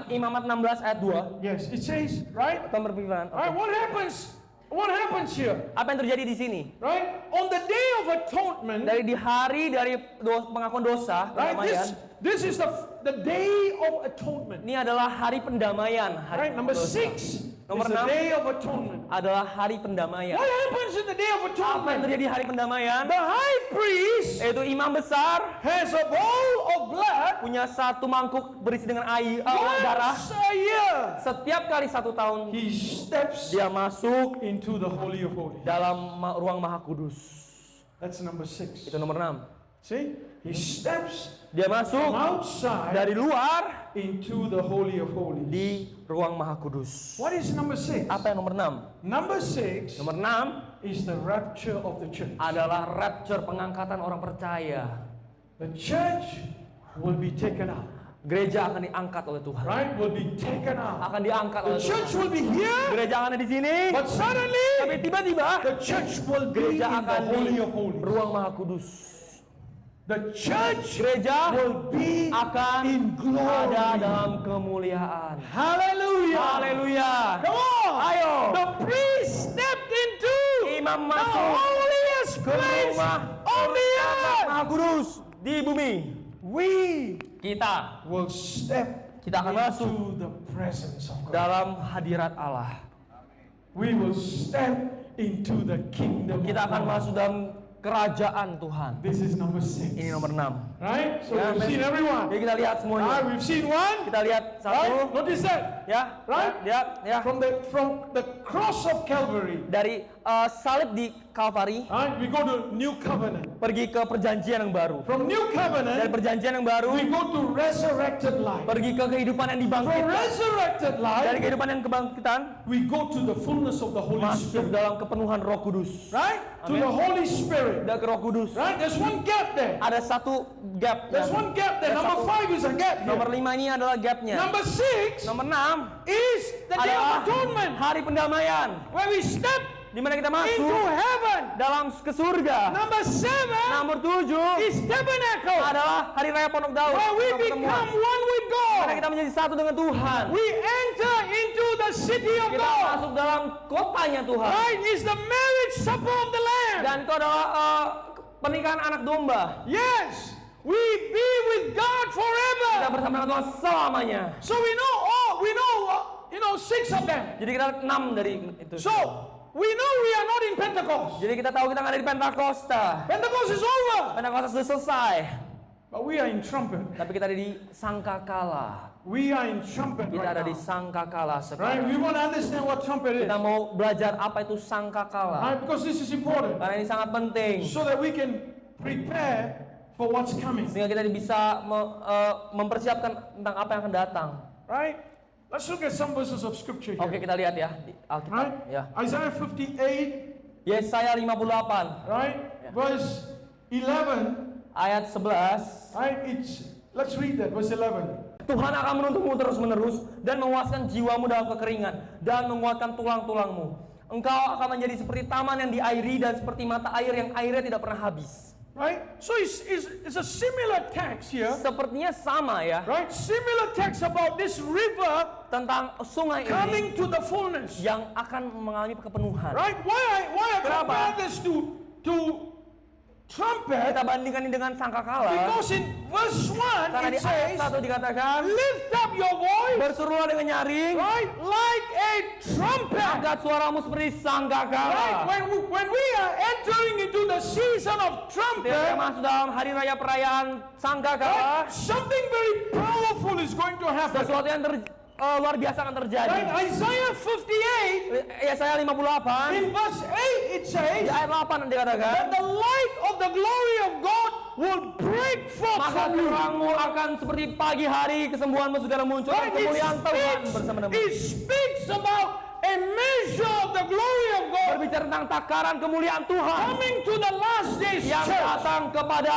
B: Imamat 16 ayat 2.
A: Yes, it says, right?
B: Atau berpikiran.
A: Right? What happens? What happens here?
B: Apa yang terjadi di sini?
A: Right? On the day of atonement,
B: Dari di hari dari pengakuan dosa,
A: right?
B: pendamaian.
A: This is the day of atonement.
B: Ini adalah hari pendamaian. Hari
A: Right? Number
B: dosa.
A: 6
B: Nomor
A: is the
B: 6
A: day of atonement.
B: adalah hari pendamaian.
A: What happens in the day of
B: Apa yang
A: atonement?
B: terjadi di hari pendamaian?
A: The high priest
B: Yaitu imam besar
A: has a bowl of blood
B: punya satu mangkuk berisi dengan air, darah.
A: once a year.
B: Setiap kali 1 tahun
A: He steps
B: dia masuk
A: into the Holy of Holies.
B: dalam ruang Maha Kudus.
A: That's number 6.
B: Itu nomor 6.
A: See? He steps
B: Dia masuk
A: from outside
B: dari luar
A: into the Holy of Holies.
B: di ruang Maha Kudus.
A: What is number 6?
B: Apa yang nomor 6?
A: Number 6
B: Nomor 6
A: is the rapture of the church.
B: adalah rapture, pengangkatan orang percaya.
A: The church will be taken out.
B: Gereja akan diangkat oleh Tuhan.
A: Right? Will be taken out.
B: Akan diangkat
A: The
B: oleh
A: church
B: Tuhan.
A: will be here,
B: Gereja akan ada di sini.
A: but suddenly
B: Tapi tiba-tiba
A: the church will be in
B: gereja
A: the
B: akan di
A: Holy of Holies.
B: ruang Maha Kudus.
A: The church
B: Gereja
A: will be
B: akan
A: in glory.
B: ada dalam kemuliaan.
A: Hallelujah.
B: Haleluya.
A: Come on.
B: Ayo.
A: The priest stepped into
B: Imam
A: the
B: masuk
A: holiest
B: ke
A: place
B: rumah
A: on the earth.
B: Maha Kudus di bumi.
A: We
B: Kita
A: will step
B: Kita akan masuk
A: into the presence of God.
B: dalam hadirat Allah.
A: We will step into the kingdom.
B: Kita
A: of
B: akan
A: God.
B: masuk dalam kerajaan Tuhan.
A: This is number 6.
B: Ini nomor 6.
A: Right? So
B: Ya,
A: we've seen everyone.
B: Jadi kita lihat semuanya.
A: Right? We've seen one.
B: Kita lihat
A: Right?
B: satu.
A: Notice that.
B: Ya,
A: Right?
B: ya.
A: From the cross of Calvary.
B: Dari salib di Kalvari
A: Right? We go to New Covenant.
B: pergi ke perjanjian yang baru.
A: From New
B: Dari
A: Covenant,
B: perjanjian yang baru
A: we go to resurrected life.
B: pergi ke kehidupan yang
A: From
B: dibangkitkan.
A: resurrected
B: Dari
A: life,
B: kehidupan yang kebangkitan
A: we go to the fullness of the Holy
B: masuk
A: Spirit.
B: dalam kepenuhan Roh Kudus.
A: Right? To
B: Amen.
A: the Holy Spirit.
B: Dan ke Roh Kudus.
A: Right? There's one gap there.
B: Ada satu gap.
A: There's one gap there.
B: Ada
A: Number
B: satu-
A: 5 is a gap
B: Nomor
A: here.
B: 5 ini adalah gapnya.
A: Number 6
B: Nomor 6
A: is the day of
B: adalah
A: atonement,
B: hari pendamaian,
A: where we step
B: di mana kita
A: into
B: masuk
A: heaven.
B: dalam ke surga.
A: Number 7
B: Nomor 7
A: is tabernacle,
B: adalah hari raya Pondok Daud,
A: where we
B: atau pertemuan.
A: become one with
B: Karena
A: God.
B: kita menjadi satu dengan Tuhan.
A: We enter into the city of
B: Kita
A: God.
B: masuk dalam kotanya Tuhan.
A: Right? It's the marriage supper of the Lamb.
B: Dan itu adalah pernikahan anak domba.
A: Yes, we be with God
B: Kita
A: forever.
B: bersama dengan Tuhan selamanya.
A: So we know 6 of them.
B: Jadi kita 6 dari itu.
A: So we know we are not in Pentecost.
B: Jadi kita tahu kita nggak ada di Pentakosta.
A: Pentecost is over,
B: Pentakosta sudah selesai.
A: but we are in trumpet.
B: Tapi kita ada di sangkakala.
A: We are in trumpet
B: Kita
A: right
B: ada di
A: now.
B: sangkakala
A: Right?
B: sekarang.
A: We want to understand what trumpet is.
B: Kita mau belajar apa itu sangkakala.
A: Right? Because this is important.
B: Karena ini sangat penting.
A: So that we can prepare for what's coming.
B: Sehingga kita bisa mempersiapkan tentang apa yang akan datang.
A: Right? Let's look at some verses of scripture
B: Oke,
A: here.
B: kita lihat ya di Alkitab.
A: Right?
B: Ya.
A: Isaiah 58,
B: Yesaya 58
A: right? Verse 11,
B: ayat 11.
A: right? Let's read that, verse 11.
B: Tuhan akan menuntunmu terus-menerus dan menguaskan jiwamu dalam kekeringan dan menguatkan tulang-tulangmu. Engkau akan menjadi seperti taman yang diairi dan seperti mata air yang airnya tidak pernah habis.
A: Right? So it's a similar text here.
B: Sepertinya sama ya
A: Right? Similar text about this river
B: tentang sungai ini
A: coming to the fullness.
B: yang akan mengalami kepenuhan.
A: Right? Why I
B: Kenapa?
A: compare this to trumpet?
B: Kita bandingkan ini dengan sangkakala
A: Because in verse 1
B: karena di
A: it
B: ayat
A: says,
B: 1 dikatakan
A: lift up your voice,
B: berserulah dengan nyaring,
A: right? Like a trumpet.
B: angkat suaramu seperti
A: Right?
B: sangkakala.
A: When we are entering into the season of
B: Ketika
A: trumpet,
B: masuk dalam hari raya perayaan sangkakala,
A: right, something very powerful is going to happen.
B: sesuatu yang luar biasa akan terjadi.
A: Right? Isaiah 58,
B: Yesaya 58
A: in verse 8 it
B: di
A: says,
B: ayat 8 dikatakan,
A: that the light of the glory of God will break forth
B: maka
A: from you.
B: terangmu akan seperti pagi hari, kesembuhanmu segera muncul dan
A: Right?
B: kemuliaan Tuhan bersama-sama.
A: It speaks about a measure of the glory of God
B: Berbicara tentang takaran kemuliaan Tuhan
A: coming to the last days
B: yang
A: church.
B: datang kepada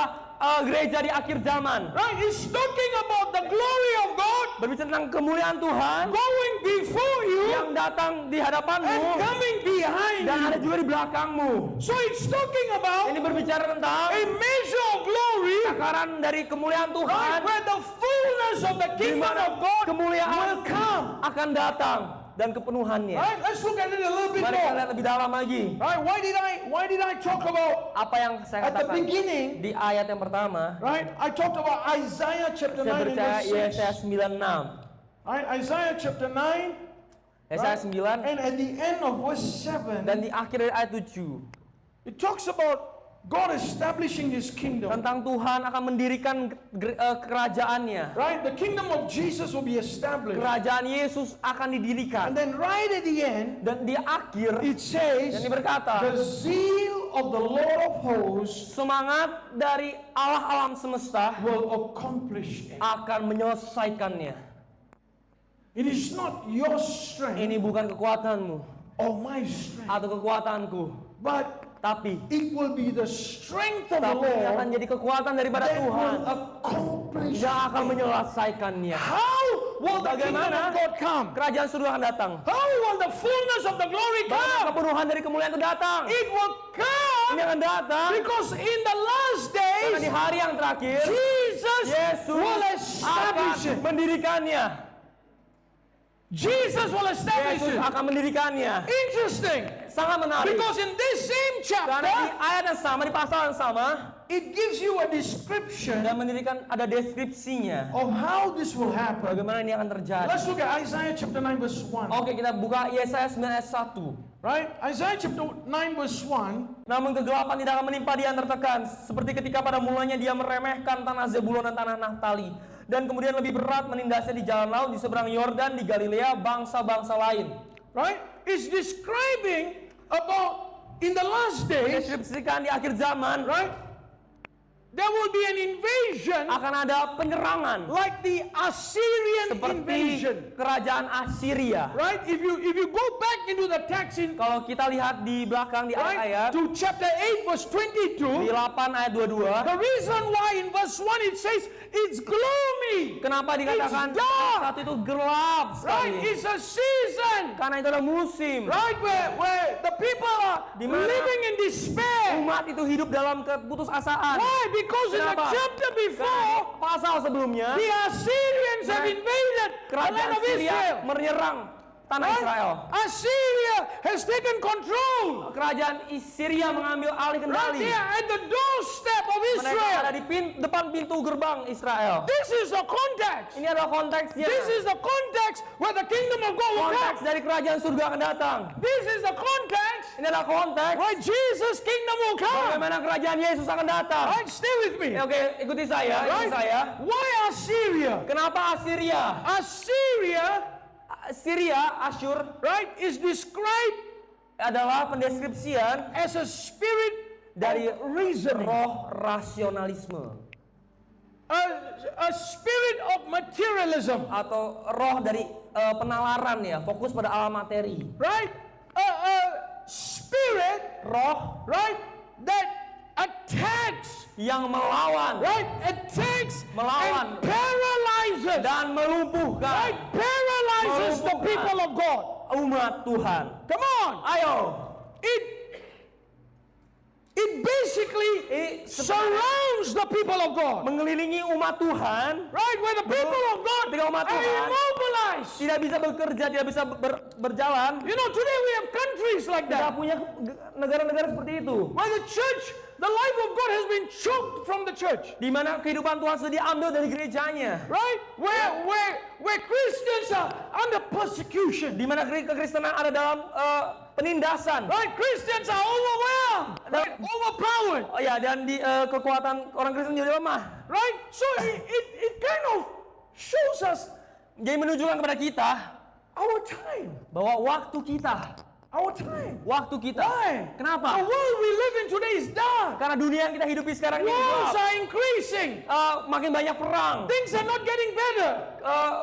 B: gereja di akhir zaman.
A: Right? It's talking about the glory of God
B: Berbicara tentang kemuliaan Tuhan
A: going before you
B: yang datang di
A: and
B: hadapanmu
A: coming behind
B: dan ada
A: you.
B: juga di belakangmu.
A: So it's talking about
B: Ini berbicara tentang
A: a measure of glory,
B: takaran dari kemuliaan
A: right,
B: Tuhan
A: where the fullness of the
B: di
A: kingdom
B: mana
A: of God
B: kemuliaan
A: will come.
B: akan datang dan kepenuhannya.
A: Right? Let's look at it a little bit
B: Mari kita
A: more.
B: lihat lebih dalam lagi.
A: Right? Why did I talk about
B: Apa yang saya
A: at the
B: katakan
A: beginning?
B: di ayat yang pertama,
A: Right? I talked about Isaiah chapter 9
B: saya
A: and
B: percaya
A: verse
B: Yesaya
A: 6.
B: 96.
A: Right? Isaiah chapter 9
B: Yesaya
A: right?
B: 9
A: and at the end of verse 7
B: dan di akhir dari ayat 7
A: it talks about God establishing his kingdom.
B: tentang Tuhan akan mendirikan kerajaannya.
A: Right? The kingdom of Jesus will be established.
B: Kerajaan Yesus akan
A: And
B: didirikan.
A: then right at the end
B: Dan di akhir
A: it says
B: dan ini berkata,
A: the zeal of the Lord of hosts
B: semangat dari Allah alam semesta
A: will accomplish it.
B: akan menyelesaikannya.
A: It is not your strength
B: Ini bukan kekuatanmu
A: or my strength,
B: atau kekuatanku,
A: but
B: tapi
A: it will be the strength of the
B: akan
A: Lord
B: jadi kekuatan daripada
A: that
B: Tuhan
A: will accomplish
B: yang akan
A: it.
B: menyelesaikannya.
A: How will the kingdom
B: Bagaimana
A: of God come?
B: kerajaan surga akan datang?
A: How will the fullness of the glory
B: Bagaimana
A: come?
B: kepenuhan dari kemuliaan itu datang?
A: It will
B: Ini
A: come
B: akan datang
A: because in the last
B: karena di
A: days
B: hari yang terakhir
A: Jesus
B: Yesus
A: will establish
B: akan
A: it.
B: mendirikannya.
A: Jesus will establish
B: Yesus
A: it.
B: akan mendirikannya.
A: Interesting.
B: sangat menarik.
A: Because in this same
B: Karena di
A: chapter,
B: ayat yang sama, di pasal yang sama,
A: it gives you a description
B: dan mendirikan ada deskripsinya
A: of how this will happen.
B: bagaimana ini akan terjadi.
A: Let's look at Isaiah chapter 9 verse 1.
B: Oke, kita buka Yesaya 9 ayat 1.
A: Right? Isaiah chapter 9 verse 1.
B: Namun kegelapan tidak akan menimpa dia yang tertekan, seperti ketika pada mulanya dia meremehkan tanah Zebulon dan tanah Naftali, dan kemudian lebih berat menindasnya di jalan laut, di seberang Yordan, di Galilea, bangsa-bangsa lain.
A: Right? It's describing about in the last days,
B: Deskripsikan di akhir zaman,
A: right? There will be an invasion
B: akan ada penyerangan
A: like the Assyrian
B: seperti
A: invasion.
B: kerajaan Assyria.
A: Right? If you go back into the text in
B: Kalau kita lihat di belakang di
A: right,
B: ayat
A: to chapter 8 verse
B: di
A: 22,
B: 8 ayat 22,
A: the reason why in verse 1 it says it's gloomy.
B: kenapa dikatakan
A: It's dark.
B: saat itu gelap
A: Right?
B: sekali?
A: It's a season.
B: Karena itu ada musim
A: Right? Where the people are
B: Di mana
A: living in despair.
B: umat itu hidup dalam keputusasaan.
A: Why? Because in the
B: Kenapa?
A: chapter
B: Karena
A: before,
B: pasal sebelumnya
A: the Assyrians have invaded the
B: kerajaan
A: land of
B: Syria
A: Israel.
B: menyerang tanah
A: Right?
B: Israel.
A: Assyria has taken control.
B: Kerajaan Syria mengambil alih
A: Right
B: kendali.
A: there at the doorstep of
B: Mereka ada
A: Israel.
B: di depan pintu gerbang Israel.
A: This is the context.
B: Ini adalah konteksnya.
A: This is the context where the kingdom of God will
B: Konteks
A: come.
B: dari kerajaan surga akan datang.
A: This is the context
B: Ini adalah konteks
A: where Jesus' kingdom will come.
B: bagaimana kerajaan Yesus akan datang.
A: Right? Stay with me.
B: Oke, ikuti saya, ikuti
A: Right?
B: saya.
A: Why Assyria?
B: Kenapa Assyria? Syria, Asyur
A: Right, is described
B: adalah pendeskripsian
A: as a spirit
B: dari
A: of reasoning,
B: roh rasionalisme
A: a spirit of materialism.
B: atau roh dari penalaran ya, fokus pada alam materi.
A: Right, a spirit,
B: Roh
A: right, that attacks,
B: yang melawan
A: right, attacks
B: Melawan.
A: and paralyzes,
B: dan melumpuhkan
A: right, paralyzes the
B: Melumpuhkan.
A: people of God.
B: umat Tuhan.
A: Come on,
B: Ayo,
A: it basically
B: ini sebenarnya
A: surrounds the people of God.
B: mengelilingi umat Tuhan,
A: Right, where the people of God
B: Ketika umat
A: are
B: Tuhan
A: immobilized.
B: tidak bisa bekerja, tidak bisa berjalan.
A: You know, today we have countries like
B: Kita
A: that,
B: punya negara-negara seperti itu,
A: where the church, the life of God has been choked from the church.
B: di mana kehidupan Tuhan sudah diambil dari gerejanya,
A: Right, where Christians are under persecution.
B: di mana kekristenan ada dalam penindasan.
A: Right, Christians are overwhelmed, right, overpowered.
B: Oh ya, dan di kekuatan orang Kristen jadi lemah.
A: Right, so it kind of shows us
B: Jadi menunjukkan kepada kita
A: our time,
B: bahwa waktu kita, waktu kita.
A: Why?
B: Kenapa?
A: The world we live in today is dark.
B: Karena dunia yang kita hidupi sekarang ini
A: Wars
B: gelap.
A: are increasing.
B: Makin banyak perang.
A: Things are not getting better.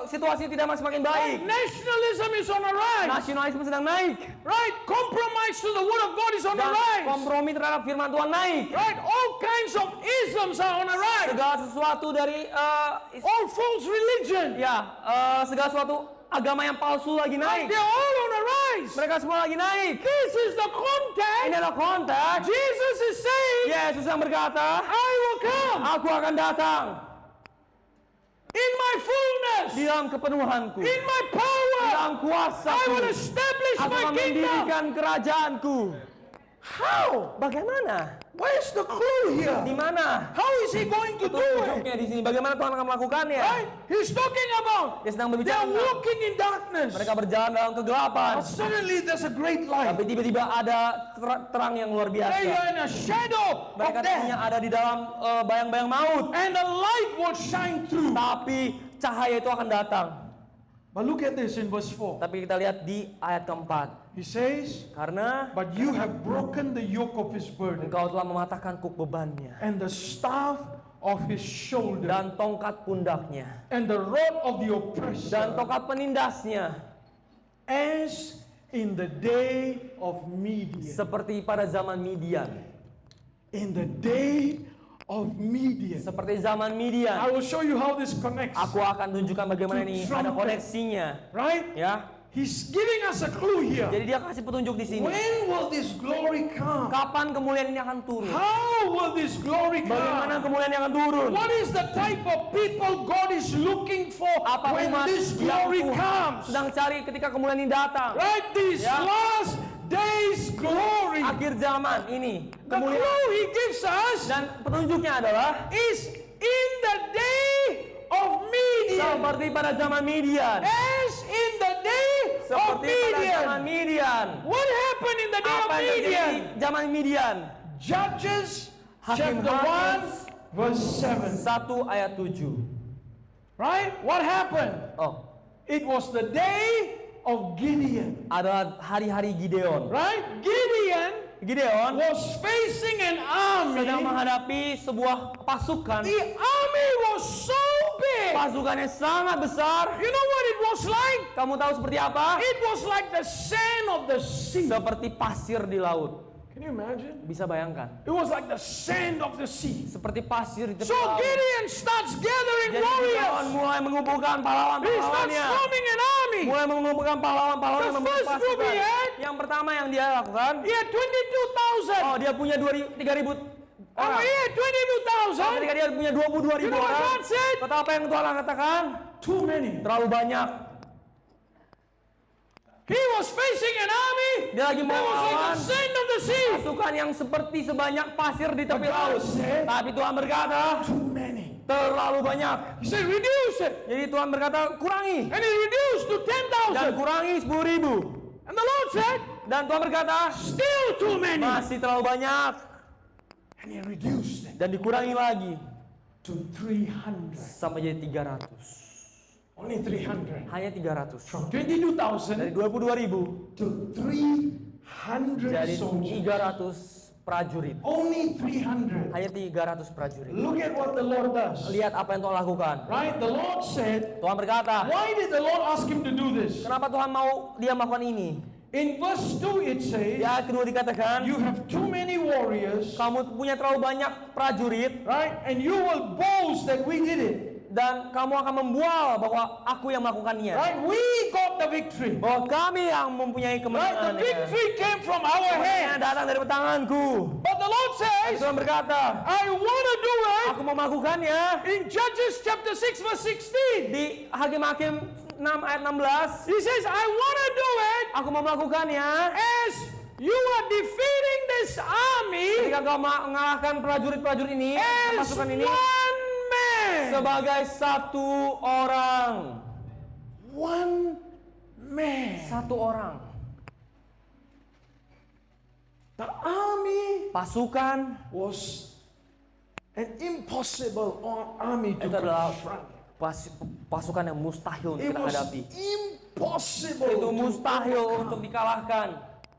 B: Situasi tidak semakin baik.
A: Nationalism is on the rise.
B: Nasionalisme sedang naik.
A: Right? Compromise to the word of God is on the
B: Dan
A: rise.
B: kompromi terhadap firman Tuhan naik.
A: Right? All kinds of isms are on the rise.
B: Segala sesuatu dari
A: All false religion.
B: segala sesuatu agama yang palsu lagi
A: Right?
B: naik.
A: They're all on the rise.
B: Mereka semua lagi naik.
A: This is the
B: Ini
A: context.
B: adalah konteks
A: Jesus is saying,
B: Yesus yang berkata,
A: I will come
B: aku akan datang
A: in my fullness,
B: di dalam kepenuhanku,
A: in my
B: di
A: power.
B: dalam
A: I
B: kuasaku.
A: will establish
B: Aku
A: my
B: akan
A: kingdom.
B: mendirikan kerajaanku.
A: How?
B: Bagaimana?
A: Where's the clue
B: Di
A: here?
B: mana?
A: How is he going to do it?
B: Tunjuknya di sini. Bagaimana Tuhan akan melakukannya?
A: Right? He's talking about
B: Dia sedang
A: they're
B: berbicara tentang
A: walking in darkness.
B: mereka berjalan dalam kegelapan.
A: But suddenly there's a great light.
B: Tapi tiba-tiba ada terang yang luar
A: They
B: biasa.
A: are in a shadow
B: Mereka
A: of
B: tadinya
A: death.
B: ada di dalam bayang-bayang maut.
A: And the light will shine through.
B: Tapi cahaya itu akan datang.
A: But look at this in verse 4.
B: Tapi kita lihat di ayat keempat.
A: He says,
B: Karena
A: but you have broken the yoke of his burden
B: engkau telah mematahkan kuk bebannya.
A: and the staff of his shoulder
B: Dan tongkat pundaknya.
A: and the rod of the
B: Dan
A: oppressor
B: tongkat penindasnya.
A: as in the day of Midian.
B: Seperti pada zaman Midian.
A: In the day of Midian.
B: Seperti zaman
A: I
B: Midian.
A: will show you how this connects.
B: Aku akan tunjukkan bagaimana ini ada koneksinya.
A: Right?
B: Ya.
A: He's giving us a clue here.
B: Jadi dia kasih petunjuk di sini.
A: When will this glory come?
B: Kapan kemuliaan ini akan turun?
A: How will this glory
B: Bagaimana
A: come?
B: kemuliaan ini akan turun?
A: What is the type of people God is looking for
B: Apa
A: when
B: umat
A: this
B: yang
A: glory
B: Tuhan
A: comes?
B: sedang cari ketika kemuliaan ini datang?
A: Right? These
B: Ya.
A: last days
B: akhir zaman ini.
A: The clue he gives us
B: Dan petunjuknya adalah
A: is in the day of Midian.
B: seperti pada zaman Midian.
A: As in the day of
B: Seperti pada zaman
A: Midian.
B: Midian.
A: What happened in the day of
B: Apa yang terjadi
A: Midian?
B: di zaman Midian?
A: Judges
B: Hakim
A: chapter 1 verse 7.
B: 1 ayat 7.
A: Right? What happened?
B: Oh,
A: It was the day of Gideon.
B: adalah hari-hari Gideon.
A: Right? Gideon
B: was
A: facing an
B: sedang
A: army.
B: menghadapi sebuah pasukan.
A: The army was so big.
B: Pasukannya sangat besar.
A: You know what it was like?
B: Kamu tahu seperti apa?
A: It was like the sand of the sea.
B: Seperti pasir di laut.
A: Can you imagine?
B: Bisa bayangkan.
A: It was like the sand of the sea.
B: Seperti pasir di tepi
A: So
B: laut.
A: Gideon starts gathering
B: Jadi Gideon
A: warriors.
B: mulai mengumpulkan
A: He starts
B: pahlawan-pahlawannya.
A: forming an army.
B: Mulai mengumpulkan pahlawan-pahlawan
A: The
B: yang membentuk
A: first group
B: pasukan.
A: he had-
B: Yang pertama yang dia lakukan,
A: He had 22,000.
B: oh dia punya 3.000
A: Oh,
B: orang.
A: he had 22,000.
B: Ketika dia punya 22.000
A: You know what
B: orang,
A: God said?
B: kata apa yang Tuhan katakan?
A: Too many.
B: Terlalu banyak.
A: He was facing an army.
B: Dia lagi
A: That was like
B: melawan
A: the sand of the sea.
B: pasukan yang seperti sebanyak pasir di tepi
A: But God
B: laut.
A: said-
B: Tapi Tuhan berkata,
A: Too many.
B: terlalu banyak.
A: He said, reduce it.
B: Jadi Tuhan berkata, kurangi.
A: And he reduced to
B: Dan
A: 10,000.
B: kurangi 10.000.
A: And the Lord said,
B: Dan Tuhan berkata,
A: still too many.
B: masih terlalu banyak.
A: And he reduced it
B: Dan dikurangi lagi
A: to 300.
B: sampai jadi 300.
A: Only 300.
B: Hanya 300.
A: From 22,000
B: Dari 22.000
A: to 300
B: jadi
A: soldiers.
B: 300 prajurit.
A: Only 300.
B: Hanya 300 prajurit.
A: Look at what the Lord does.
B: Lihat apa yang Tuhan lakukan.
A: Right? The Lord said,
B: Tuhan berkata,
A: why did the Lord ask him to do this?
B: kenapa Tuhan mau dia melakukan ini?
A: In verse 2 it
B: Di
A: says,
B: ayat kedua dikatakan,
A: you have too many warriors,
B: kamu punya terlalu banyak prajurit
A: right? And you will boast that we did it.
B: dan kamu akan membual bahwa aku yang melakukannya.
A: Right? We got the victory.
B: Bahwa kami yang mempunyai
A: Right? The
B: kemenangan.
A: victory came from our
B: Yang
A: hand.
B: datang dari tanganku.
A: But the Lord says,
B: Tuhan berkata,
A: I want to do it
B: aku mau melakukannya.
A: in Judges chapter 6 verse 16.
B: Di Hakim-Hakim 6 ayat 16,
A: He says, I want to do it
B: aku mau melakukannya
A: as you are defeating this army
B: ketika kau mengalahkan prajurit-prajurit ini,
A: as
B: pasukan ini,
A: one man.
B: sebagai satu orang.
A: One man.
B: Satu orang.
A: The army
B: Pasukan
A: was an impossible army to
B: itu adalah
A: confront.
B: pasukan yang mustahil untuk
A: It
B: kita
A: was
B: hadapi.
A: impossible
B: Itu
A: to
B: mustahil
A: overcome.
B: untuk dikalahkan.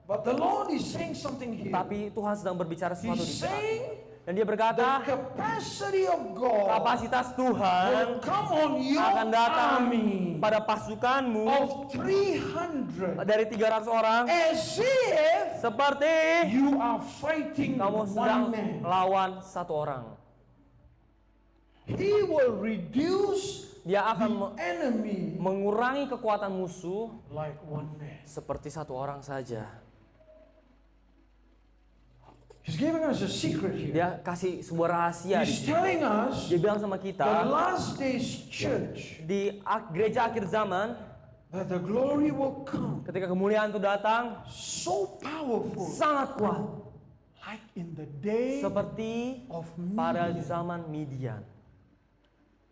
A: But the Lord is saying something here.
B: Tapi Tuhan sedang berbicara sesuatu di
A: He's
B: sana.
A: saying
B: Dan dia
A: the
B: berkata,
A: capacity of God
B: kapasitas Tuhan
A: will come on your
B: akan datang
A: army
B: pada pasukanmu
A: of 300
B: dari 300 orang
A: as if
B: seperti
A: you are fighting
B: kamu sedang
A: one man.
B: lawan satu orang.
A: He will reduce
B: Dia akan
A: the enemy
B: mengurangi kekuatan musuh
A: like one man.
B: seperti satu orang saja.
A: He's giving us a secret here.
B: Dia kasih sebuah rahasia di
A: He's
B: sini.
A: telling us
B: Dia bilang sama
A: the
B: kita
A: last days church
B: di gereja akhir zaman
A: that the glory will come
B: ketika kemuliaan itu datang
A: so powerful
B: sangat kuat
A: like in the day
B: seperti
A: of
B: pada zaman Midian.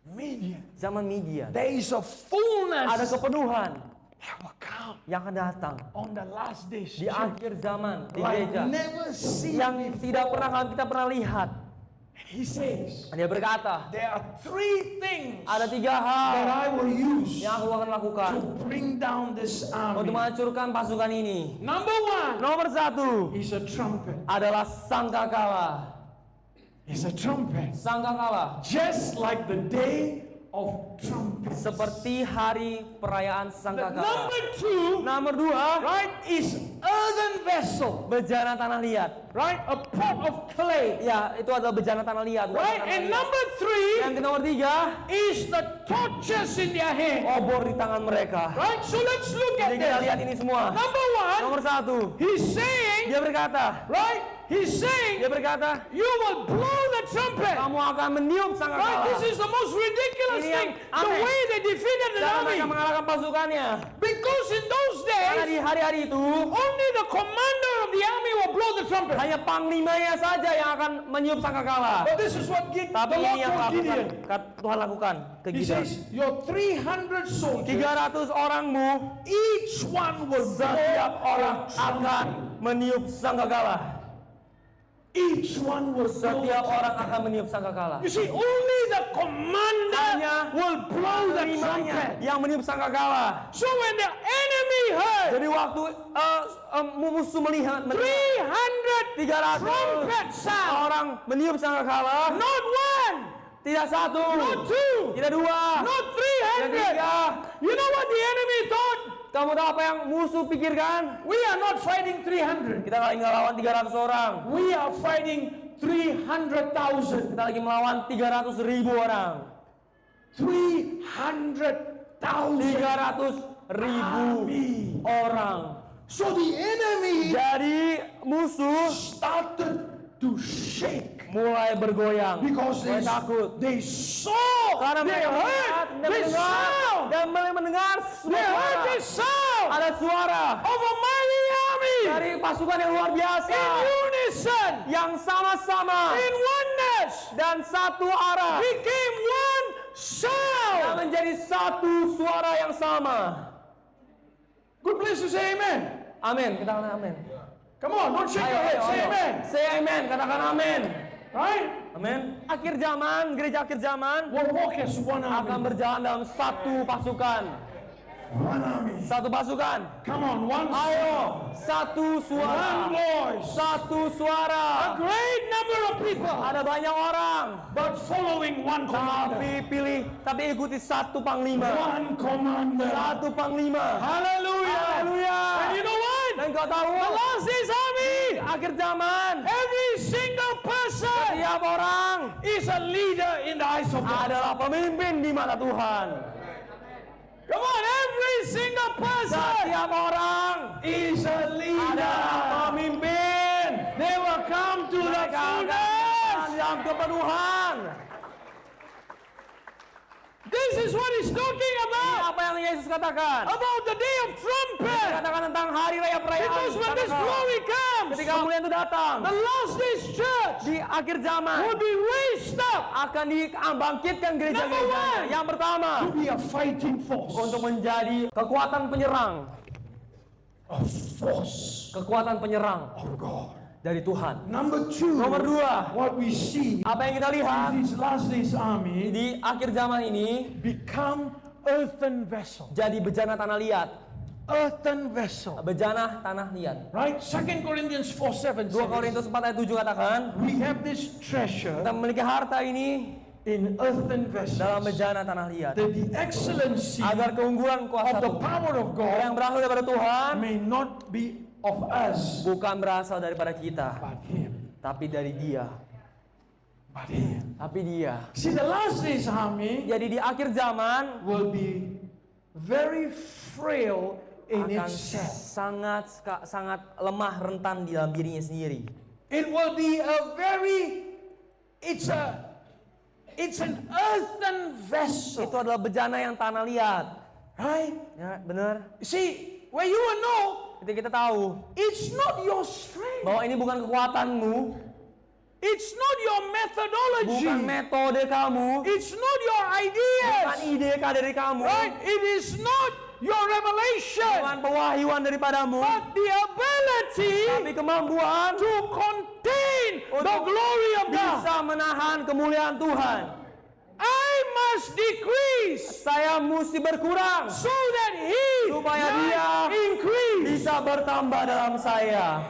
A: Midian.
B: Zaman Midian
A: Days of
B: ada
A: fullness
B: kepenuhan
A: that will come
B: yang akan datang
A: on the last days
B: di
A: church
B: akhir zaman di
A: like
B: gereja
A: never seen
B: yang
A: before.
B: tidak pernah kita pernah lihat.
A: He says
B: Dia berkata,
A: there are three things
B: ada 3 hal
A: that I will use
B: yang aku akan lakukan
A: to bring down this
B: untuk
A: army.
B: menghancurkan pasukan ini.
A: Number one
B: Nomor 1
A: is a trumpet.
B: adalah sangkakala.
A: It's a trumpet.
B: Sangkakala
A: Just like the day of trumpets.
B: seperti hari perayaan sangkakala.
A: Number two,
B: Nomor 2
A: right, is earthen vessel.
B: bejana tanah liat.
A: Right, a pot of clay.
B: Ya, itu adalah bejana tanah liat. bukan
A: Right,
B: tanah
A: and
B: liat.
A: number three
B: Yang ke nomor 3
A: is the torches in their hand.
B: obor di tangan mereka.
A: Right, so let's look at
B: Jadi kita lihat
A: this.
B: ini semua.
A: Number one,
B: Nomor 1
A: he's saying,
B: dia berkata,
A: right, he's saying,
B: dia berkata,
A: you will blow the trumpet.
B: kamu akan meniup
A: Right,
B: sangkakala.
A: this is the most ridiculous
B: Ini yang
A: thing. The
B: aneh.
A: way they defeated the
B: Cara
A: army.
B: mereka mengalahkan pasukannya.
A: Because in those
B: Karena
A: days,
B: di hari-hari itu
A: only the commander of of the army will blow the trumpet.
B: Hanya panglimanya saja yang akan meniup sangkakala.
A: But this is what the
B: Tapi
A: Lord
B: ini yang
A: told Gideon.
B: Tuhan lakukan ke
A: He
B: Gideon.
A: says, your 300 soldiers,
B: 300 orangmu,
A: each one will
B: setiap
A: blow
B: orang
A: a
B: akan
A: trumpet.
B: meniup sangkakala.
A: Each one will blow.
B: Setiap orang akan meniup sangkakala.
A: You see, only the commander
B: Hanya
A: will blow the
B: Limanya
A: trumpet.
B: yang meniup sangkakala.
A: So when the enemy heard
B: Jadi waktu musuh melihat
A: 300 trumpet
B: 300
A: sound,
B: orang meniup sangkakala,
A: not one,
B: tidak satu,
A: not two,
B: tidak dua,
A: not
B: tidak
A: 300.
B: tiga.
A: You know what the enemy thought?
B: Kamu tahu apa yang musuh pikirkan?
A: We are not fighting 300.
B: Kita lagi lawan 300 orang.
A: We are fighting 300,000.
B: Kita lagi melawan 300.000 orang.
A: 300,000.
B: 300.000 orang.
A: So the enemy
B: Jadi musuh
A: started to shake
B: mulai bergoyang,
A: because
B: mulai takut.
A: they saw,
B: Karena
A: they
B: mereka
A: heard
B: melihat,
A: this sound.
B: dan mendengar
A: They heard
B: suara.
A: this sound
B: Ada suara
A: of a mighty army
B: dari pasukan yang luar biasa,
A: in unison,
B: yang sama-sama
A: in oneness,
B: dan satu arah,
A: became one
B: yang
A: sound.
B: menjadi satu suara yang sama.
A: Good place to say amen.
B: Amin. Kita katakan amin.
A: Come on, don't shake your head. Say amen.
B: Say amen. Katakan amin.
A: Right?
B: Amin. Akhir zaman, gereja akhir zaman
A: We'll walk as one
B: akan
A: army.
B: berjalan dalam satu pasukan.
A: One army.
B: Satu pasukan.
A: Come on, one
B: Ayo,
A: sound.
B: satu
A: One
B: suara.
A: voice.
B: Satu
A: A
B: suara.
A: great number of people,
B: Ada banyak orang,
A: but following one commander.
B: tapi ikuti satu panglima.
A: One commander.
B: Satu panglima.
A: Hallelujah.
B: Haleluya.
A: And you know what?
B: Dan kau tahu,
A: The last days army,
B: akhir zaman,
A: every single person
B: setiap orang
A: is a leader in the eyes of God.
B: adalah pemimpin di mata Tuhan.
A: Come on, every single person
B: Setiap orang
A: is a
B: adalah
A: leader.
B: pemimpin.
A: They will come to the
B: Mereka akan
A: fullness.
B: dalam kepenuhan.
A: This is what he's talking about.
B: Apa yang Yesus katakan?
A: About the day of trumpet.
B: Katakan tentang hari raya perayaan.
A: Because when this
B: Katakan,
A: glory comes,
B: ketika kemuliaan itu datang,
A: the last days church
B: di akhir zaman
A: will be raised up
B: akan dibangkitkan
A: Number
B: gereja-gerejanya.
A: one.
B: Yang pertama,
A: to be a fighting force.
B: untuk menjadi kekuatan penyerang.
A: A force
B: Kekuatan penyerang
A: of God.
B: dari Tuhan.
A: Number two,
B: Nomor dua,
A: what we see
B: apa yang kita lihat
A: is these last days army
B: di akhir zaman ini
A: become earthen vessel.
B: jadi bejana tanah liat.
A: Earthen vessel.
B: Bejana tanah liat.
A: Right? 2 Corinthians 4:7
B: 2
A: says,
B: Korintus 4 ayat 7 katakan,
A: we have this treasure
B: kita memiliki harta ini
A: in earthen
B: dalam
A: vessels,
B: bejana tanah liat.
A: that the excellency
B: Agar keunggulan kuasa
A: of the
B: Tuhan
A: power of
B: yang
A: God
B: berasal daripada Tuhan
A: may not be of us,
B: bukan berasal daripada kita,
A: but Him.
B: tapi dari Dia.
A: But Him.
B: Tapi Dia.
A: See, the last days army
B: Jadi di akhir zaman
A: will be very frail in
B: akan
A: itself.
B: sangat lemah rentan di dalam dirinya sendiri.
A: It will be it's an earthen vessel,
B: Itu adalah bejana yang tanah liat.
A: right?
B: Ya, benar.
A: See, where you will know,
B: Jadi kita tahu
A: it's not your strength,
B: bahwa ini bukan kekuatanmu,
A: it's not your methodology,
B: bukan metode kamu,
A: it's not your
B: bukan
A: ideas,
B: ide dari kamu,
A: right? It is not your revelation,
B: bukan pewahyuan daripadamu,
A: but the ability
B: tapi kemampuan
A: to contain the glory of God.
B: bisa menahan kemuliaan Tuhan.
A: I must decrease
B: Saya mesti berkurang
A: so that He
B: supaya
A: might
B: Dia
A: increase.
B: bisa bertambah dalam saya.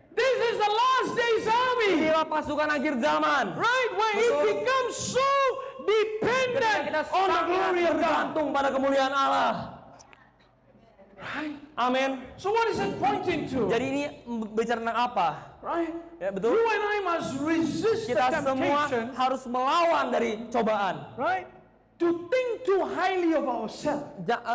A: This is the last days army,
B: Inilah pasukan akhir zaman.
A: right? Where it
B: Betul.
A: becomes so
B: Ketika
A: dependent
B: kita
A: on the
B: sangat
A: glory of God.
B: bergantung pada kemuliaan Allah.
A: Right?
B: Amin.
A: So what is it pointing to?
B: Jadi ini bicara tentang apa?
A: Right?
B: Ya betul.
A: You and I must resist the
B: Kita semua
A: temptation,
B: harus melawan dari cobaan.
A: right? to think too highly of ourselves.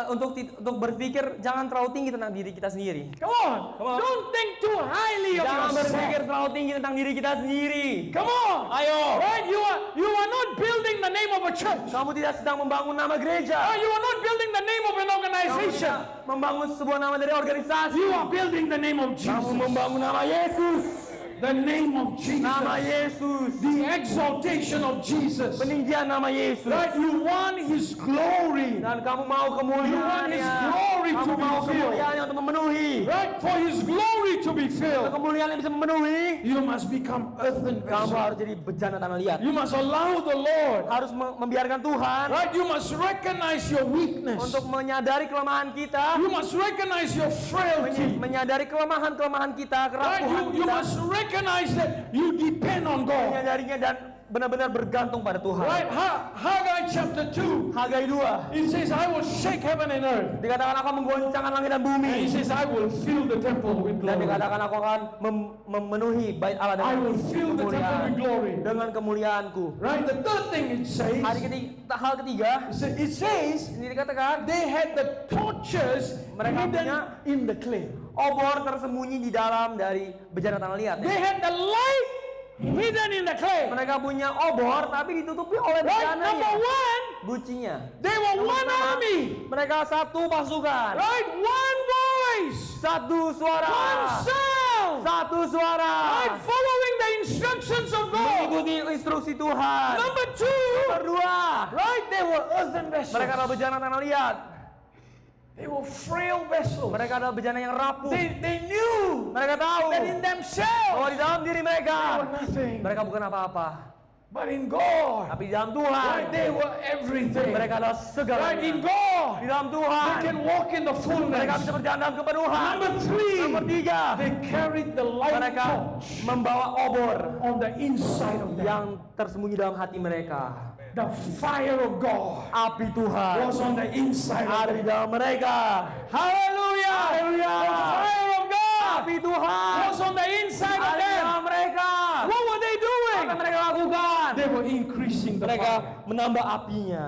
B: Untuk berpikir jangan terlalu tinggi tentang diri kita sendiri.
A: Come on.
B: Come on.
A: Don't think too highly of
B: Jangan berpikir
A: yourself.
B: terlalu tinggi tentang diri kita sendiri.
A: Come on.
B: Ayo.
A: Right? You are not building the name of a church.
B: Kamu tidak sedang membangun nama gereja.
A: You are not building the name of an
B: Kamu
A: organization.
B: tidak membangun sebuah nama dari organisasi.
A: You are building the name of
B: Kamu
A: Jesus.
B: membangun nama Yesus.
A: The name of
B: Nama
A: Jesus.
B: Yesus.
A: The exaltation of Jesus.
B: Peninggian nama Yesus.
A: Right? You want His glory.
B: Dan kamu mau
A: You want
B: kemuliaannya.
A: His glory to
B: Kamu
A: be
B: mau
A: filled.
B: kemuliaannya untuk memenuhi.
A: Right? For His glory to be filled,
B: Kemuliaan yang bisa memenuhi.
A: you must become earthen
B: Kamu
A: vessel.
B: harus jadi bejana tanah liat.
A: You must allow the Lord.
B: Harus membiarkan Tuhan
A: Right? You must recognize your weakness.
B: untuk menyadari kelemahan kita.
A: You must recognize your frailty.
B: Menyadari kelemahan-kelemahan kita,
A: Right?
B: kerapuhan
A: You
B: kita.
A: must recognize that you depend on God.
B: Menyadarinya dan benar-benar bergantung pada Tuhan.
A: Right? Haggai chapter 2.
B: Hagai 2
A: It says, I will shake heaven and earth.
B: dikatakan akan menggoncangkan langit dan
A: And
B: bumi.
A: He says, I will fill the temple with
B: Dan
A: glory.
B: dikatakan aku akan memenuhi bait Allah
A: I
B: dengan
A: will fill the temple
B: kemuliaan.
A: with glory.
B: Dengan kemuliaanku.
A: Right? The third thing it says,
B: Hal ketiga,
A: it says
B: ini dikatakan
A: they had the torches
B: Mereka
A: hidden
B: punya
A: in the clay.
B: obor tersembunyi di dalam dari bejana tanah liat.
A: They had the light hidden in the clay.
B: Mereka punya obor tapi ditutupi oleh
A: Right?
B: bejananya.
A: Number one,
B: Bucinya.
A: they were one army.
B: Mereka satu pasukan.
A: Right? One voice.
B: Satu
A: One
B: suara.
A: sound.
B: Satu suara.
A: Right? Following the instructions of God.
B: Mengikuti instruksi Tuhan.
A: Number two,
B: Kedua,
A: right? They were earthen vessels.
B: mereka adalah bejana tanah liat.
A: They were frail vessels.
B: Mereka adalah bejana yang rapuh.
A: They knew
B: Mereka tahu
A: that in themselves
B: bahwa di dalam diri
A: they were
B: mereka
A: nothing.
B: mereka bukan apa-apa.
A: But in God,
B: Tapi di dalam Tuhan
A: right, they were everything.
B: mereka adalah
A: Right?
B: segalanya.
A: In God,
B: Di dalam
A: they
B: Tuhan
A: can walk in the
B: mereka
A: fullness.
B: bisa berjalan dalam kepenuhan.
A: Number three,
B: Nomor 3,
A: they carried the light
B: mereka
A: torch
B: membawa obor
A: on the inside of them.
B: yang tersembunyi dalam hati mereka.
A: The fire of God
B: Api Tuhan
A: was on the inside of
B: ada di
A: them.
B: dalam mereka.
A: Hallelujah!
B: Haleluya.
A: The fire of God
B: Api Tuhan
A: was on the inside of
B: ada di
A: them.
B: dalam mereka.
A: What were they
B: Apa
A: doing?
B: yang mereka lakukan?
A: They were increasing the
B: Mereka
A: fire.
B: menambah apinya.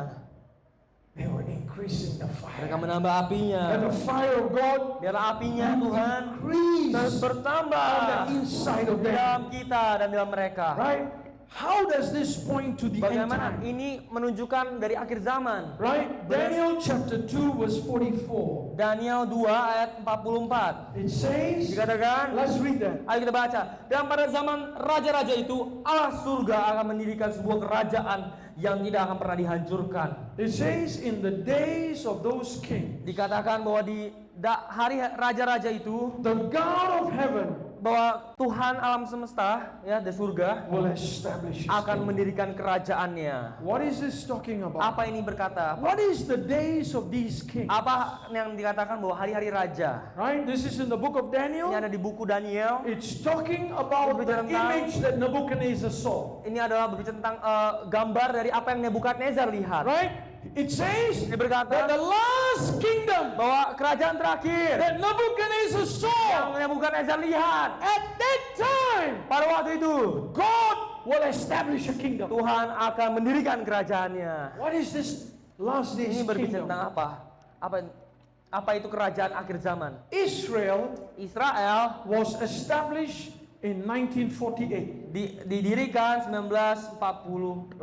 A: They were increasing the fire.
B: Mereka menambah apinya.
A: And the fire of God
B: Biarlah apinya Tuhan terus
A: increased
B: bertambah
A: on the inside of
B: di
A: them.
B: dalam kita dan di dalam mereka.
A: Right? How does this point to the end
B: Bagaimana
A: time?
B: ini menunjukkan dari akhir zaman?
A: Right? Daniel chapter 2 verse 44.
B: Daniel 2 ayat 44
A: It says,
B: dikatakan,
A: let's read that.
B: ayo kita baca. Dan pada zaman raja-raja itu Allah surga akan mendirikan sebuah kerajaan yang tidak akan pernah dihancurkan.
A: It says, in the days of those kings,
B: Dikatakan bahwa di hari raja-raja itu
A: the God of heaven
B: bahwa Tuhan alam semesta ya di surga
A: will establish his
B: akan
A: kingdom.
B: mendirikan kerajaannya.
A: What is this talking about?
B: Apa ini berkata?
A: What is the days of these kings?
B: Apa yang dikatakan bahwa hari-hari raja?
A: Right? This is in the book of Daniel.
B: Ini ada di buku Daniel.
A: It's talking about the
B: Berbicara tentang-
A: image that Nebuchadnezzar saw.
B: Ini adalah berbicara tentang gambar dari apa yang Nebukadnezar lihat.
A: Right? It says
B: Ini
A: that
B: berkata
A: the last kingdom
B: bahwa kerajaan terakhir
A: that Nebuchadnezzar
B: yang
A: saw,
B: Nebukadnezar lihat
A: at that time,
B: pada waktu itu
A: God will establish a kingdom.
B: Tuhan akan mendirikan kerajaannya.
A: What is this last days
B: Ini berbicara
A: kingdom?
B: tentang apa? Apa itu kerajaan akhir zaman?
A: Israel
B: Israel
A: was established in 1948.
B: didirikan 1948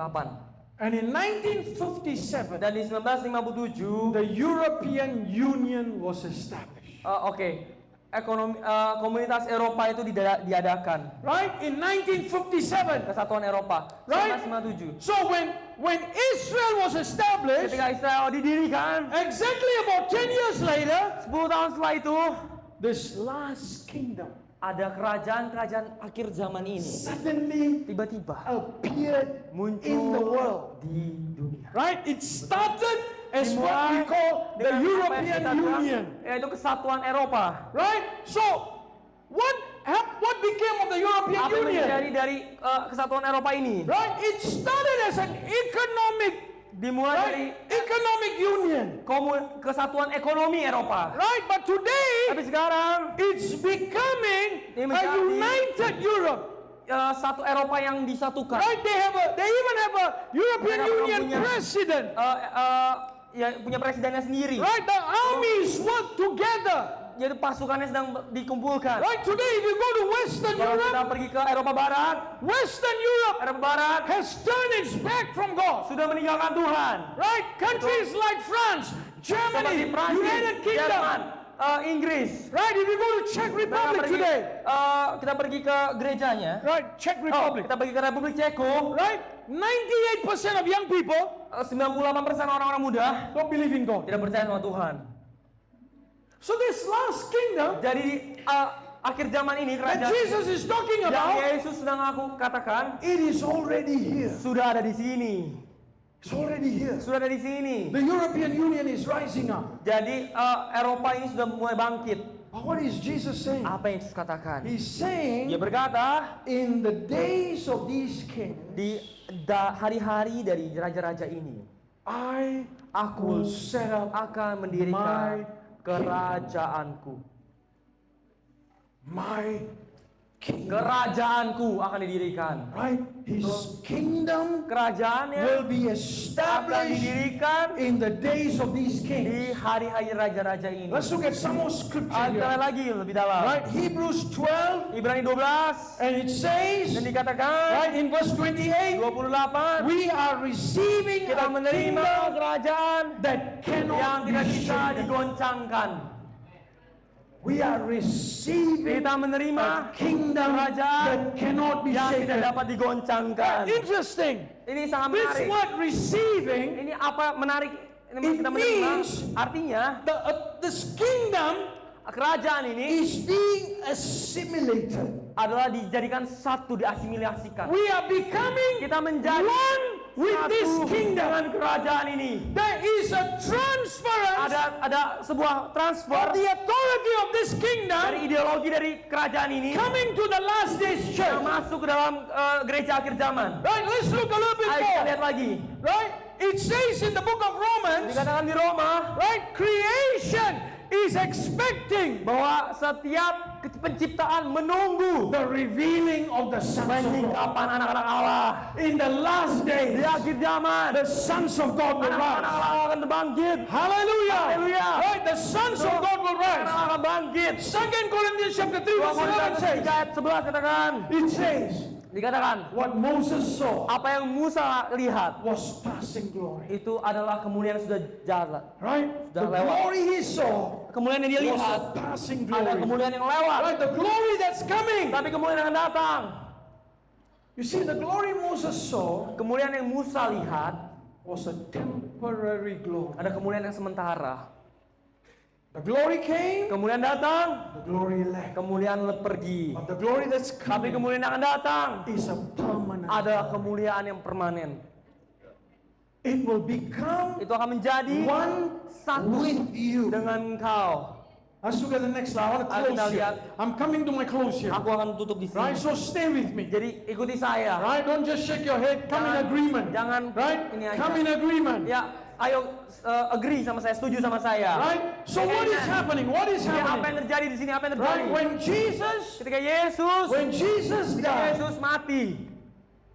A: And in 1957,
B: dan di 1957
A: the European Union was established.
B: Komunitas Eropa itu diadakan.
A: Right? In 1957.
B: Kesatuan Eropa.
A: Right?
B: 1957.
A: So when Israel was established,
B: Ketika Israel didirikan,
A: exactly about 10 years later,
B: 10 tahun setelah itu
A: this last kingdom
B: ada kerajaan-kerajaan akhir zaman ini
A: suddenly
B: tiba-tiba
A: appeared
B: muncul
A: in the world.
B: di dunia.
A: Right? It started as what we call the
B: Dengan apa yang
A: European
B: kita bilang,
A: Union.
B: yaitu kesatuan Eropa.
A: Right? So what became of the European
B: Apa yang
A: Union?
B: menjadi dari kesatuan Eropa ini?
A: Right? It started as an economic,
B: Dimulai dari
A: economic union.
B: kesatuan ekonomi Eropa.
A: Right? But today,
B: Tapi sekarang
A: it's becoming
B: Ini
A: a
B: menjadi
A: united Europe.
B: satu Eropa yang disatukan.
A: Right? They even have a European
B: Mereka
A: Union
B: punya-
A: president.
B: Ya punya presidennya sendiri.
A: Right? The armies work together.
B: Jadi pasukannya sedang dikumpulkan.
A: Right? Today, if you go to Western
B: Kalau kita
A: Europe,
B: pergi ke Eropa Barat,
A: Western Europe
B: Eropa Barat
A: has turned its back from God.
B: sudah meninggalkan Tuhan.
A: Right? Countries like France,
B: Seperti
A: Germany,
B: Prancis,
A: United Kingdom.
B: Jerman, Inggris.
A: Right? If you go to Czech
B: Kita
A: Republic
B: pergi,
A: today,
B: kita pergi ke gerejanya.
A: right? Czech Republic.
B: Kita pergi ke Republik Ceko.
A: Right? 98% of young people
B: 98% orang-orang muda
A: don't believe in God.
B: tidak percaya sama Tuhan.
A: So this last kingdom
B: Jadi akhir zaman ini
A: that
B: kerajaan
A: Jesus is talking
B: yang
A: about,
B: Yesus sedang aku katakan
A: it is already here.
B: sudah ada di sini.
A: It's already here.
B: Sudah ada di sini.
A: The European Union is rising up.
B: Jadi Eropa ini sudah mulai bangkit.
A: But what is Jesus saying?
B: Apa yang Yesus katakan?
A: He's
B: Dia
A: saying,
B: berkata,
A: in the days of these kings,
B: di hari-hari dari raja-raja ini,
A: I
B: Aku
A: will set up
B: akan mendirikan
A: my
B: kerajaanku.
A: my kingdom.
B: Kerajaanku akan didirikan.
A: Right? His kingdom
B: Kerajaannya
A: will be
B: akan
A: established
B: didirikan
A: in the days of these
B: di
A: kings.
B: hari-hari raja-raja ini.
A: Let's look at some more scripture
B: Kita
A: here.
B: lagi lebih dalam.
A: Right? Hebrews 12,
B: Ibrani 12
A: and it says,
B: dan dikatakan
A: right, in verse 28,
B: 28
A: we are receiving
B: kita
A: a
B: menerima
A: kingdom
B: kerajaan
A: that
B: yang
A: cannot
B: tidak
A: be
B: bisa
A: shaken.
B: digoncangkan.
A: We are receiving
B: Kita menerima
A: a kingdom
B: kerajaan
A: that cannot be
B: yang tidak
A: shaken.
B: dapat digoncangkan.
A: Interesting.
B: Ini sangat
A: This
B: menarik.
A: word receiving,
B: Ini apa menarik? Ini
A: It
B: kita menerima.
A: means-
B: Artinya
A: this kingdom
B: kerajaan ini
A: is being assimilated.
B: adalah dijadikan satu, diasimilasikan.
A: We are becoming
B: Kita menjadi
A: one with
B: satu
A: this kingdom.
B: dengan kerajaan ini.
A: There is a transference
B: Ada sebuah transfer
A: of the authority of this
B: dari
A: kingdom
B: ideologi dari kerajaan ini
A: coming to the last days
B: yang
A: church.
B: masuk ke dalam gereja akhir zaman.
A: Right? Let's look a little bit
B: Ayo kita
A: more.
B: lihat lagi.
A: Right? It says in the book of Romans,
B: Dikatakan di Roma
A: right? Creation is expecting
B: bahwa setiap penciptaan menunggu
A: the revealing of the sons of God.
B: penyingkapan anak-anak Allah.
A: In the last days,
B: Di akhir zaman,
A: the sons of God will
B: anak-anak
A: rise.
B: Allah akan bangkit.
A: Hallelujah.
B: Hallelujah.
A: Right? The sons of God will
B: Anak
A: rise.
B: akan bangkit.
A: 2 Corinthians chapter 3 verse 11 says,
B: 3 ayat 11 katakan,
A: it says,
B: dikatakan
A: what Moses saw
B: apa yang Musa lihat
A: was passing glory.
B: itu adalah kemuliaan yang sudah jalan.
A: Right? The
B: Sudah lewat.
A: glory he saw
B: Kemuliaan yang dia
A: was
B: lihat
A: a passing
B: ada
A: glory.
B: kemuliaan yang lewat,
A: Right? The glory that's coming.
B: tapi kemuliaan yang akan datang.
A: You see, the glory Moses saw
B: Kemuliaan yang Musa lihat
A: was a temporary glory.
B: ada kemuliaan yang sementara.
A: The glory came,
B: Kemuliaan datang,
A: the glory left.
B: kemuliaan pergi.
A: But the glory that's
B: Tapi
A: coming
B: kemuliaan yang akan datang
A: is a permanent.
B: ada kemuliaan yang permanen.
A: It will become
B: Itu akan menjadi
A: one
B: satu
A: with you.
B: dengan engkau.
A: Let's look at the next slide. I want to
B: Ayo kita
A: close here.
B: lihat.
A: I'm coming to my close here.
B: Aku akan tutup di
A: Right?
B: sini.
A: So stay with me.
B: Jadi ikuti saya.
A: Right? Don't just shake your head. Come in
B: Jangan-
A: agreement.
B: jangan
A: Right?
B: ini aja.
A: Come in agreement.
B: Ya, ayo agree sama saya, setuju sama saya.
A: Right? So what is happening? What is
B: Jadi apa yang
A: happening?
B: terjadi di sini? Apa yang terjadi?
A: Right?
B: Ketika Yesus
A: When Jesus died,
B: Yesus mati,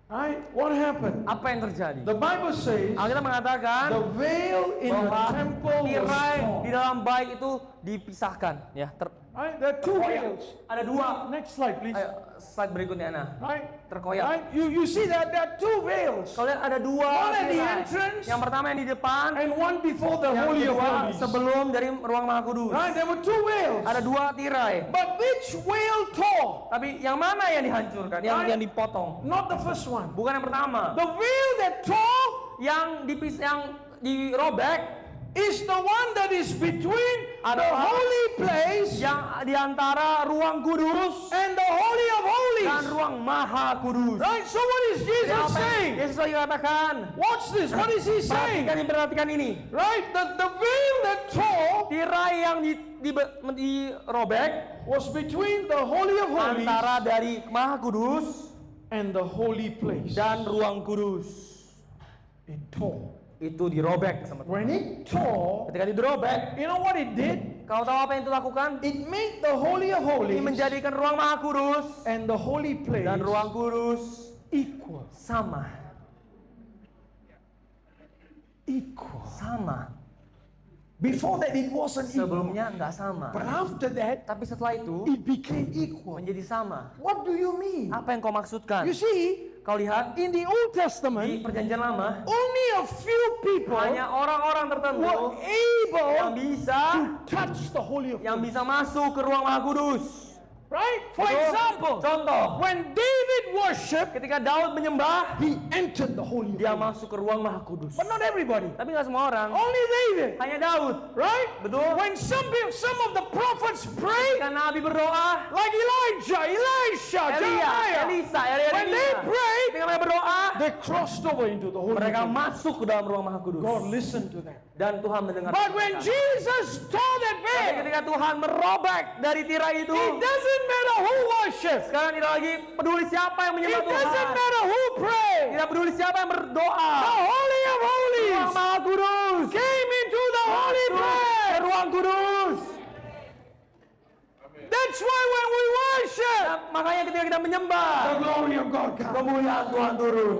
A: right? What happened?
B: apa yang terjadi?
A: The Bible says
B: Alkitab mengatakan
A: the veil in the
B: bahwa
A: temple was
B: tirai di
A: torn.
B: dalam bait itu dipisahkan, ya.
A: Right? There are two veils.
B: Ada dua.
A: Next slide, please.
B: Ayo, slide berikutnya, Ana.
A: Right?
B: Terkoyak.
A: Right? You see that there are two veils.
B: Kalau lihat ada dua
A: One at the
B: tirai.
A: entrance
B: Yang pertama yang di depan,
A: and one before the
B: yang
A: Holy of
B: kedua
A: Holies.
B: sebelum dari ruang Maha Kudus.
A: Right? There were two veils.
B: Ada dua tirai.
A: But which veil tore?
B: Tapi yang mana yang dihancurkan? Yang
A: Right.
B: yang dipotong?
A: Not the first one.
B: Bukan yang pertama.
A: The veil that tore
B: Yang dirobek
A: is the one that is between the
B: adalah
A: holy place
B: yang di antara ruang kudus
A: and the Holy of
B: dan
A: Holies.
B: ruang Maha Kudus.
A: Right? So what is Jesus
B: Apa yang
A: saying?
B: Yesus lagi katakan?
A: Watch this. What is he saying?
B: Perhatikan ini.
A: Right? The veil that tore
B: Tirai yang dirobek
A: was between the Holy of Holies
B: antara dari Maha Kudus
A: and the holy place.
B: dan ruang kudus.
A: It tore.
B: itu dirobek sama Tuhan.
A: When it tore,
B: Ketika dirobek,
A: you know what it did?
B: kau tahu apa yang itu lakukan?
A: It made the Holy of
B: Ini
A: Holies
B: menjadikan ruang Maha Kudus
A: and the Holy Place
B: dan ruang kudus
A: equal.
B: sama.
A: Equal.
B: Sama.
A: Before that, it wasn't equal.
B: Sebelumnya nggak sama.
A: But after that,
B: Tapi setelah itu
A: it became equal.
B: menjadi sama.
A: What do you mean?
B: Apa yang kau maksudkan?
A: You see,
B: Kau lihat
A: in the Old
B: di
A: Testament,
B: perjanjian lama
A: only a few people
B: hanya orang-orang tertentu
A: were
B: yang
A: able
B: bisa
A: to touch the Holy of
B: yang
A: Holies.
B: bisa masuk ke ruang Maha Kudus.
A: Right? For
B: Betul?
A: example,
B: Contoh,
A: when David worshipped,
B: ketika Daud menyembah,
A: he entered the Holy of
B: dia
A: Holies.
B: masuk ke ruang Maha Kudus.
A: But not everybody.
B: Tapi nggak semua orang,
A: Only David.
B: hanya Daud.
A: Right?
B: Betul?
A: When some of the prophets prayed,
B: Ketika Nabi berdoa,
A: like Elijah, Elisha,
B: Elia,
A: Jeremiah,
B: Elisa,
A: when they prayed,
B: ketika mereka berdoa,
A: they crossed over into the Holy of
B: mereka
A: Holies.
B: masuk ke dalam ruang Maha Kudus.
A: God listened to them.
B: Dan Tuhan mendengar.
A: But when
B: mereka.
A: Jesus tore that
B: Tapi
A: veil,
B: ketika Tuhan merobek dari tirai itu,
A: it doesn't matter who worships.
B: sekarang tidak lagi peduli siapa yang
A: It
B: menyembah
A: doesn't
B: Tuhan.
A: matter who prays.
B: Tidak peduli siapa yang berdoa.
A: The Holy of
B: Ruang
A: Holies
B: Maha Kudus.
A: came into the Holy
B: Masuk ke
A: Place.
B: ruang kudus.
A: That's why when we worship,
B: Nah, makanya ketika kita menyembah,
A: the glory of God comes.
B: kemuliaan Tuhan turun.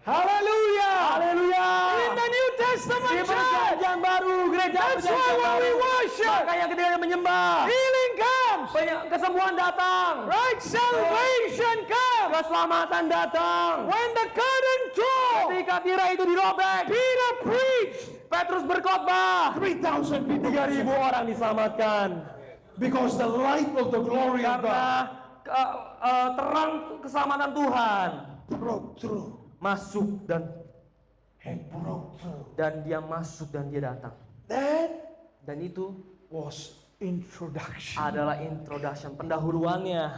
A: Hallelujah.
B: Haleluya.
A: In the New
B: Di
A: Testament church,
B: perjanjian baru, gereja
A: that's why
B: perjanjian
A: when we
B: baru.
A: worship,
B: Makanya ketika kita menyembah,
A: healing comes.
B: banyak kesembuhan datang.
A: Right? Salvation comes.
B: Keselamatan datang.
A: When the curtain tore,
B: Ketika tirai itu dirobek,
A: Peter preached.
B: Petrus berkhotbah.
A: 3,000 people.
B: 3.000 orang diselamatkan.
A: Because the light of the glory of
B: Karena
A: God
B: terang keselamatan Tuhan
A: broke through
B: masuk
A: and broke through.
B: dan dia masuk dan dia datang.
A: That
B: Dan itu
A: was introduction.
B: adalah introduction, pendahuluannya.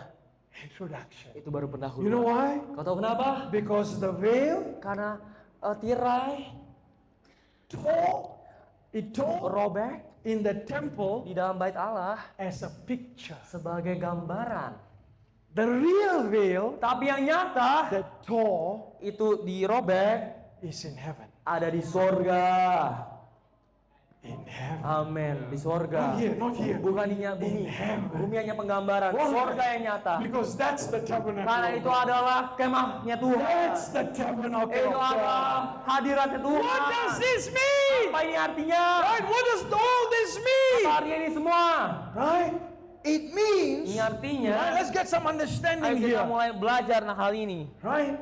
A: Introduction.
B: Itu baru pendahuluan.
A: You know why?
B: Kau tahu kenapa?
A: Because the veil
B: Karena tirai
A: tore, it tore
B: robek
A: in the temple
B: di dalam bait Allah
A: as a picture.
B: sebagai gambaran.
A: The real veil
B: Tapi yang nyata
A: that tore
B: itu dirobek
A: is in heaven.
B: ada di sorga.
A: In heaven.
B: Amin. Di sorga.
A: Not here, not here.
B: Bukan di bumi.
A: In heaven.
B: Bumi hanya penggambaran.
A: Why?
B: Sorga yang nyata.
A: Because that's the tabernacle.
B: Karena
A: of
B: itu
A: God.
B: adalah kemahnya Tuhan.
A: That's the tabernacle
B: Itu
A: of
B: adalah
A: God.
B: hadiratnya Tuhan.
A: What does this mean?
B: Apa ini artinya?
A: Right? What does all this mean?
B: Apa artinya ini semua?
A: Right? It means.
B: Ini artinya,
A: Right, let's get some
B: ayo
A: understanding
B: kita
A: here.
B: mulai belajar tentang hal ini.
A: Right?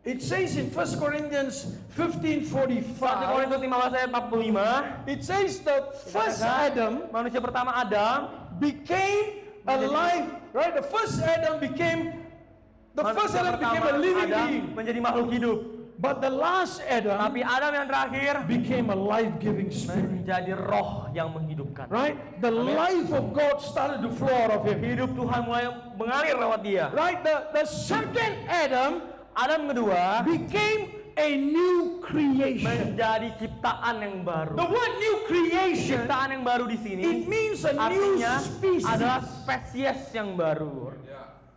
A: It says in 1 Corinthians
B: 1
A: 15:45.
B: Korintus 15 ayat 45.
A: It says the first Adam
B: Manusia pertama Adam
A: became alive. Right? The first Adam became
B: Manusia
A: a
B: pertama
A: living
B: Adam
A: being.
B: menjadi makhluk hidup.
A: But the last Adam
B: Tapi Adam yang terakhir
A: became a life-giving spirit.
B: menjadi roh yang menghidupkan.
A: Right? The life of God started to flow out of him.
B: Hidup Tuhan mulai mengalir lewat dia.
A: Right? The second Adam
B: Adam kedua
A: became a new creation.
B: menjadi ciptaan yang baru.
A: The word new creation,
B: Ciptaan yang baru di sini
A: it means a new
B: artinya
A: species.
B: adalah spesies yang baru.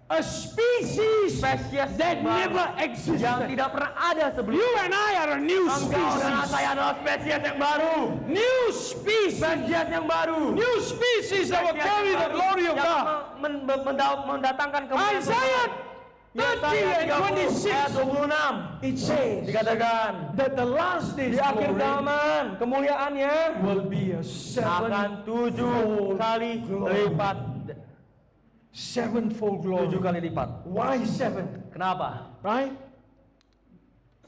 A: A species
B: Spesies
A: that
B: yang baru,
A: never
B: yang
A: existed.
B: tidak pernah ada
A: You
B: sebelumnya.
A: and I are a new
B: Engkau dan saya
A: species.
B: adalah spesies yang baru.
A: New species.
B: Spesies yang baru.
A: New species that will
B: Spesies
A: carry
B: yang
A: the
B: baru
A: glory of
B: yang
A: God.
B: mendatangkan kemuliaan
A: Isaiah
B: Tuhan.
A: 30 and
B: 26 ayat
A: 26.
B: 26
A: It says
B: dikatakan
A: that the last days
B: di akhir
A: glory
B: zaman kemuliaannya
A: will be a
B: akan 7 kali lipat.
A: sevenfold
B: 7
A: glory.
B: kali lipat.
A: Why 7?
B: Kenapa?
A: Right?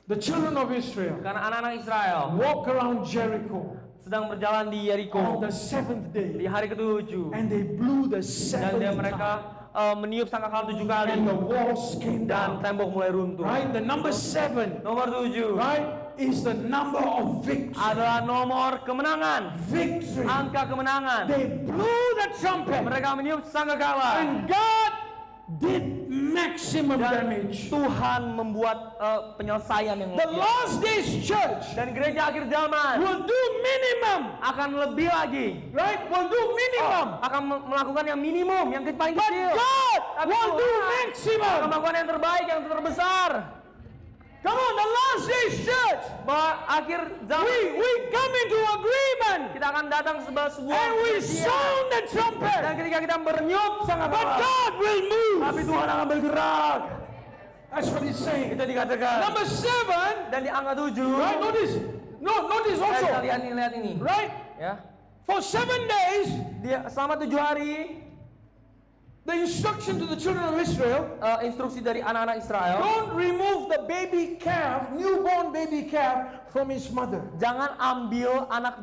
A: The children of Israel
B: Karena anak-anak Israel
A: walk around Jericho
B: sedang berjalan di
A: on
B: Yeriko
A: the seventh
B: di
A: day,
B: hari ke-7
A: and they blew the
B: dan dia
A: seventh
B: mereka
A: time,
B: meniup sangkakala 7 kali
A: and the walls came
B: dan
A: down.
B: tembok mulai runtuh.
A: Right? The number 7,
B: Nomor 7
A: right, is the number of victory.
B: adalah nomor kemenangan,
A: Victory.
B: angka kemenangan.
A: They blew the trumpet,
B: Mereka meniup sangkakala
A: and God did maximum
B: dan
A: damage.
B: Tuhan membuat penyelesaian yang
A: The
B: lebih.
A: last days church
B: Dan gereja akhir zaman
A: will do minimum,
B: akan lebih lagi,
A: right? Will do minimum.
B: akan melakukan yang minimum, yang paling
A: But
B: kecil.
A: God
B: Tapi
A: will do
B: Tuhan akan
A: maximum.
B: melakukan yang terbaik, yang terbesar.
A: Come on, the last days church.
B: Akhir zaman
A: We come into agreement.
B: kita akan datang sebuah
A: And we
B: perjanjian.
A: sound the
B: Dan
A: trumpet.
B: ketika kita berniup sangat
A: But
B: keras,
A: God will move.
B: tapi Tuhan akan bergerak.
A: That's what he's saying.
B: Itu dikatakan.
A: Number 7.
B: Dan di angka 7,
A: Right? Notice. No, notice
B: kita
A: also.
B: lihat ini.
A: Right?
B: Ya.
A: For 7 days,
B: Dia selama 7 hari
A: the instruction to the children of Israel,
B: instruksi dari anak-anak Israel,
A: don't remove the baby calf, newborn baby calf from his mother.
B: jangan ambil anak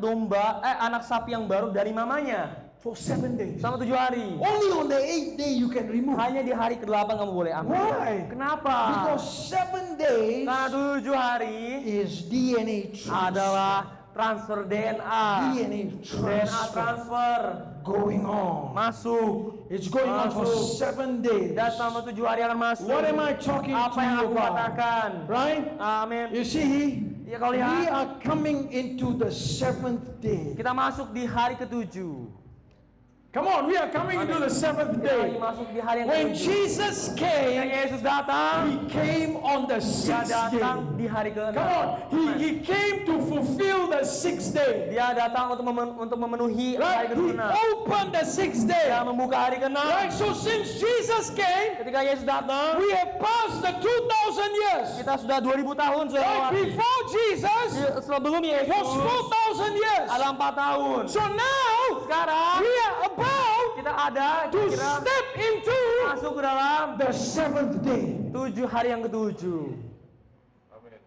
B: sapi yang baru dari mamanya
A: For 7 days.
B: selama 7 hari.
A: Only on the 8th day you can remove.
B: Hanya di hari ke-8 kamu boleh ambil.
A: Why?
B: Kenapa?
A: Because 7 days
B: Karena 7 hari
A: is DNA transfer.
B: adalah transfer DNA.
A: DNA
B: DNA transfer
A: going on.
B: masuk.
A: It's going on for
B: Masuk.
A: 7 days.
B: Dan selama 7 hari akan masuk.
A: What am I talking
B: Apa
A: to
B: yang
A: you
B: aku
A: about?
B: katakan?
A: Right?
B: Amin.
A: You see,
B: Ya kau
A: we
B: lihat,
A: are coming into the 7th day.
B: kita masuk di hari ke-7.
A: Come on, we are coming into the 7th
B: Kita lagi
A: day.
B: masuk di hari yang
A: When
B: ke-7.
A: Jesus
B: Ketika
A: came,
B: Yesus datang,
A: He came on the
B: dia
A: 6th
B: datang
A: day.
B: di hari ke-6.
A: Come on, He came to fulfill the 6th day.
B: Dia datang untuk memenuhi hari
A: Right? He
B: ke-6.
A: opened the 6th day.
B: Dia membuka hari ke-6.
A: Right? So since Jesus came,
B: Ketika Yesus datang,
A: we have passed the 2,000 years.
B: kita sudah 2000 tahun sudah
A: Right?
B: lewati.
A: Before Jesus,
B: Sebelum
A: it
B: Yesus
A: was 4,000 years.
B: ada 4 tahun.
A: So now,
B: Sekarang
A: we are about
B: kita ada
A: to
B: kira
A: step into
B: masuk ke dalam
A: the 7th day.
B: 7 hari yang ke-7.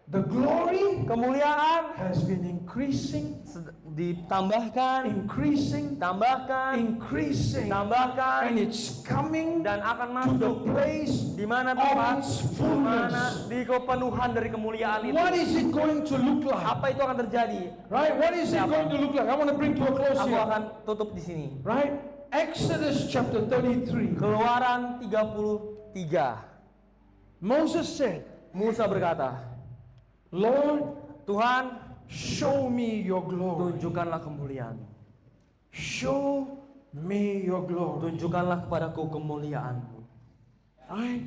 A: The glory
B: Kemuliaan
A: has been increasing,
B: ditambahkan,
A: increasing,
B: increasing,
A: and
B: tambahkan,
A: it's coming
B: dan akan
A: to the
B: masuk
A: place
B: di mana
A: of
B: tempat,
A: its
B: di mana
A: fullness.
B: di kepenuhan dari kemuliaan itu.
A: What is it going to look like?
B: Apa itu akan terjadi?
A: Right? What is it going to look like? I want to bring to a close
B: Aku
A: here.
B: akan tutup di sini.
A: Right? Exodus chapter 33.
B: Keluaran 33.
A: Moses said,
B: Musa berkata,
A: Lord,
B: Tuhan,
A: show me your glory.
B: tunjukkanlah kemuliaan.
A: Show me your glory.
B: Tunjukkanlah kepadaku kemuliaan-Mu.
A: Right?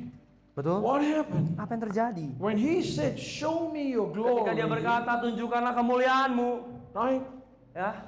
B: Betul?
A: What happened?
B: Apa yang terjadi?
A: When he said, show me your
B: Ketika
A: glory.
B: dia berkata, tunjukkanlah kemuliaan-Mu.
A: Right?
B: Ya,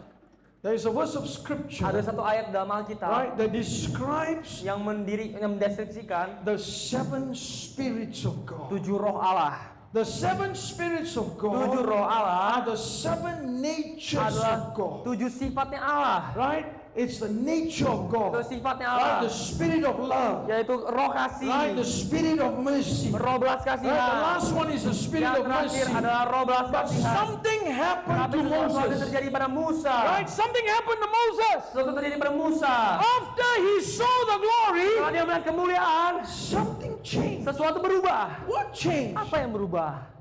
A: There is a verse of scripture.
B: ada satu ayat dalam Alkitab
A: Right? That describes
B: yang mendeskripsikan
A: the 7 spirits of God.
B: 7 roh Allah.
A: The 7 spirits of
B: 7
A: God
B: roh Allah
A: are the 7 natures
B: adalah
A: of God.
B: 7 sifatnya Allah.
A: Right? It's the nature of
B: Itu
A: God.
B: sifatnya
A: Right?
B: Allah,
A: The spirit of love.
B: yaitu roh kasih,
A: Right? The spirit of mercy. Right?
B: roh belas
A: The
B: kasihan.
A: last one is the spirit
B: Yang
A: of
B: terakhir
A: mercy.
B: adalah roh belas
A: But
B: kasihan.
A: something happened
B: Tapi
A: to
B: sesuatu yang
A: Moses.
B: terjadi pada Musa.
A: Right? Something happened to Moses.
B: Sesuatu terjadi pada Musa.
A: After he saw the glory,
B: Setelah dia melihat kemuliaan,
A: something changed.
B: sesuatu berubah.
A: What changed?
B: Apa yang berubah?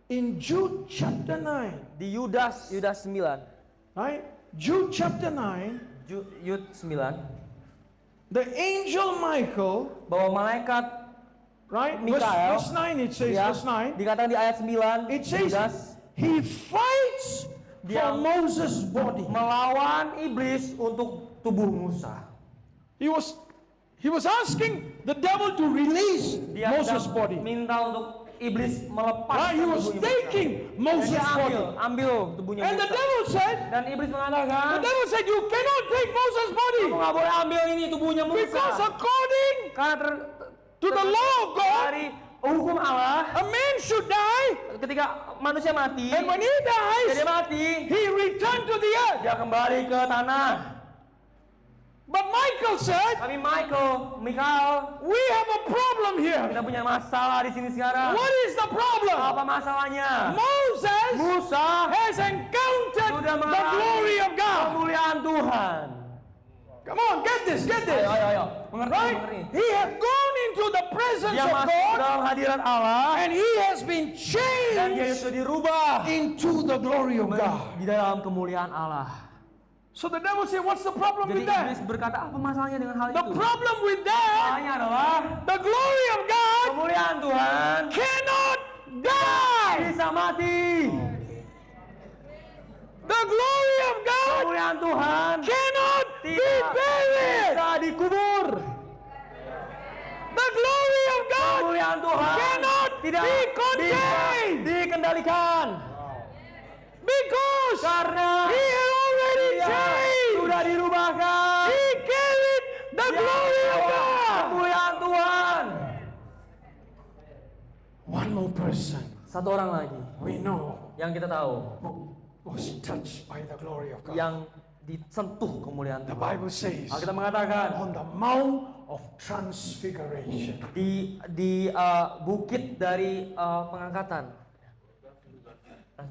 A: In Jude chapter 9,
B: Di Yudas 9.
A: right? Jude chapter 9,
B: Yud 9.
A: the angel Michael,
B: Bahwa malaikat,
A: right?
B: Mikael.
A: Verse 9, it says,
B: ya,
A: verse 9.
B: dikatakan di ayat 9.
A: It says,
B: Yudas
A: he fights
B: Dia-
A: for Moses' body.
B: melawan iblis untuk tubuh Musa.
A: He was asking the devil to release
B: Dia
A: Moses'
B: sedang
A: body.
B: minta untuk iblis melepaskan
A: Right? He was
B: tubuhnya Musa.
A: taking
B: Dan
A: Moses'
B: dia
A: body.
B: ambil tubuhnya
A: And the
B: Musa.
A: devil said,
B: Dan iblis mengatakan,
A: you cannot take Moses' body.
B: kamu nggak boleh ambil ini tubuhnya
A: Because
B: Musa.
A: according
B: Karena
A: to the law of God,
B: dari hukum Allah,
A: a man should die.
B: ketika manusia mati,
A: And when he
B: dia
A: dies,
B: mati,
A: he returned to the earth.
B: dia kembali ke tanah.
A: But Michael said,
B: Tapi Mikael,
A: we have a problem here.
B: kita punya masalah di sini sekarang.
A: What is the problem?
B: Apa masalahnya?
A: Moses
B: Musa
A: has encountered
B: sudah
A: the
B: mengalami
A: glory of God.
B: kemuliaan Tuhan.
A: Come on, get this, get this.
B: Ayo. Mengerti,
A: Right?
B: mengerti.
A: He had gone into the presence
B: Dia
A: of
B: masuk
A: God
B: dalam hadirat Allah
A: and he has been
B: dan dia
A: changed
B: sudah dirubah
A: into the glory of God.
B: di dalam kemuliaan Allah.
A: So the devil said, what's the problem
B: Jadi
A: with
B: iblis
A: that?
B: berkata, apa masalahnya dengan hal
A: The
B: itu?
A: problem with that,
B: Masalahnya adalah
A: the glory of God
B: kemuliaan Tuhan
A: cannot die.
B: bisa mati.
A: The glory of God
B: Kemuliaan Tuhan
A: cannot be
B: tidak
A: buried.
B: bisa dikubur.
A: The glory of God
B: Kemuliaan Tuhan
A: cannot be
B: tidak
A: be contained.
B: dikendalikan.
A: Because
B: Karena
A: He had already
B: Dia
A: changed.
B: sudah dirubahkan.
A: He gave it the
B: Dia
A: glory of
B: membawa
A: God.
B: kemuliaan Tuhan.
A: One more person
B: Satu orang lagi
A: we know
B: yang kita tahu,
A: who was touched by the glory of God.
B: yang disentuh kemuliaan
A: The
B: Tuhan.
A: Bible says
B: Alkitab mengatakan
A: on the Mount of Transfiguration.
B: di bukit dari pengangkatan,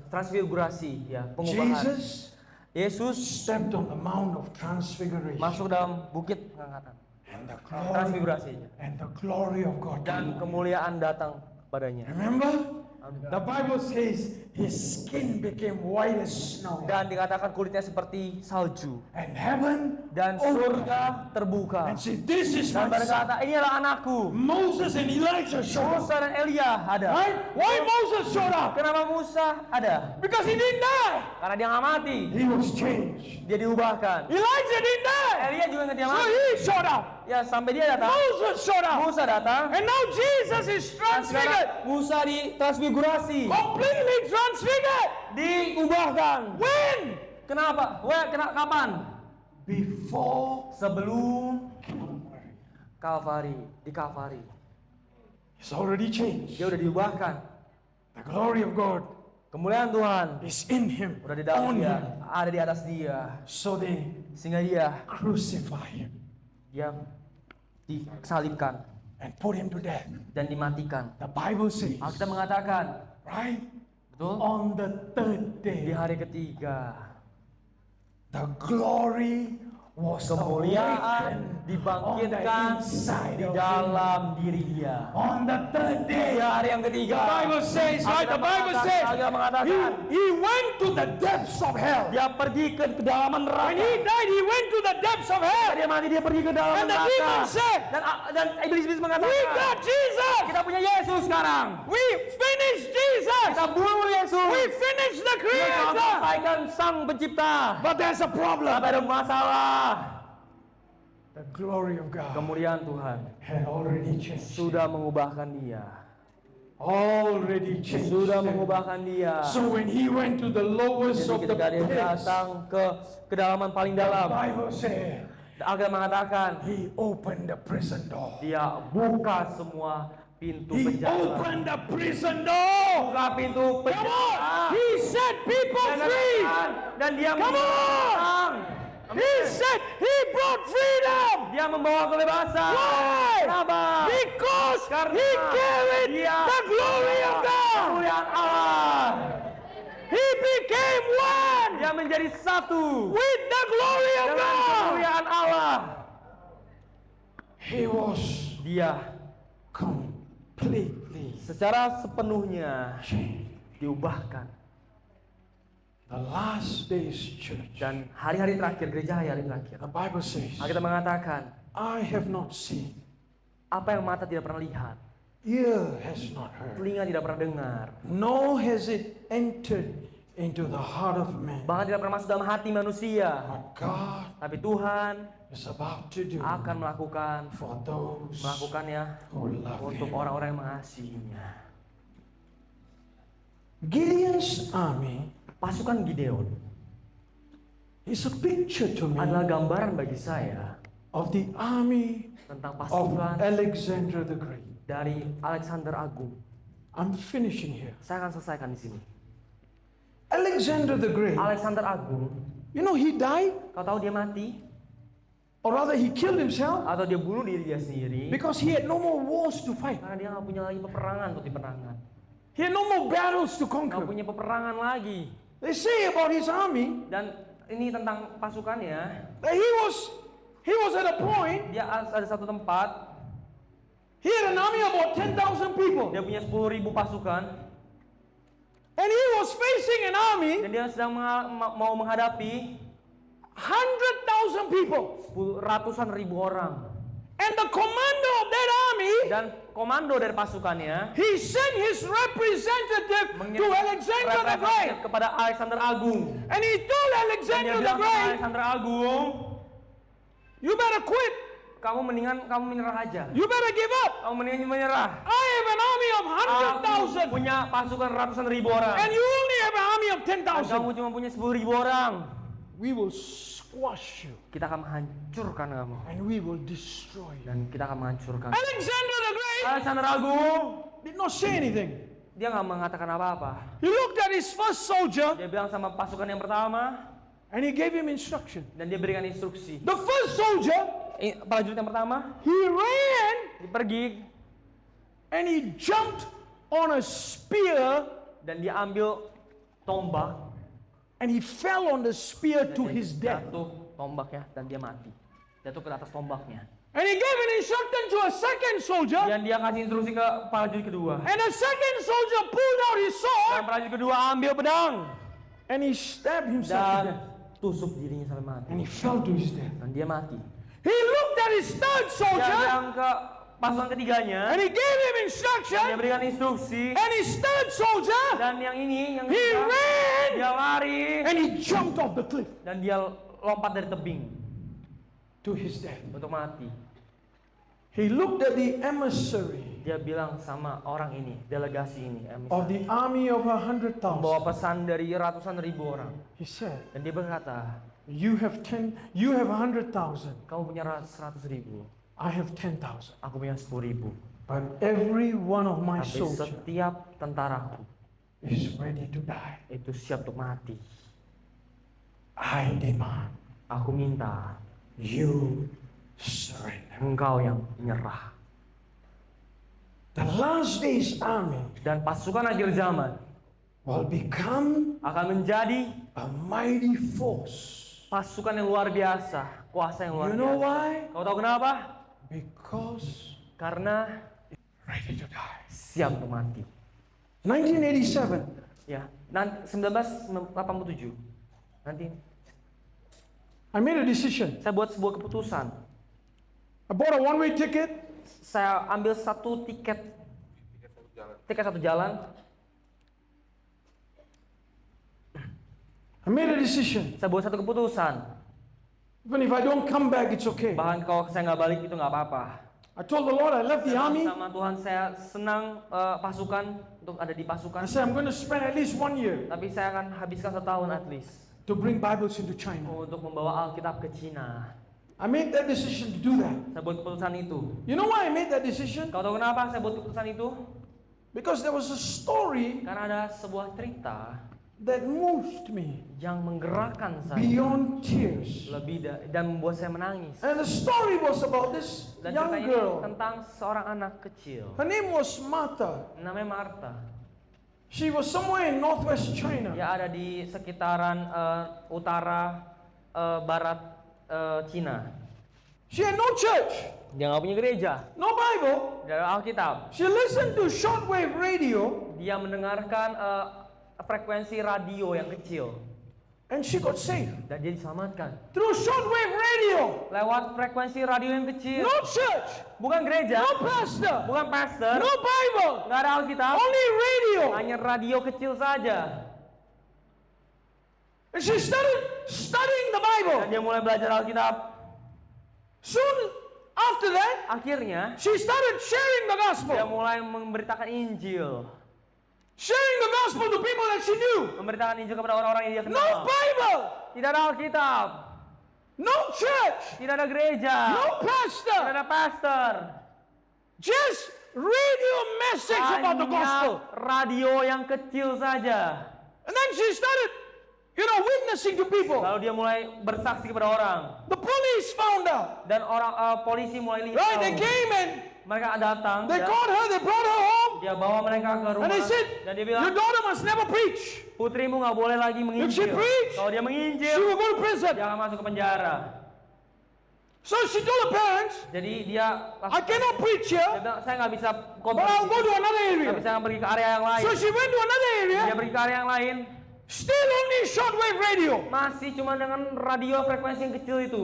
B: transfigurasi, ya, pengubahan.
A: Jesus
B: Yesus
A: stepped on the Mount of Transfiguration.
B: masuk dalam bukit pengangkatan,
A: And the glory,
B: transfigurasi,
A: and the glory of God.
B: dan kemuliaan datang padanya.
A: Remember? The Bible says his skin became white as snow.
B: Dan dikatakan kulitnya seperti salju,
A: And heaven
B: dan surga terbuka.
A: and said, this is
B: Dan
A: my son.
B: berkata, inilah anakku.
A: Moses and Elijah showed up.
B: Musa dan Elia ada.
A: Right? Why Moses showed up?
B: Kenapa Musa ada?
A: Because he didn't die.
B: Karena dia nggak mati,
A: He was changed.
B: dia diubahkan.
A: Elijah didn't die.
B: Elia juga nggak dia
A: So
B: mati.
A: he showed up.
B: Ya, sampai dia datang,
A: Moses showed up.
B: Musa datang.
A: And now Jesus is
B: Dan sekarang
A: transfigured.
B: Musa ditransfigurasi,
A: Completely transfigured.
B: diubahkan.
A: When?
B: Kenapa? Kapan?
A: Before
B: Sebelum Kalvari, di Kalvari.
A: it's already changed.
B: Dia udah diubahkan.
A: The glory of God
B: Kemuliaan Tuhan
A: is in him.
B: udah di dalam
A: On
B: dia,
A: him.
B: ada di atas dia.
A: So they
B: Sehingga dia
A: crucify him
B: disalibkan
A: and put him to death.
B: dan dimatikan.
A: The Bible says,
B: Alkitab mengatakan,
A: right?
B: betul?
A: On the third
B: Di
A: day,
B: hari ketiga,
A: the glory was
B: kemuliaan
A: awakened on the
B: dibangkitkan
A: inside
B: di
A: of him.
B: dalam diri dia.
A: On the third
B: Di
A: day,
B: hari yang ketiga,
A: the Bible says, right? The Bible says,
B: Alkitab mengatakan,
A: he went to the depths of hell.
B: dia pergi ke kedalaman
A: When
B: neraka.
A: he died, he went to the depths of hell.
B: Dia mati, dia pergi ke dalam
A: And the
B: neraka.
A: demon said,
B: Dan iblis
A: we
B: mengatakan,
A: got Jesus.
B: kita punya Yesus sekarang.
A: We finished Jesus.
B: Kita bunuh Yesus.
A: We finished the
B: Kita telah
A: Creator.
B: selesaikan Sang Pencipta.
A: But there's a problem.
B: Tapi ada masalah.
A: The glory of God
B: Kemuliaan Tuhan
A: had already changed.
B: sudah mengubahkan dia.
A: Already changed.
B: Sudah
A: him.
B: mengubahkan dia.
A: So when he went to the lowest
B: Jadi
A: of the
B: ketika dia
A: pits,
B: datang ke kedalaman paling
A: the
B: dalam,
A: Bible said
B: Alkitab mengatakan
A: he opened the prison door.
B: dia buka semua pintu
A: He
B: penjara.
A: opened the prison door.
B: Buka pintu
A: Come
B: penjara.
A: on. He set people
B: Dan
A: free.
B: Dan dia
A: Come on. He said he brought freedom.
B: Dia membawa kebebasan.
A: Why?
B: Kenapa?
A: Because
B: Karena
A: he carried
B: dia
A: the glory of God.
B: kemuliaan Allah.
A: He became one
B: Dia menjadi satu
A: with the glory of
B: dengan
A: God.
B: kemuliaan Allah.
A: He was
B: Dia
A: completely
B: secara sepenuhnya
A: changed.
B: diubahkan.
A: The last days church.
B: Dan hari-hari terakhir, gereja hari-hari terakhir,
A: The Bible says,
B: kita mengatakan,
A: I have not seen,
B: apa yang mata tidak pernah lihat,
A: ear has not heard,
B: telinga tidak pernah dengar,
A: nor has it entered into the heart of man.
B: bahkan tidak pernah masuk dalam hati manusia.
A: What God
B: Tapi Tuhan
A: is about to do
B: akan melakukan
A: for those
B: melakukannya
A: who love
B: untuk
A: Him.
B: orang-orang yang mengasihinya.
A: Gideon's army
B: Pasukan Gideon
A: is a picture to me
B: adalah gambaran bagi saya
A: of the army
B: tentang
A: of
B: pasukan
A: Alexander the Great.
B: dari Alexander Agung.
A: I'm finishing here.
B: Saya akan selesaikan di sini.
A: Alexander the Great,
B: Alexander Agung,
A: you know, he died,
B: kau tahu dia mati
A: or rather he killed himself
B: atau dia bunuh diri dia sendiri
A: because he had no more wars to fight.
B: karena dia nggak punya lagi peperangan untuk dimenangkan,
A: He had no more battles to
B: nggak
A: conquer.
B: punya peperangan lagi.
A: They say about his army
B: Dan ini tentang pasukannya,
A: that he was at a point,
B: dia ada satu tempat,
A: he had an army of about 10,000 people.
B: dia punya 10.000 pasukan
A: And he was facing an army,
B: dan dia sedang mau menghadapi
A: 100,000 people.
B: ratusan ribu orang.
A: And the commander of that army,
B: Dan komando dari pasukannya
A: he sent his representative to
B: mengirim
A: Alexander the Great.
B: representatif kepada Alexander Agung.
A: And he told
B: Dan
A: Alexander
B: dia
A: the
B: bilang kepada
A: Great,
B: Alexander Agung,
A: you better quit.
B: kamu menyerah aja.
A: You better give up.
B: Kamu mendingan menyerah.
A: I have have an army of
B: Aku
A: 100,000
B: punya pasukan ratusan ribu orang.
A: and you only have an army of
B: Dan kamu
A: 10,000.
B: cuma punya 10.000 orang.
A: We will squash you
B: Kita akan menghancurkan kamu.
A: and we will destroy you.
B: Dan kita akan menghancurkan.
A: Alexander the Great
B: Alexander Agung,
A: did not say anything.
B: dia nggak mengatakan apa-apa.
A: He looked at his first soldier
B: Dia bilang sama pasukan yang pertama,
A: and he gave him instruction.
B: dan dia berikan instruksi.
A: The first soldier,
B: Prajurit yang pertama,
A: he ran
B: dia pergi
A: and he jumped on a spear
B: dan dia ambil tombak.
A: and he fell on the spear
B: Dan
A: to
B: dia
A: his death.
B: jatuh tombaknya dan dia mati. Jatuh ke atas tombaknya.
A: And he gave an instruction to a second soldier,
B: Dan dia kasih instruksi ke prajurit kedua.
A: and the second soldier pulled out his
B: Dan
A: sword
B: prajurit kedua ambil pedang
A: and he stabbed himself to
B: dan
A: death.
B: tusuk dirinya sampai mati.
A: And he fell to his death.
B: Dan dia mati.
A: He looked at his third
B: Dia
A: soldier
B: bilang ke pasukan ketiganya,
A: and he gave him
B: dia
A: instruction,
B: berikan instruksi.
A: and his third soldier,
B: Dan yang ini, yang
A: he
B: ketiga,
A: ran
B: dia lari
A: and he jumped off the cliff
B: dan dia lompat dari tebing
A: to his death.
B: untuk mati.
A: He looked at the emissary
B: Dia bilang sama orang ini, delegasi ini,
A: of the army of
B: membawa
A: 100,000.
B: pesan dari ratusan ribu orang.
A: He said,
B: Dan dia berkata,
A: you have 100,000.
B: kamu punya 100.000,
A: I have 10,000.
B: aku punya 10.000.
A: But every one of my
B: Tapi
A: soldiers
B: setiap tentaraku
A: is ready to die.
B: itu siap untuk mati.
A: I demand
B: Aku minta
A: you surrender.
B: engkau yang menyerah.
A: The last days army
B: Dan pasukan akhir zaman
A: will become
B: akan menjadi
A: a mighty force.
B: pasukan yang luar biasa, kuasa yang luar
A: You know
B: biasa.
A: why?
B: Kau tahu kenapa?
A: Because
B: Karena
A: ready to die.
B: siap untuk mati.
A: 1987,
B: Ya, 1987. Nanti
A: I made a decision.
B: saya buat sebuah keputusan.
A: I bought a one-way ticket.
B: Saya ambil satu tiket satu jalan.
A: I made a decision.
B: Saya buat satu keputusan.
A: Even if I don't come back, it's okay.
B: Bahkan kalau saya nggak balik itu nggak apa-apa.
A: I told the Lord I left the
B: Saya
A: army.
B: sama Tuhan, saya senang pasukan untuk ada di pasukan.
A: I said I'm going to spend at least 1 year
B: Tapi saya akan habiskan setahun at least
A: to bring Bibles into China.
B: untuk membawa Alkitab ke Cina.
A: I made that decision to do that.
B: Saya buat keputusan itu.
A: You know why I made that decision?
B: Kau tahu kenapa saya buat keputusan itu?
A: Because there was a story
B: Karena ada sebuah cerita
A: that moved me
B: yang menggerakkan saya
A: beyond tears.
B: dan membuat saya menangis.
A: And the story was about this
B: Dan
A: young
B: cerita ini
A: girl.
B: tentang seorang anak kecil,
A: Her name was Martha.
B: namanya Martha.
A: She was somewhere in northwest China.
B: Dia ada di sekitaran utara barat Cina.
A: She had no church,
B: Dia nggak punya gereja,
A: no Bible.
B: dia ada Alkitab.
A: She listened to shortwave radio
B: Dia mendengarkan frekuensi radio yang kecil
A: and she got saved.
B: dan dia diselamatkan
A: Through shortwave radio.
B: lewat frekuensi radio yang kecil.
A: No church,
B: Bukan gereja,
A: no pastor,
B: bukan pastor,
A: no Bible,
B: nggak ada Alkitab,
A: only radio.
B: hanya radio kecil saja.
A: And she started studying the
B: Dan
A: Bible.
B: dia mulai belajar Alkitab.
A: Soon after that,
B: Akhirnya
A: she started sharing the
B: dia
A: gospel.
B: mulai memberitakan Injil,
A: Sharing the gospel to people that she knew.
B: memberitakan Injil kepada orang-orang yang dia
A: No
B: kenal.
A: Bible,
B: Tidak ada Alkitab,
A: no church,
B: tidak ada gereja,
A: no
B: tidak
A: pastor.
B: ada pastor.
A: Just radio message about the gospel.
B: Hanya radio yang kecil saja.
A: And then she started, witnessing to people.
B: Lalu dia mulai bersaksi kepada orang.
A: The police found out.
B: Dan polisi mulai lihat.
A: Right? They came and
B: Mereka datang.
A: they caught her, they brought her home.
B: Dia bawa mereka ke rumah.
A: And they said,
B: Dan dia
A: your
B: bilang,
A: daughter must never preach.
B: putrimu nggak boleh lagi menginjil.
A: preach,
B: Kalau dia
A: She
B: menginjil,
A: will go to prison.
B: dia akan masuk ke penjara.
A: So she told her parents,
B: Jadi dia
A: I cannot preach
B: dia
A: here,
B: bilang, saya nggak bisa
A: but I'll go to another
B: Tapi
A: area.
B: saya akan pergi ke area yang lain.
A: So she went to another
B: Dia
A: area,
B: pergi ke area yang lain.
A: still only shortwave radio.
B: Masih cuma dengan radio frekuensi yang kecil itu.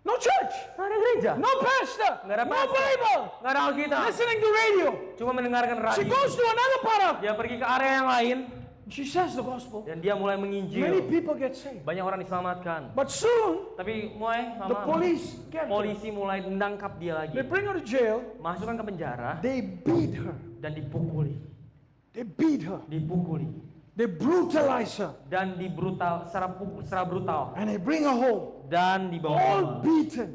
A: No church,
B: Nggak ada gereja.
A: no pastor,
B: Nggak ada
A: no
B: pastor.
A: Bible.
B: Nggak ada Alkitab.
A: Listening to radio.
B: Cuma mendengarkan
A: She
B: radio.
A: goes to another part of
B: Dia pergi ke area yang lain.
A: She shares the gospel.
B: Dan dia mulai
A: Many
B: menginjil.
A: people get saved.
B: Banyak orang diselamatkan.
A: But soon,
B: Tapi mulai
A: the
B: lama
A: police get her.
B: polisi mulai menangkap dia lagi.
A: They bring her to jail.
B: Masukkan ke penjara
A: They beat her.
B: dan dipukuli.
A: They beat her.
B: Dipukuli.
A: They brutalize her.
B: Dan secara brutal.
A: And they bring her home.
B: Dan dibawa
A: All
B: pulang.
A: beaten.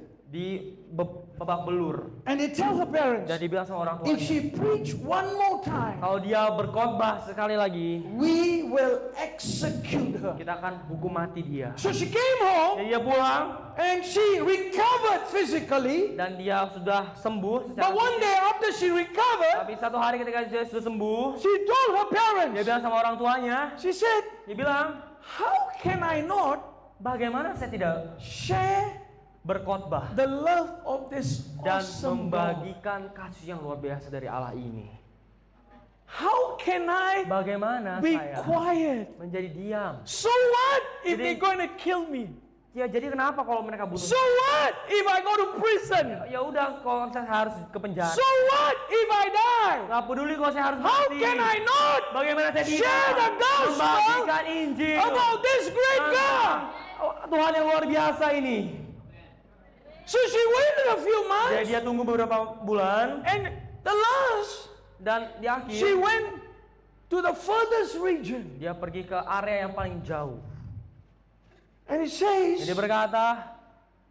B: Babak belur.
A: And they tell her parents,
B: Dan dibilang sama orang
A: if
B: tuanya,
A: she preach one more time,
B: kalau dia berkhotbah sekali lagi,
A: we will execute her.
B: kita akan hukum mati dia.
A: So she came home
B: Jadi dia pulang
A: and she recovered physically.
B: dan dia sudah sembuh
A: But
B: secara
A: one day after she recovered,
B: Tapi satu hari ketika dia sudah sembuh,
A: she told her
B: dia
A: parents,
B: bilang sama orang tuanya,
A: she said,
B: dia bilang,
A: how can I not
B: bagaimana saya tidak
A: share
B: berkhotbah
A: the love of this
B: dan
A: awesome God?
B: membagikan kasih yang luar biasa dari Allah ini.
A: How can I
B: Bagaimana
A: be
B: saya
A: quiet?
B: menjadi diam?
A: So what if
B: Jadi-
A: they're going to kill me?
B: Ya jadi kenapa kalau mereka bunuh?
A: So what if I go to prison?
B: Ya udah kalau saya harus ke penjara.
A: So what if I die?
B: Gak peduli kalau saya harus
A: How
B: mati.
A: can I not
B: Bagaimana saya tidak
A: share the gospel
B: membagikan Injil
A: about this great God?
B: tentang Tuhan yang luar biasa ini?
A: So she waited a few
B: Jadi
A: months,
B: dia tunggu beberapa bulan
A: and the last,
B: dan di akhir
A: she went to the furthest region.
B: dia pergi ke area yang paling jauh.
A: And it
B: Jadi
A: says
B: dia berkata,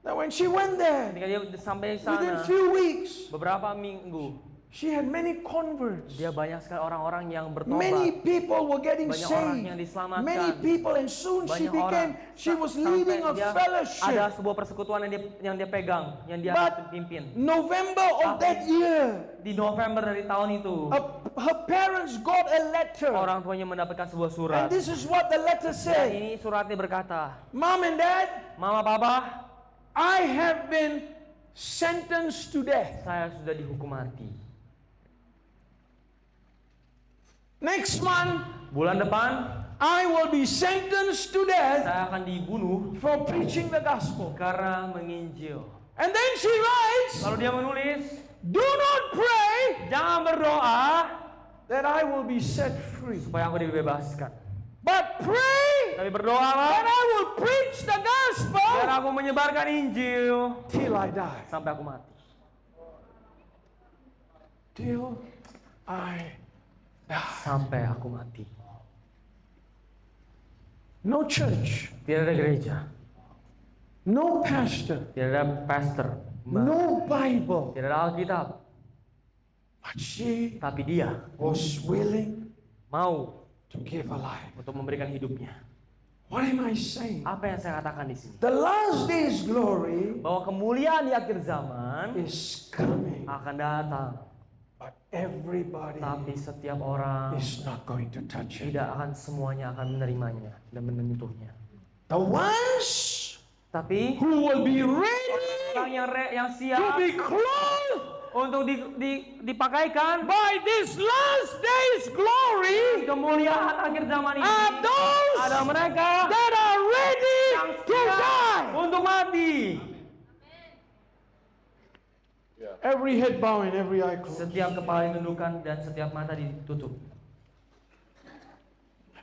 A: that when she went there,
B: ketika dia sampai
A: within
B: sana
A: few weeks,
B: beberapa minggu,
A: she had many converts.
B: dia banyak sekali orang-orang yang bertobat.
A: Many people were getting
B: Banyak orang
A: saved.
B: yang diselamatkan.
A: Many people, and soon she
B: Banyak orang
A: she was
B: sampai
A: leading a
B: dia ada
A: fellowship.
B: sebuah persekutuan yang dia pegang, yang dia
A: But
B: pimpin.
A: November of that year,
B: Di November dari tahun itu,
A: her parents got a letter.
B: orang tuanya mendapatkan sebuah surat.
A: And this is what the letter
B: Dan
A: said.
B: ini suratnya berkata,
A: Mom and Dad,
B: Mama, Papa,
A: I have been sentenced to death.
B: saya sudah dihukum mati.
A: Next month,
B: Bulan depan,
A: I will be sentenced to death
B: saya akan dibunuh
A: for preaching the gospel.
B: karena menginjil.
A: And then she writes,
B: Lalu dia menulis,
A: do not pray
B: jangan berdoa
A: that I will be set free,
B: supaya aku dibebaskan.
A: but pray
B: Tapi berdoalah
A: that I will preach the gospel
B: biar aku menyebarkan Injil
A: till I die.
B: sampai aku mati.
A: Till I die.
B: Sampai aku mati.
A: No church,
B: Tidak ada gereja,
A: no pastor,
B: tidak ada pastor,
A: no Bible.
B: tidak ada Alkitab.
A: But she
B: Tapi dia
A: was willing
B: mau
A: to give her life.
B: untuk memberikan hidupnya.
A: What am I saying?
B: Apa yang saya katakan di sini?
A: The last day's glory
B: Bahwa kemuliaan di akhir zaman
A: is coming,
B: akan datang.
A: but everybody
B: Tapi setiap orang
A: is not going to touch it.
B: tidak akan semuanya akan menerimanya dan menyentuhnya.
A: The ones
B: Tapi
A: who will be ready
B: orang yang
A: to
B: siap
A: be clothed
B: untuk dipakaikan
A: by this last day's glory
B: kemuliaan akhir zaman ini
A: are those
B: ada mereka
A: that are ready
B: yang
A: to
B: siap
A: die.
B: untuk mati.
A: Every head bowing, every eye closed.
B: Setiap kepala ditundukkan dan setiap mata ditutup.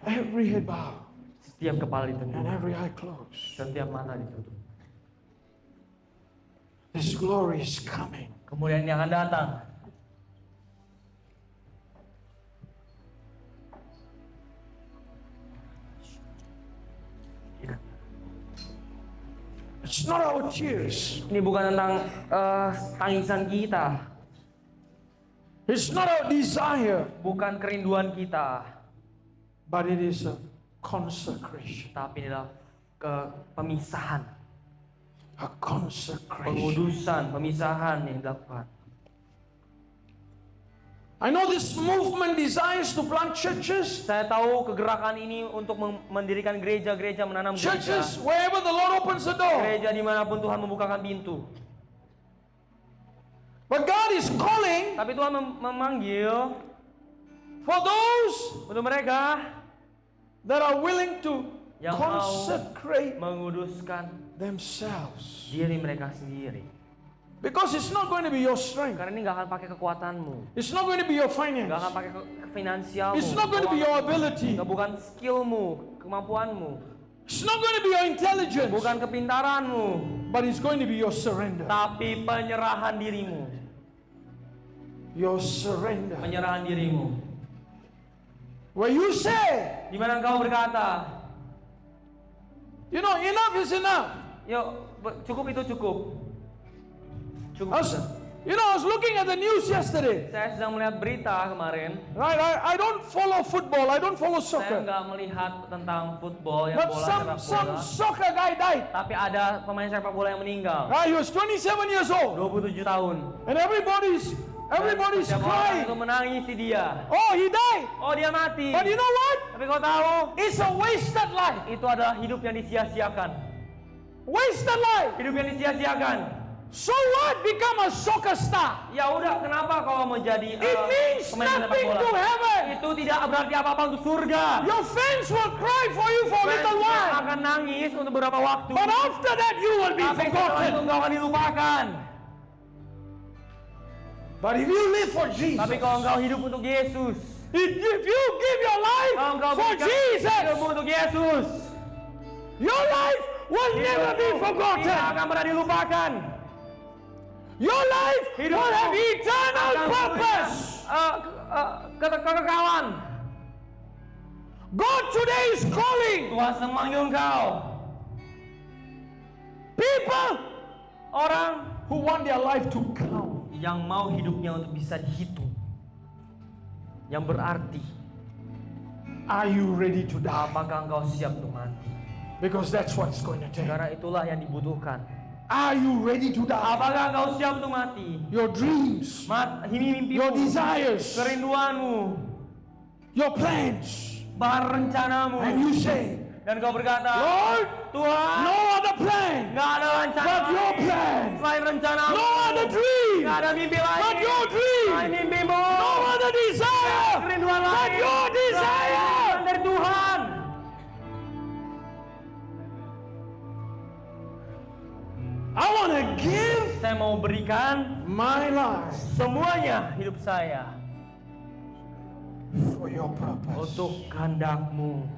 A: Every head bowed
B: Setiap kepala
A: and
B: ditundukkan,
A: every eye closed.
B: setiap mata ditutup.
A: This glory is coming.
B: Kemuliaan ini akan datang.
A: It's not our tears.
B: Ini bukan tentang tangisan kita,
A: It's not our desire,
B: bukan kerinduan kita,
A: but it is a consecration.
B: tapi ini adalah pemisahan,
A: A consecration.
B: pengudusan, pemisahan yang dilakukan.
A: I know this movement desires to plant churches.
B: Saya tahu kegerakan ini untuk mendirikan gereja-gereja, menanam gereja.
A: Churches wherever the Lord opens the door.
B: Gereja dimanapun Tuhan membukakan pintu.
A: But God is calling
B: Tapi Tuhan memanggil
A: for those
B: untuk mereka
A: that are willing to
B: yang mau
A: consecrate
B: menguduskan
A: themselves.
B: diri mereka sendiri.
A: Because it's not going to be your strength.
B: Karena ini nggak akan pakai kekuatanmu,
A: It's not going to be your
B: nggak
A: finance.
B: akan pakai finansialmu,
A: It's not going to be your ability.
B: nggak bukan skillmu, kemampuanmu,
A: It's not going to be your intelligence.
B: bukan kepintaranmu,
A: But it's going to be your surrender.
B: tapi penyerahan dirimu,
A: Your surrender.
B: penyerahan dirimu.
A: Where you say,
B: Di mana engkau berkata,
A: you know, enough is enough.
B: yuk cukup itu cukup. Cukup.
A: I was, I was looking at the news yesterday.
B: Saya sedang melihat berita kemarin.
A: Right, I don't follow football. I don't follow
B: Saya
A: soccer.
B: nggak melihat tentang football yang
A: But
B: bola
A: some
B: sepak bola.
A: soccer guy died.
B: Tapi ada pemain sepak bola yang meninggal.
A: Right, he was 27 years old,
B: 27 tahun.
A: and everybody's
B: Setiap orang itu
A: crying.
B: menangisi dia.
A: Oh, he died.
B: Oh, dia mati.
A: But you know what?
B: Tapi kau tahu,
A: It's a wasted life.
B: itu adalah hidup yang disia-siakan.
A: Wasted life.
B: Hidup yang disia-siakan.
A: So what? Become a soccer star.
B: Ya udah, kenapa kau mau jadi
A: It means
B: pemain sepak
A: nothing
B: bola?
A: to heaven.
B: Itu tidak berarti apa-apa untuk surga.
A: Your fans will cry for you for a little
B: Fans
A: while,
B: akan nangis untuk beberapa waktu.
A: but after that you will be
B: Tapi setelah itu
A: forgotten.
B: engkau akan dilupakan.
A: But if you live for Jesus,
B: Tapi kalau engkau hidup untuk Yesus,
A: if you give your life
B: kalau engkau
A: for
B: berikan hidupmu
A: Jesus,
B: untuk Yesus,
A: your life will never be
B: tidak
A: forgotten.
B: akan pernah dilupakan.
A: Your life
B: Hidupmu
A: will have eternal
B: akan
A: purpose.
B: punya, kekekalan.
A: God today is calling
B: Tuhan sedang memanggil engkau.
A: people
B: Orang
A: who want their life to count.
B: yang mau hidupnya untuk bisa dihitung, yang berarti.
A: Are you ready to die?
B: Apakah engkau siap untuk mati?
A: Because that's what it's going to take.
B: Karena itulah yang dibutuhkan.
A: Are you ready to die?
B: Apakah engkau siap untuk mati?
A: Your dreams,
B: Mimpimu,
A: your desires,
B: kerinduanmu,
A: your plans,
B: bahkan rencanamu.
A: and you say,
B: Dan kau berkata,
A: Lord,
B: Tuhan,
A: no other plan,
B: nggak ada rencana
A: but your
B: lain
A: plan.
B: selain rencanamu.
A: No other dream,
B: Nggak ada mimpi lain
A: but your dream.
B: selain mimpimu.
A: No other desire,
B: Kerinduan
A: but
B: lain
A: your
B: selain
A: desire.
B: kerinduan dari Tuhan.
A: I want to give
B: Saya mau berikan
A: my life
B: semuanya hidup saya
A: for your purpose.
B: untuk kehendakmu,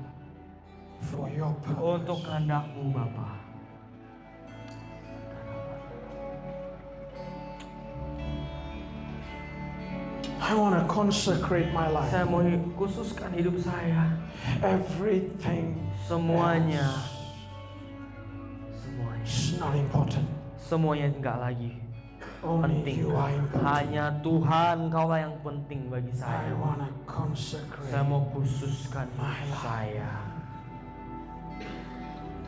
A: For your
B: untuk
A: purpose.
B: kehendakmu Bapa.
A: I want to consecrate my life.
B: Saya mau khususkan hidup saya,
A: Everything
B: semuanya,
A: is not important.
B: semuanya enggak lagi
A: Only
B: penting.
A: you are important.
B: Hanya Tuhan, Kaulah yang penting bagi
A: I
B: saya.
A: want to consecrate
B: Saya mau khususkan hidup saya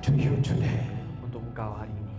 A: to you today.
B: untuk Engkau hari ini.